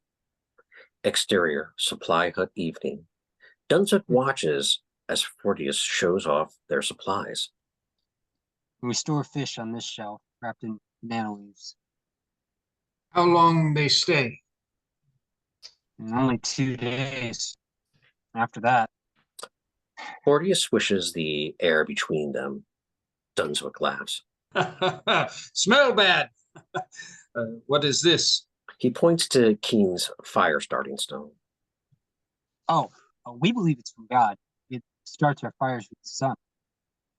Exterior, supply hut, evening. Dunswick watches as Fortias shows off their supplies. We store fish on this shelf, wrapped in banana leaves. How long they stay? In only 2 days. After that, Fortias swishes the air between them. Dunswick laughs. Smell bad. What is this? He points to Keene's fire starting stone. Oh, we believe it's from God. It starts our fires with the sun.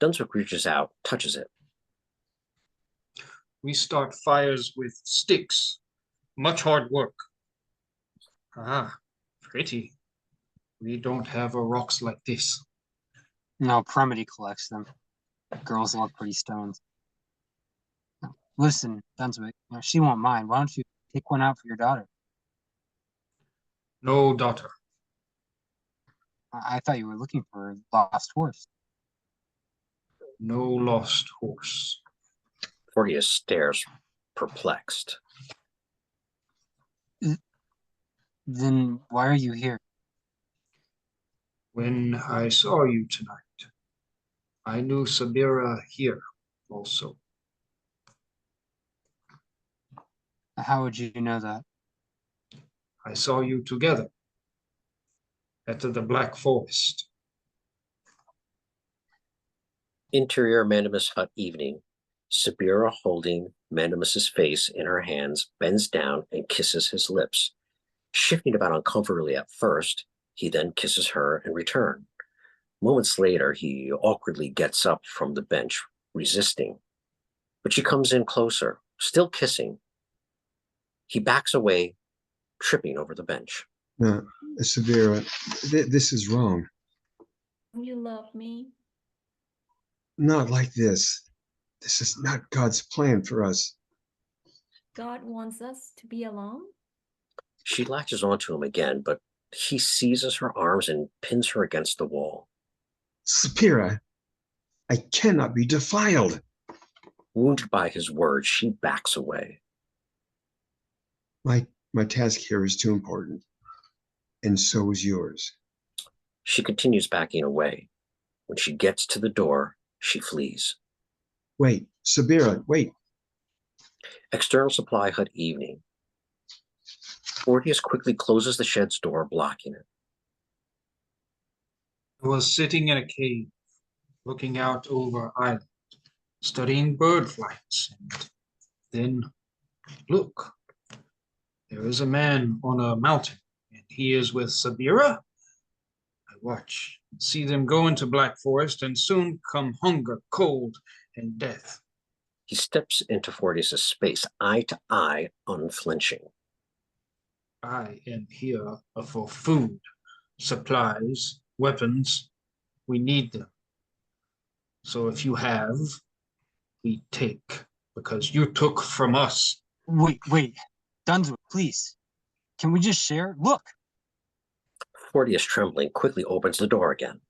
Dunswick reaches out, touches it. We start fires with sticks. Much hard work. Ah, pretty. We don't have rocks like this. No, Premity collects them. Girls love pretty stones. Listen, Dunswick, she won't mind. Why don't you take one out for your daughter? No, daughter. I thought you were looking for a lost horse. No lost horse. Fortias stares, perplexed. Then why are you here? When I saw you tonight, I knew Sabira here also. How would you know that? I saw you together at the Black Forest. Interior Mandemus hut evening. Sabira, holding Mandemus's face in her hands, bends down and kisses his lips. Shifting about uncomfortably at first, he then kisses her in return. Moments later, he awkwardly gets up from the bench, resisting. But she comes in closer, still kissing. He backs away, tripping over the bench. No, Sabira, this is wrong. You love me? Not like this. This is not God's plan for us. God wants us to be alone? She latches onto him again, but he seizes her arms and pins her against the wall. Sabira, I cannot be defiled. Wounded by his words, she backs away. My task here is too important, and so is yours. She continues backing away. When she gets to the door, she flees. Wait, Sabira, wait. External supply hut evening. Fortias quickly closes the shed's door, blocking it. I was sitting in a cave, looking out over Island, studying bird flights, and then, look, there is a man on a mountain, and he is with Sabira. I watch, see them go into Black Forest, and soon come hunger, cold, and death. He steps into Fortias' space, eye to eye, unflinching. I am here for food, supplies, weapons. We need them. So if you have, we take, because you took from us. Wait. Dunswick, please. Can we just share? Look. Fortias, trembling, quickly opens the door again.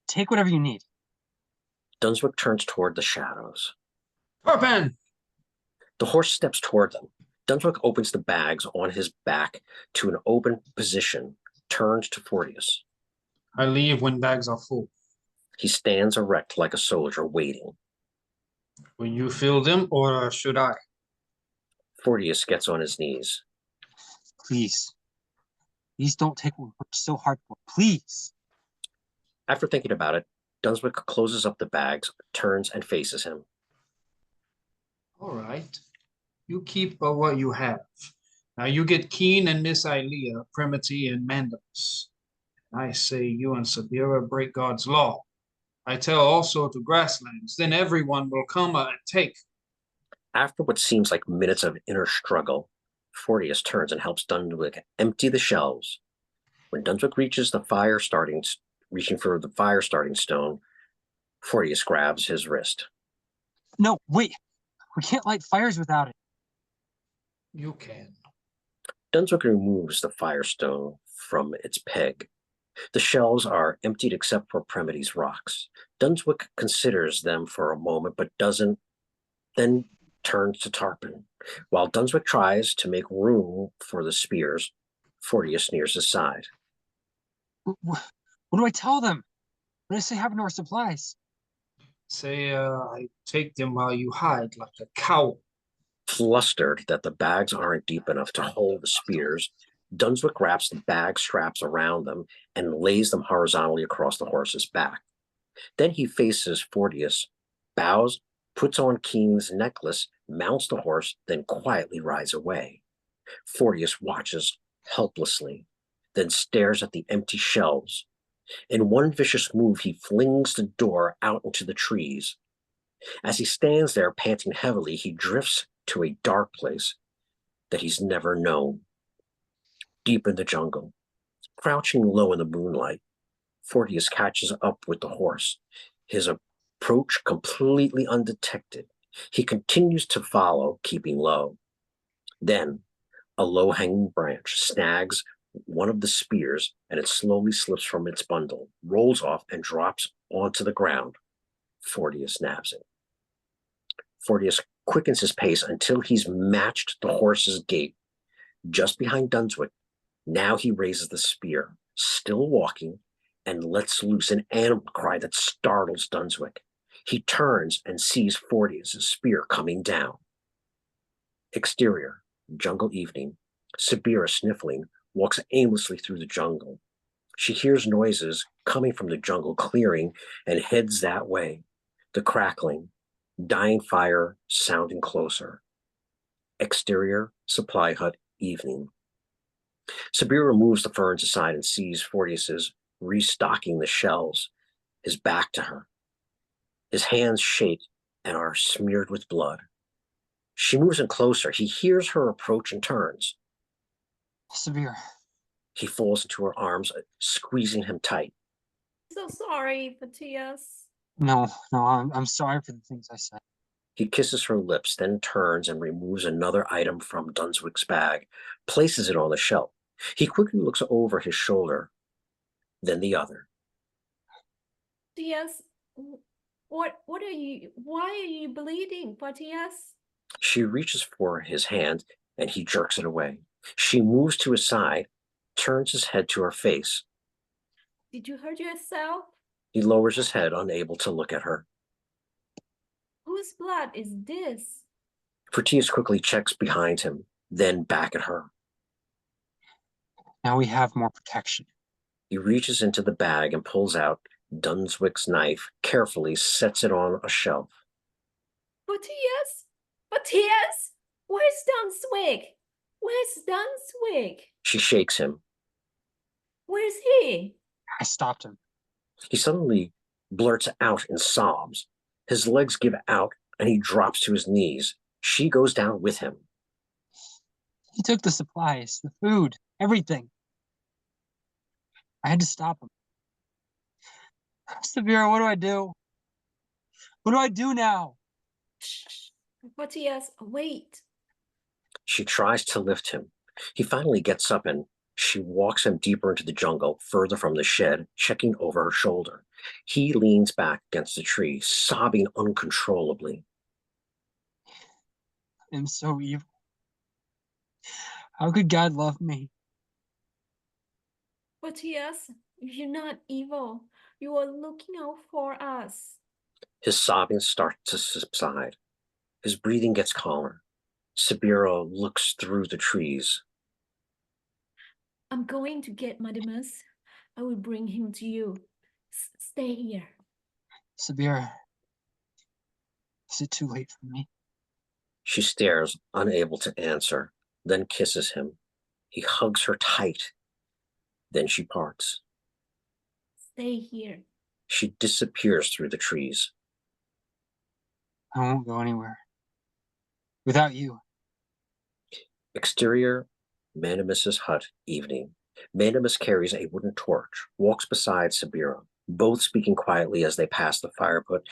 Take whatever you need. Dunswick turns toward the shadows. Tarpan! The horse steps toward them. Dunswick opens the bags on his back to an open position, turns to Fortias. I leave when bags are full. He stands erect like a soldier, waiting. Will you fill them, or should I? Fortias gets on his knees. Please don't take what we worked so hard for. Please. After thinking about it, Dunswick closes up the bags, turns and faces him. All right. You keep what you have. Now you get Keene and Miss Eilea, Premity and Mandemus. I say you and Sabira break God's law. I tell also to grasslands, then everyone will come and take. After what seems like minutes of inner struggle, Fortias turns and helps Dunswick empty the shelves. When Dunswick reaching for the fire starting stone, Fortias grabs his wrist. No, wait. We can't light fires without it. You can. Dunswick removes the firestone from its peg. The shelves are emptied except for Premity's rocks. Dunswick considers them for a moment, but doesn't, then turns to Tarpan. While Dunswick tries to make room for the spears, Fortias nears his side. What do I tell them? What do I say happened to our supplies? Say, I take them while you hide like a cow. Flustered that the bags aren't deep enough to hold the spears, Dunswick wraps the bag straps around them and lays them horizontally across the horse's back. Then he faces Fortias, bows, puts on Keene's necklace, mounts the horse, then quietly rides away. Fortias watches helplessly, then stares at the empty shelves. In one vicious move, he flings the door out into the trees. As he stands there, panting heavily, he drifts to a dark place that he's never known. Deep in the jungle, crouching low in the moonlight, Fortius catches up with the horse, his approach completely undetected. He continues to follow, keeping low. Then, a low-hanging branch snags one of the spears, and it slowly slips from its bundle, rolls off, and drops onto the ground. Fortius nabs it. Fortius quickens his pace until he's matched the horse's gait. Just behind Dunswick, now he raises the spear, still walking, and lets loose an animal cry that startles Dunswick. He turns and sees Fortius' spear coming down. Exterior, jungle evening. Sabira, sniffling, walks aimlessly through the jungle. She hears noises coming from the jungle clearing and heads that way. The crackling, dying fire sounding closer. Exterior, supply hut, evening. Sabira moves the ferns aside and sees Fortius restocking the shelves, his back to her. His hands shake and are smeared with blood. She moves in closer. He hears her approach and turns. Sabira. He falls into her arms, squeezing him tight. So sorry, Fortias. No, I'm sorry for the things I said. He kisses her lips, then turns and removes another item from Dunswick's bag, places it on the shelf. He quickly looks over his shoulder, then the other. Fortias, why are you bleeding, Fortias? She reaches for his hand, and he jerks it away. She moves to his side, turns his head to her face. Did you hurt yourself? He lowers his head, unable to look at her. Whose blood is this? Fortias quickly checks behind him, then back at her. Now we have more protection. He reaches into the bag and pulls out Dunswick's knife, carefully sets it on a shelf. Fortias? Fortias? Where's Dunswick? Where's Dunswick? She shakes him. Where's he? I stopped him. He suddenly blurts out in sobs. His legs give out and he drops to his knees. She goes down with him. He took the supplies, the food, everything. I had to stop him. Sabira, what do I do? What do I do now? Shh. Fortias, wait. She tries to lift him. He finally gets up and she walks him deeper into the jungle, further from the shed, checking over her shoulder. He leans back against the tree, sobbing uncontrollably. I'm so evil. How could God love me? Fortias, you're not evil. You are looking out for us. His sobbing starts to subside. His breathing gets calmer. Sabira looks through the trees. I'm going to get Mandemus. I will bring him to you. Stay here. Sabira, is it too late for me? She stares, unable to answer, then kisses him. He hugs her tight. Then she parts. Stay here. She disappears through the trees. I won't go anywhere. Without you. Exterior, Mandemus's hut, evening. Mandemus carries a wooden torch, walks beside Sabira, both speaking quietly as they pass the fire pit,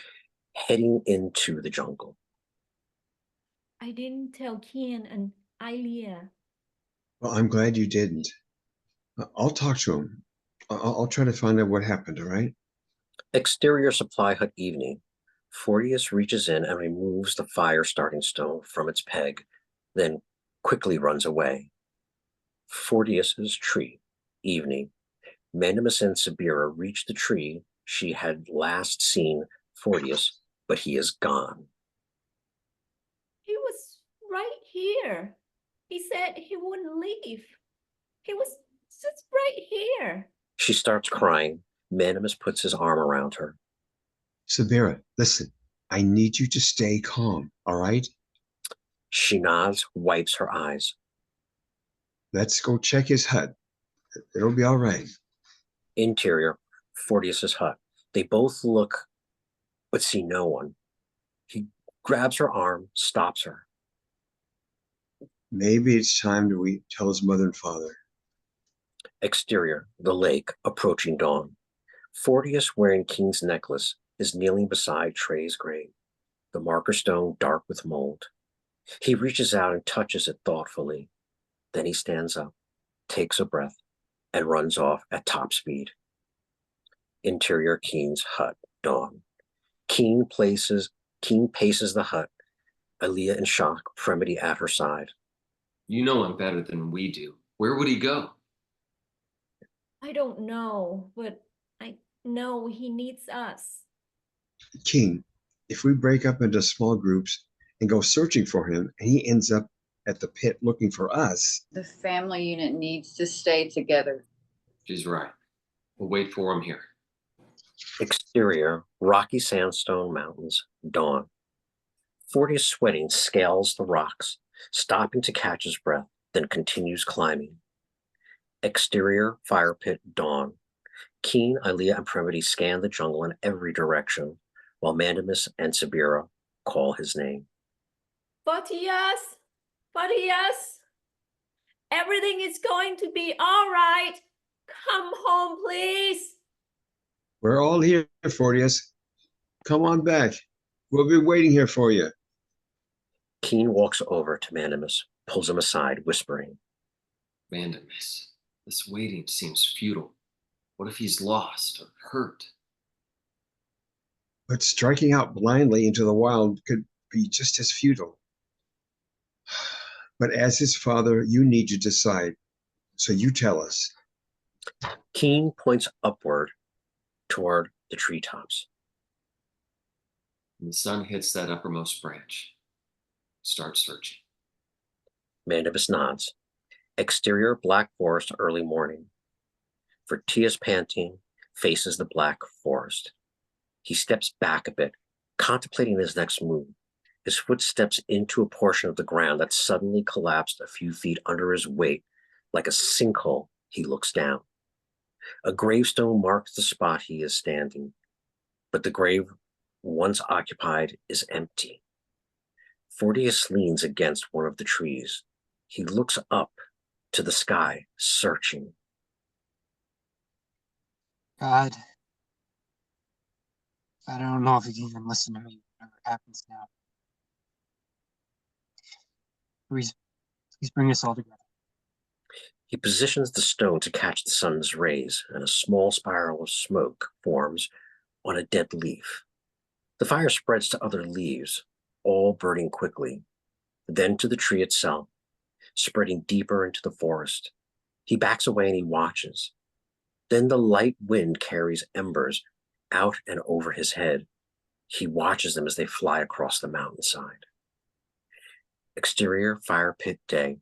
heading into the jungle. I didn't tell Keene and Eilea. Well, I'm glad you didn't. I'll talk to him. I'll try to find out what happened, all right? Exterior supply hut, evening. Fortius reaches in and removes the fire starting stone from its peg, then quickly runs away. Fortius's tree, evening. Mandemus and Sabira reach the tree she had last seen Fortius, but he is gone. He was right here. He said he wouldn't leave. He was just right here. She starts crying. Mandemus puts his arm around her. Sabira, listen. I need you to stay calm, all right? She nods, wipes her eyes. Let's go check his hut. It'll be all right. Interior, Fortius's hut. They both look, but see no one. He grabs her arm, stops her. Maybe it's time to tell his mother and father. Exterior, the lake, approaching dawn. Fortius, wearing Keene's necklace, is kneeling beside Trey's grave, the marker stone dark with mold. He reaches out and touches it thoughtfully. Then he stands up, takes a breath, and runs off at top speed. Interior, Keene's hut, dawn. Keene paces the hut, Eilea in shock, Premity at her side. You know him better than we do. Where would he go? I don't know, but I know he needs us. Keene, if we break up into small groups and go searching for him, and he ends up at the pit looking for us. The family unit needs to stay together. She's right. We'll wait for him here. Exterior, rocky sandstone mountains, dawn. Fortius, sweating, scales the rocks, stopping to catch his breath, then continues climbing. Exterior, fire pit, dawn. Keene, Eilea, and Premity scan the jungle in every direction, while Mandemus and Sabira call his name. Fortias! Fortias! Everything is going to be all right. Come home, please. We're all here, Fortius. Come on back. We'll be waiting here for you. Keene walks over to Mandemus, pulls him aside, whispering. Mandemus, this waiting seems futile. What if he's lost or hurt? But striking out blindly into the wild could be just as futile. But as his father, you need to decide. So you tell us. Keene points upward toward the treetops. When the sun hits that uppermost branch, start searching. Mandemus nods. Exterior, black forest, early morning. Fortias, panting, faces the black forest. He steps back a bit, contemplating his next move. His foot steps into a portion of the ground that suddenly collapsed a few feet under his weight. Like a sinkhole, he looks down. A gravestone marks the spot he is standing, but the grave once occupied is empty. Fortius leans against one of the trees. He looks up to the sky, searching. God, I don't know if you can even listen to me, whatever happens now. Please bring us all together. He positions the stone to catch the sun's rays, and a small spiral of smoke forms on a dead leaf. The fire spreads to other leaves, all burning quickly, then to the tree itself, spreading deeper into the forest. He backs away and he watches. Then the light wind carries embers out and over his head. He watches them as they fly across the mountainside. Exterior, fire pit, day.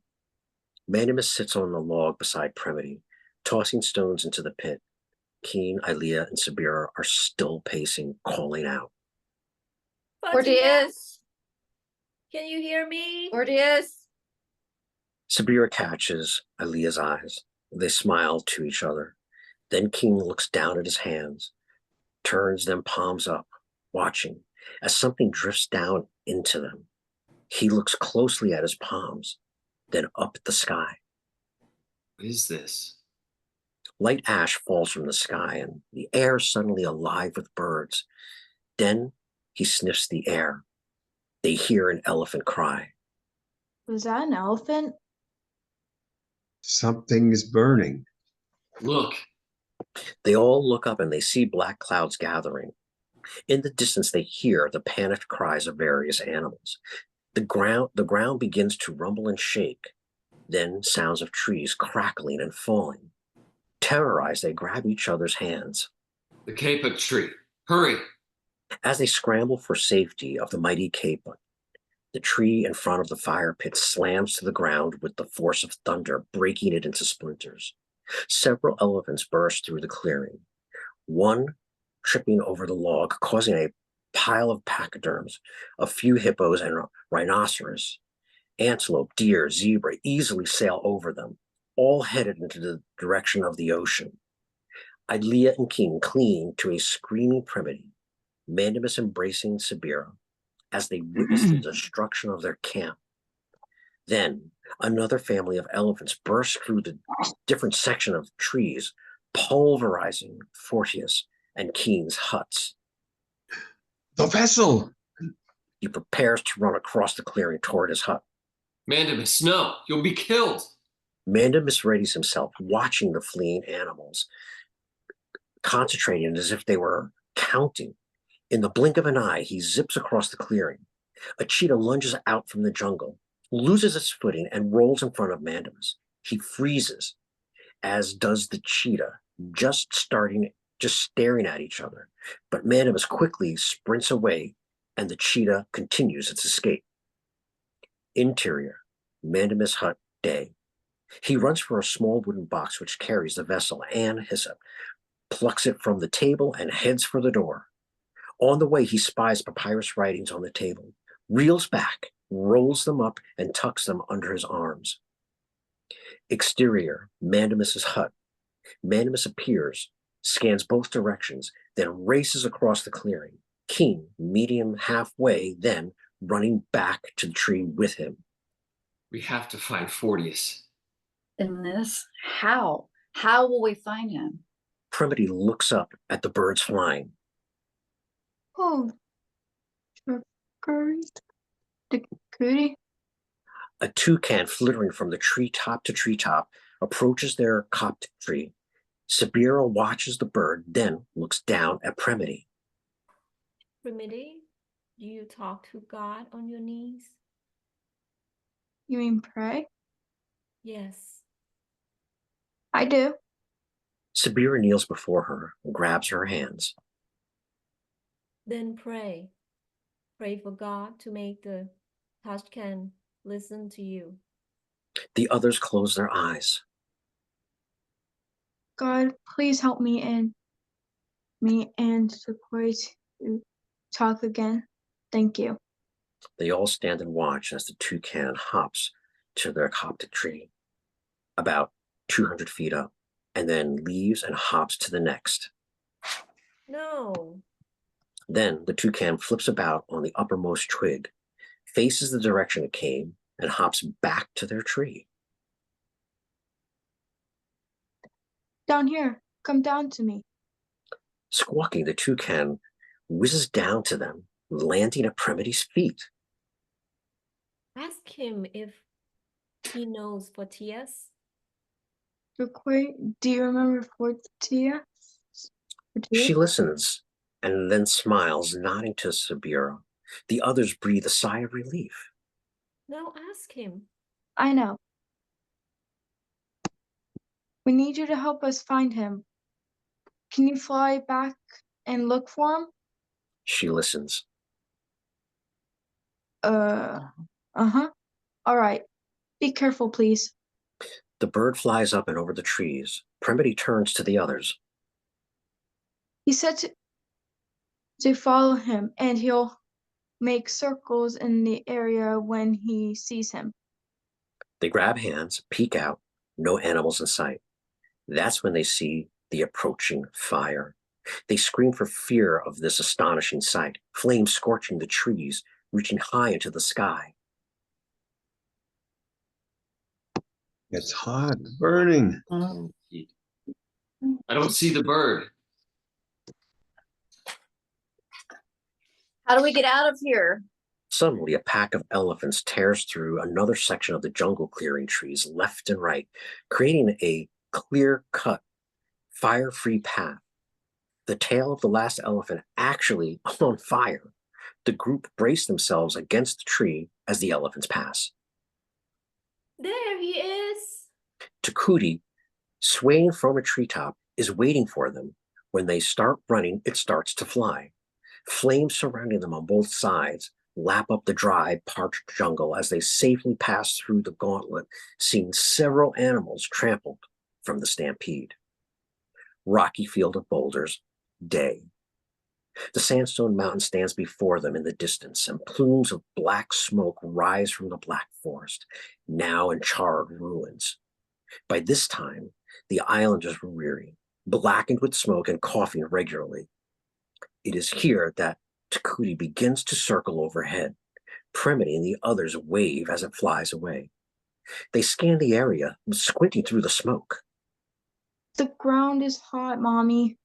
Mandemus sits on the log beside Premity, tossing stones into the pit. Keene, Eilea, and Sabira are still pacing, calling out. Fortias! Can you hear me? Fortias! Sabira catches Eilea's eyes. They smile to each other. Then Keene looks down at his hands, turns them palms up, watching as something drifts down into them. He looks closely at his palms, then up at the sky. What is this? Light ash falls from the sky, and the air is suddenly alive with birds. Then he sniffs the air. They hear an elephant cry. Was that an elephant? Something is burning. Look. They all look up and they see black clouds gathering. In the distance, they hear the panicked cries of various animals. The ground begins to rumble and shake. Then sounds of trees crackling and falling. Terrorized, they grab each other's hands. The kapuk tree. Hurry! As they scramble for safety of the mighty kapuk, the tree in front of the fire pit slams to the ground with the force of thunder, breaking it into splinters. Several elephants burst through the clearing, one tripping over the log, causing a pile of pachyderms, a few hippos and rhinoceros. Antelope, deer, zebra easily sail over them, all headed into the direction of the ocean. Eilea and Keene cling to a screaming Premity, Mandemus embracing Sabira, as they witness the destruction of their camp. Then another family of elephants burst through the different section of trees, pulverizing Fortias and Keene's huts. The vessel! He prepares to run across the clearing toward his hut. Mandemus, no, you'll be killed. Mandemus readies himself, watching the fleeing animals, concentrating as if they were counting. In the blink of an eye, he zips across the clearing. A cheetah lunges out from the jungle, loses its footing, and rolls in front of Mandemus. He freezes, as does the cheetah, just staring at each other. But Mandemus quickly sprints away, and the cheetah continues its escape. Interior, Mandemus' hut, day. He runs for a small wooden box which carries the vessel and hyssop, plucks it from the table, and heads for the door. On the way, he spies papyrus writings on the table, reels back, rolls them up, and tucks them under his arms. Exterior, Mandemus' hut. Mandemus appears, scans both directions, then races across the clearing. Keene meeting him halfway, then running back to the tree with him. We have to find Fortias. In this, how? How will we find him? Premity looks up at the birds flying. Oh, the cootie. A toucan flittering from the treetop to treetop approaches their coptic tree. Sabira watches the bird, then looks down at Premity. Premity, do you talk to God on your knees? You mean pray? Yes. I do. Sabira kneels before her and grabs her hands. Then pray. Pray for God to make the toucan listen to you. The others close their eyes. God, please help me and Sequoia to talk again. Thank you. They all stand and watch as the toucan hops to their coptic tree, about 200 feet up, and then leaves and hops to the next. No. Then the toucan flips about on the uppermost twig, faces the direction it came, and hops back to their tree. Down here. Come down to me. Squawking, the toucan whizzes down to them, landing at Premity's feet. Ask him if he knows Fortias. Sequoia, do you remember Fortias? She listens and then smiles, nodding to Sabira. The others breathe a sigh of relief. No, ask him. I know. We need you to help us find him. Can you fly back and look for him? She listens. Uh-huh. All right. Be careful, please. The bird flies up and over the trees. Premity turns to the others. He said to follow him, and he'll make circles in the area when he sees him. They grab hands, peek out, no animals in sight. That's when they see the approaching fire. They scream for fear of this astonishing sight, flames scorching the trees, reaching high into the sky. It's hot, burning. I don't see the bird. How do we get out of here? Suddenly, a pack of elephants tears through another section of the jungle, clearing trees left and right, creating a clear-cut, fire-free path. The tail of the last elephant actually on fire. The group brace themselves against the tree as the elephants pass. There he is. Takuti, swaying from a treetop, is waiting for them. When they start running, it starts to fly. Flames surrounding them on both sides lap up the dry, parched jungle as they safely pass through the gauntlet, seeing several animals trampled from the stampede. Rocky field of boulders, day. The sandstone mountain stands before them in the distance, and plumes of black smoke rise from the black forest, now in charred ruins. By this time, the islanders were weary, blackened with smoke and coughing regularly. It is here that Takuti begins to circle overhead. Premity and the others wave as it flies away. They scan the area, squinting through the smoke. The ground is hot, Mommy.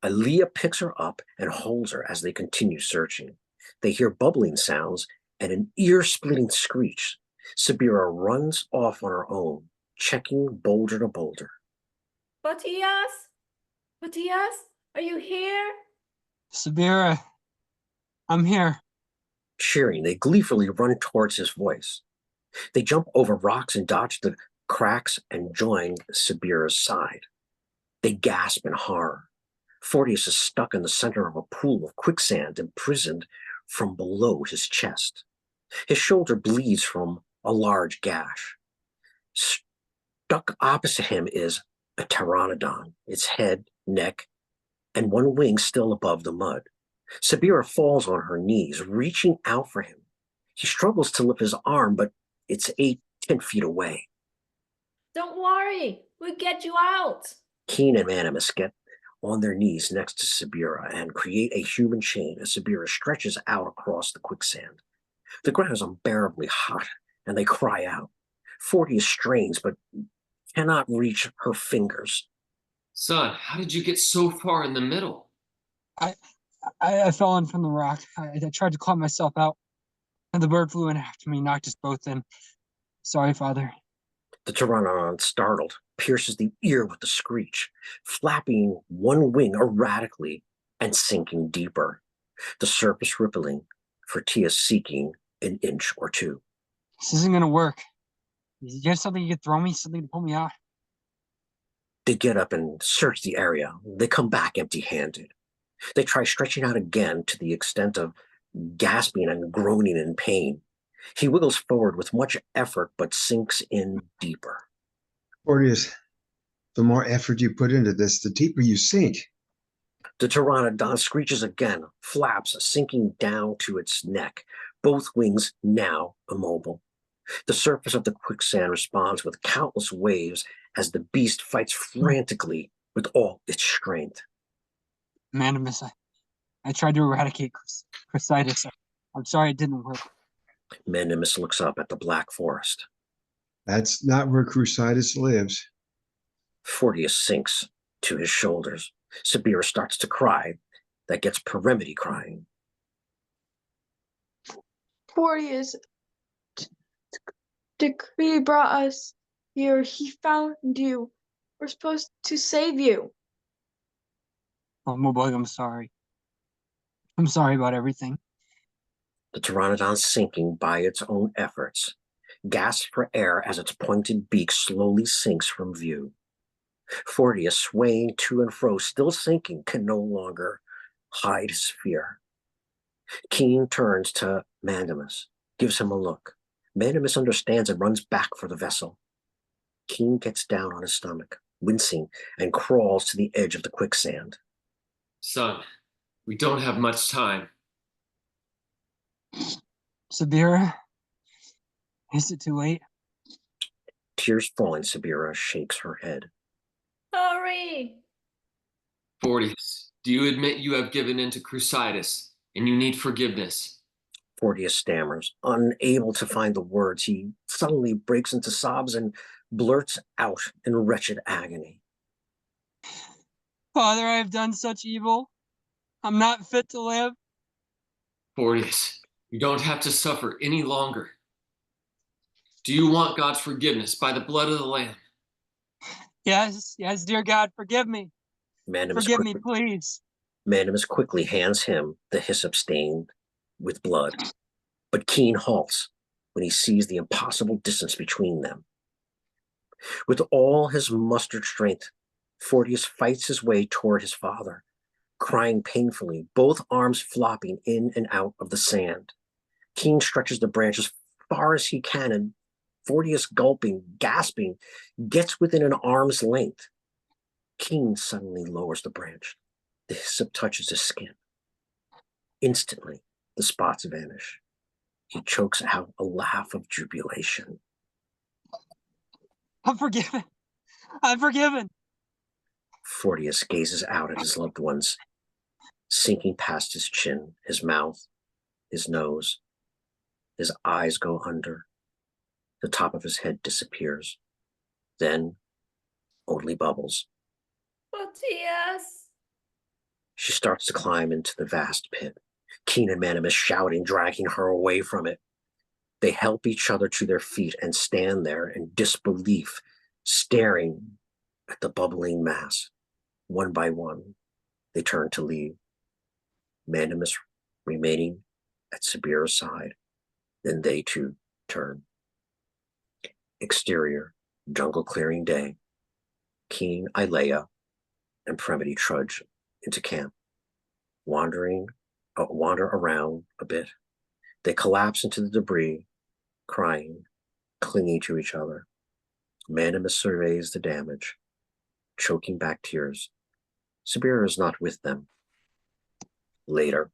Eilea picks her up and holds her as they continue searching. They hear bubbling sounds and an ear-splitting screech. Sabira runs off on her own, checking boulder to boulder. Fortias? Fortias? Are you here? Sabira, I'm here. Cheering, they gleefully run towards his voice. They jump over rocks and dodge the cracks and join Sabira's side. They gasp in horror. Fortias is stuck in the center of a pool of quicksand, imprisoned from below his chest. His shoulder bleeds from a large gash. Stuck opposite him is a pteranodon, its head, neck, and one wing still above the mud. Sabira falls on her knees, reaching out for him. He struggles to lift his arm, but it's 10 feet away. Don't worry, we'll get you out. Keene and Mandemus get on their knees next to Sabira and create a human chain as Sabira stretches out across the quicksand. The ground is unbearably hot, and they cry out. Fortias strains, but cannot reach her fingers. Son, how did you get so far in the middle? I fell in from the rock. I tried to claw myself out, and the bird flew in after me, knocked us both in. Sorry, Father. The pteranodon, startled, pierces the ear with a screech, flapping one wing erratically and sinking deeper, the surface rippling, Fortias seeking an inch or two. This isn't going to work. You have something you could throw me, something to pull me out? They get up and search the area. They come back empty-handed. They try stretching out again to the extent of gasping and groaning in pain. He wiggles forward with much effort, but sinks in deeper. Fortias, the more effort you put into this, the deeper you sink. The pteranodon screeches again, flaps, sinking down to its neck, both wings now immobile. The surface of the quicksand responds with countless waves as the beast fights frantically with all its strength. Mandemus, I tried to eradicate Crucitus. I'm sorry it didn't work. Mandemus looks up at the black forest. That's not where Crucitus lives. Fortias sinks to his shoulders. Sabira starts to cry. That gets Premity crying. Fortias, Decree brought us here. He found you. We're supposed to save you. Oh, Mobile, I'm sorry. I'm sorry about everything. The pteranodon, sinking by its own efforts, gasps for air as its pointed beak slowly sinks from view. Fortias, swaying to and fro, still sinking, can no longer hide his fear. Keene turns to Mandemus, gives him a look. Mandemus understands and runs back for the vessel. Keene gets down on his stomach, wincing, and crawls to the edge of the quicksand. Son, we don't have much time. Sabira, is it too late? Tears falling, Sabira shakes her head. Hurry! Fortias, do you admit you have given in to Crucitus and you need forgiveness? Fortias stammers, unable to find the words. He suddenly breaks into sobs and blurts out in wretched agony. Father, I have done such evil. I'm not fit to live. Fortias, you don't have to suffer any longer. Do you want God's forgiveness by the blood of the Lamb? Yes, dear God, forgive me. Forgive me, please. Mandemus quickly hands him the hyssop stained with blood, but Keene halts when he sees the impossible distance between them. With all his mustered strength, Fortias fights his way toward his father, crying painfully, both arms flopping in and out of the sand. Keene stretches the branch as far as he can, and Fortias, gulping, gasping, gets within an arm's length. Keene suddenly lowers the branch. The hyssop touches his skin. Instantly, the spots vanish. He chokes out a laugh of jubilation. I'm forgiven. I'm forgiven. Fortias gazes out at his loved ones, sinking past his chin, his mouth, his nose. His eyes go under. The top of his head disappears. Then, only bubbles. Fortias. She starts to climb into the vast pit. Keene and Mandemus shouting, dragging her away from it. They help each other to their feet and stand there in disbelief, staring at the bubbling mass. One by one, they turn to leave. Mandemus remaining at Sabira's side. Then they too turn. Exterior, jungle clearing day. Keene, Eilea, and Premity trudge into camp. Wander around a bit. They collapse into the debris, crying, clinging to each other. Mandemus surveys the damage, choking back tears. Sabira is not with them. Later,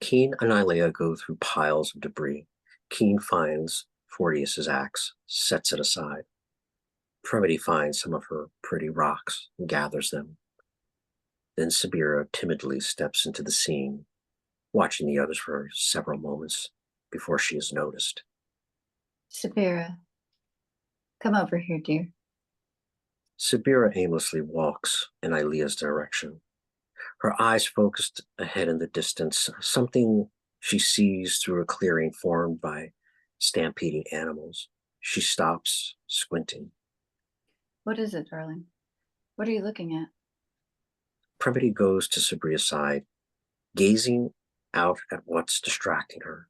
Keene and Eilea go through piles of debris. Keene finds Fortias's axe, sets it aside. Premity finds some of her pretty rocks and gathers them. Then Sabira timidly steps into the scene, watching the others for several moments before she is noticed. Sabira, come over here, dear. Sabira aimlessly walks in Eilea's direction. Her eyes focused ahead in the distance, something she sees through a clearing formed by stampeding animals. She stops, squinting. What is it, darling? What are you looking at? Premity goes to Sabira's side, gazing out at what's distracting her.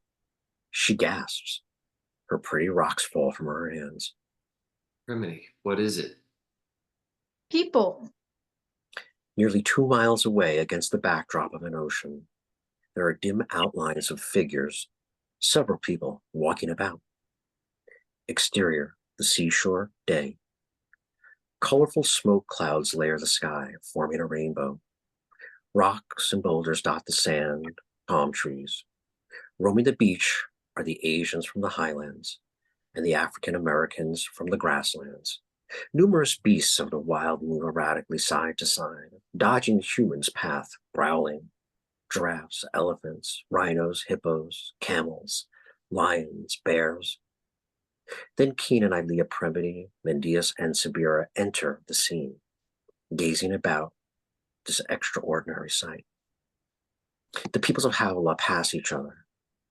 She gasps. Her pretty rocks fall from her hands. Premity, what is it? People. Nearly 2 miles away against the backdrop of an ocean, there are dim outlines of figures, several people walking about. Exterior, the seashore, day. Colorful smoke clouds layer the sky, forming a rainbow. Rocks and boulders dot the sand, palm trees. Roaming the beach are the Asians from the highlands and the African Americans from the grasslands. Numerous beasts of the wild move erratically side to side, dodging the human's path, growling. Giraffes, elephants, rhinos, hippos, camels, lions, bears. Then Keene and Eilea, Premity, Mandemus, and Sabira enter the scene, gazing about this extraordinary sight. The peoples of Havilah pass each other,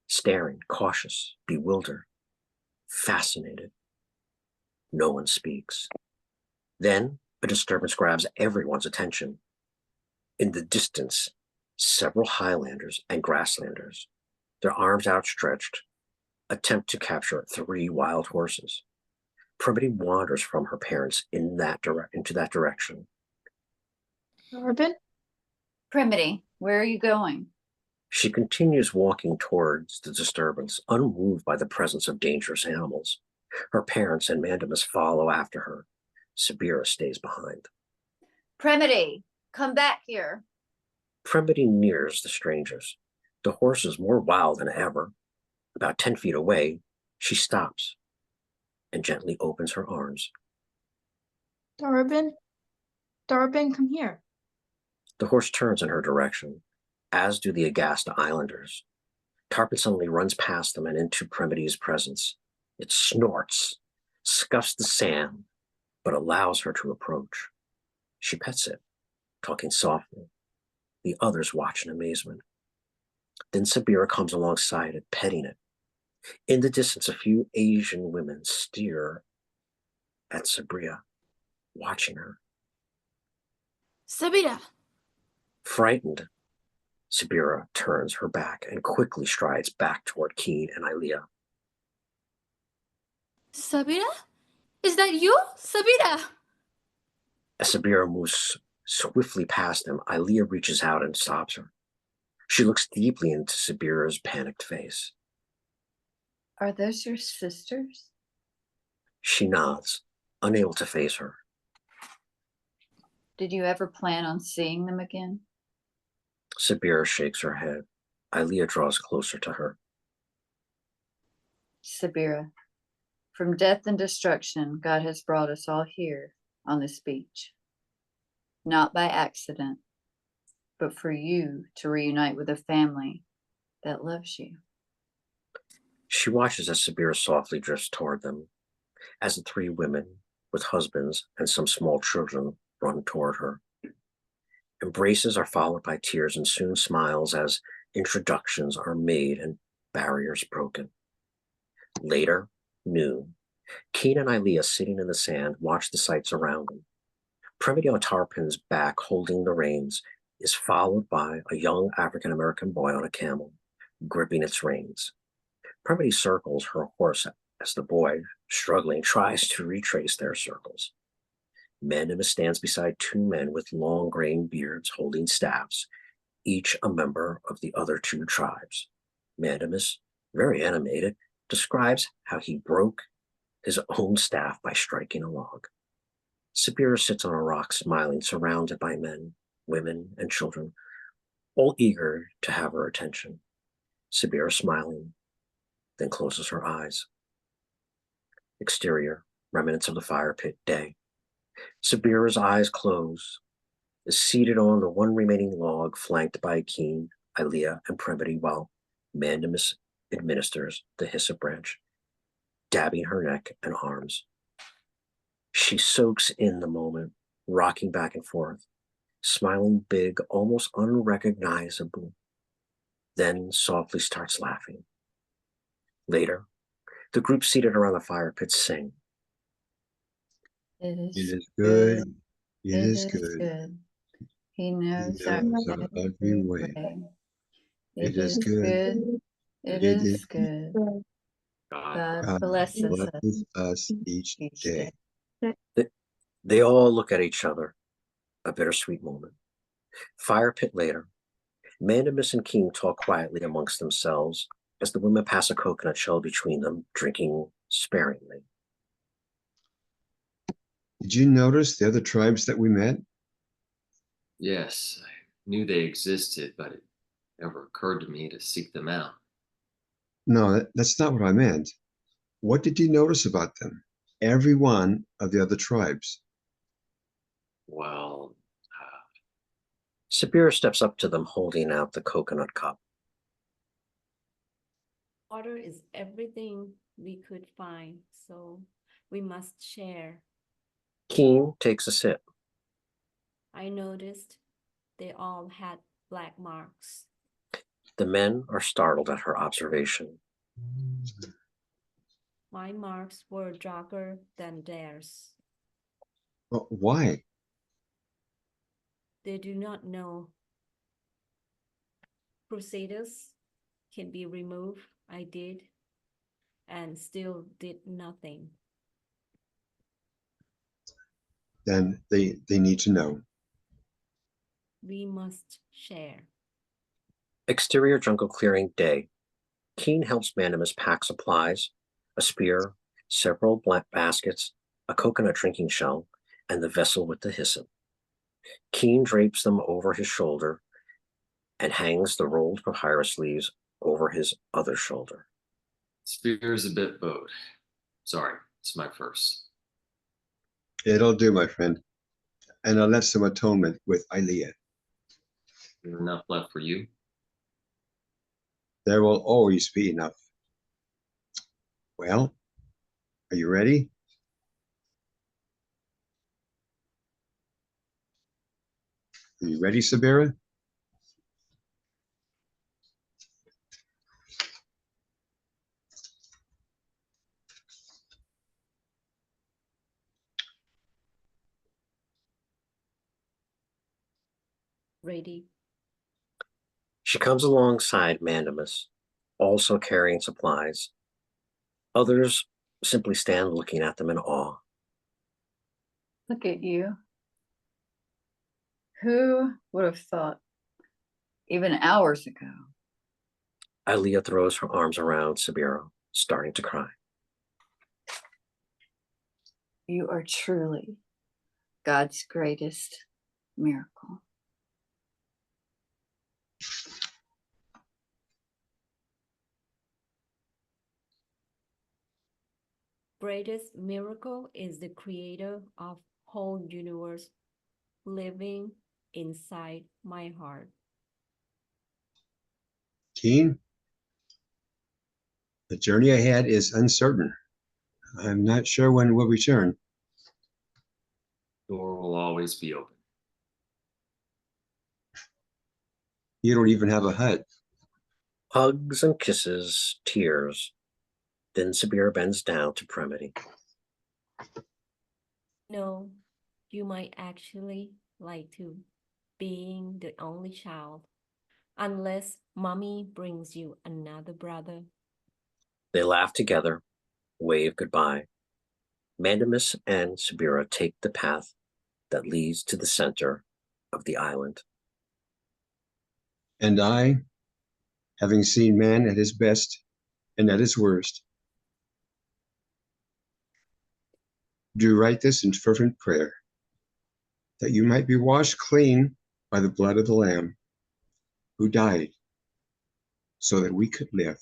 staring, cautious, bewildered, fascinated. No one speaks. Then a disturbance grabs everyone's attention. In the distance, several Highlanders and Grasslanders, their arms outstretched, attempt to capture 3 wild horses. Premity wanders from her parents into that direction. Corbin? Premity, where are you going? She continues walking towards the disturbance, unmoved by the presence of dangerous animals. Her parents and Mandemus follow after her. Sabira stays behind. Premity, come back here. Premity nears the strangers. The horse is more wild than ever. About 10 feet away, she stops and gently opens her arms. Darbin? Darbin, come here. The horse turns in her direction, as do the aghast islanders. Tarpon suddenly runs past them and into Premity's presence. It snorts, scuffs the sand, but allows her to approach. She pets it, talking softly. The others watch in amazement. Then Sabira comes alongside it, petting it. In the distance, a few Asian women stare at Sabira, watching her. Sabira. Frightened, Sabira turns her back and quickly strides back toward Keene and Eilea. Sabira? Is that you? Sabira! As Sabira moves swiftly past them, Eilea reaches out and stops her. She looks deeply into Sabira's panicked face. Are those your sisters? She nods, unable to face her. Did you ever plan on seeing them again? Sabira shakes her head. Eilea draws closer to her. Sabira, from death and destruction, God has brought us all here on this beach. Not by accident, but for you to reunite with a family that loves you. She watches as Sabira softly drifts toward them, as the three women with husbands and some small children run toward her. Embraces are followed by tears and soon smiles as introductions are made and barriers broken. Later, noon, Keene and Eilea, sitting in the sand, watch the sights around them. Premity on Tarpin's back, holding the reins, is followed by a young African-American boy on a camel, gripping its reins. Premity circles her horse as the boy, struggling, tries to retrace their circles. Mandemus stands beside two men with long graying beards holding staffs, each a member of the other two tribes. Mandemus, very animated, describes how he broke his own staff by striking a log. Sabira sits on a rock, smiling, surrounded by men, women, and children, all eager to have her attention. Sabira smiling, then closes her eyes. Exterior, remnants of the fire pit, day. Sabira's eyes close, is seated on the one remaining log, flanked by Keene, Eilea, and Premity, while Mandemus administers the hyssop branch, dabbing her neck and arms. She soaks in the moment, rocking back and forth, smiling big, almost unrecognizable, then softly starts laughing. Later, the group seated around the fire pit sing. It is good. It is good. good. He knows He knows our every way. It is good. It It is is good. God God blesses us blesses us each each day. day. They all look at each other, a bittersweet moment. Fire pit later. Mandemus and Keene talk quietly amongst themselves as the women pass a coconut shell between them, drinking sparingly. Did you notice the other tribes that we met? Yes, I knew they existed, but it never occurred to me to seek them out. No, that's not what I meant. What did you notice about them? Every one of the other tribes. Well, Sabira steps up to them, holding out the coconut cup. Water is everything we could find, so we must share. Keene takes a sip. I noticed they all had black marks. The men are startled at her observation. My marks were darker than theirs. Well, why? They do not know. Crusaders can be removed. I did, and still did nothing. Then they need to know. We must share. Exterior jungle clearing, day. Keene helps Mandemus pack supplies, a spear, several black baskets, a coconut drinking shell, and the vessel with the hyssop. Keene drapes them over his shoulder and hangs the rolled papyrus leaves over his other shoulder. spear's a bit bowed. Sorry, it's my first. It'll do, my friend. And I'll let some atonement with Eilea. Enough left for you? There will always be enough. Well, are you ready? Are you ready, Sabira? Ready. She comes alongside Mandemus, also carrying supplies. Others simply stand looking at them in awe. Look at you. Who would have thought, even hours ago? Eilea throws her arms around Sabira, starting to cry. You are truly God's greatest miracle. Greatest miracle is the creator of whole universe living inside my heart. Keene, the journey ahead is uncertain. I'm not sure when we'll return. The door will always be open. You don't even have a hut. Hugs and kisses, tears. Then Sabira bends down to Premity. No, you might actually like to being the only child, unless mommy brings you another brother. They laugh together, wave goodbye. Mandemus and Sabira take the path that leads to the center of the island. And I, having seen man at his best and at his worst, do write this in fervent prayer, that you might be washed clean by the blood of the Lamb, who died so that we could live.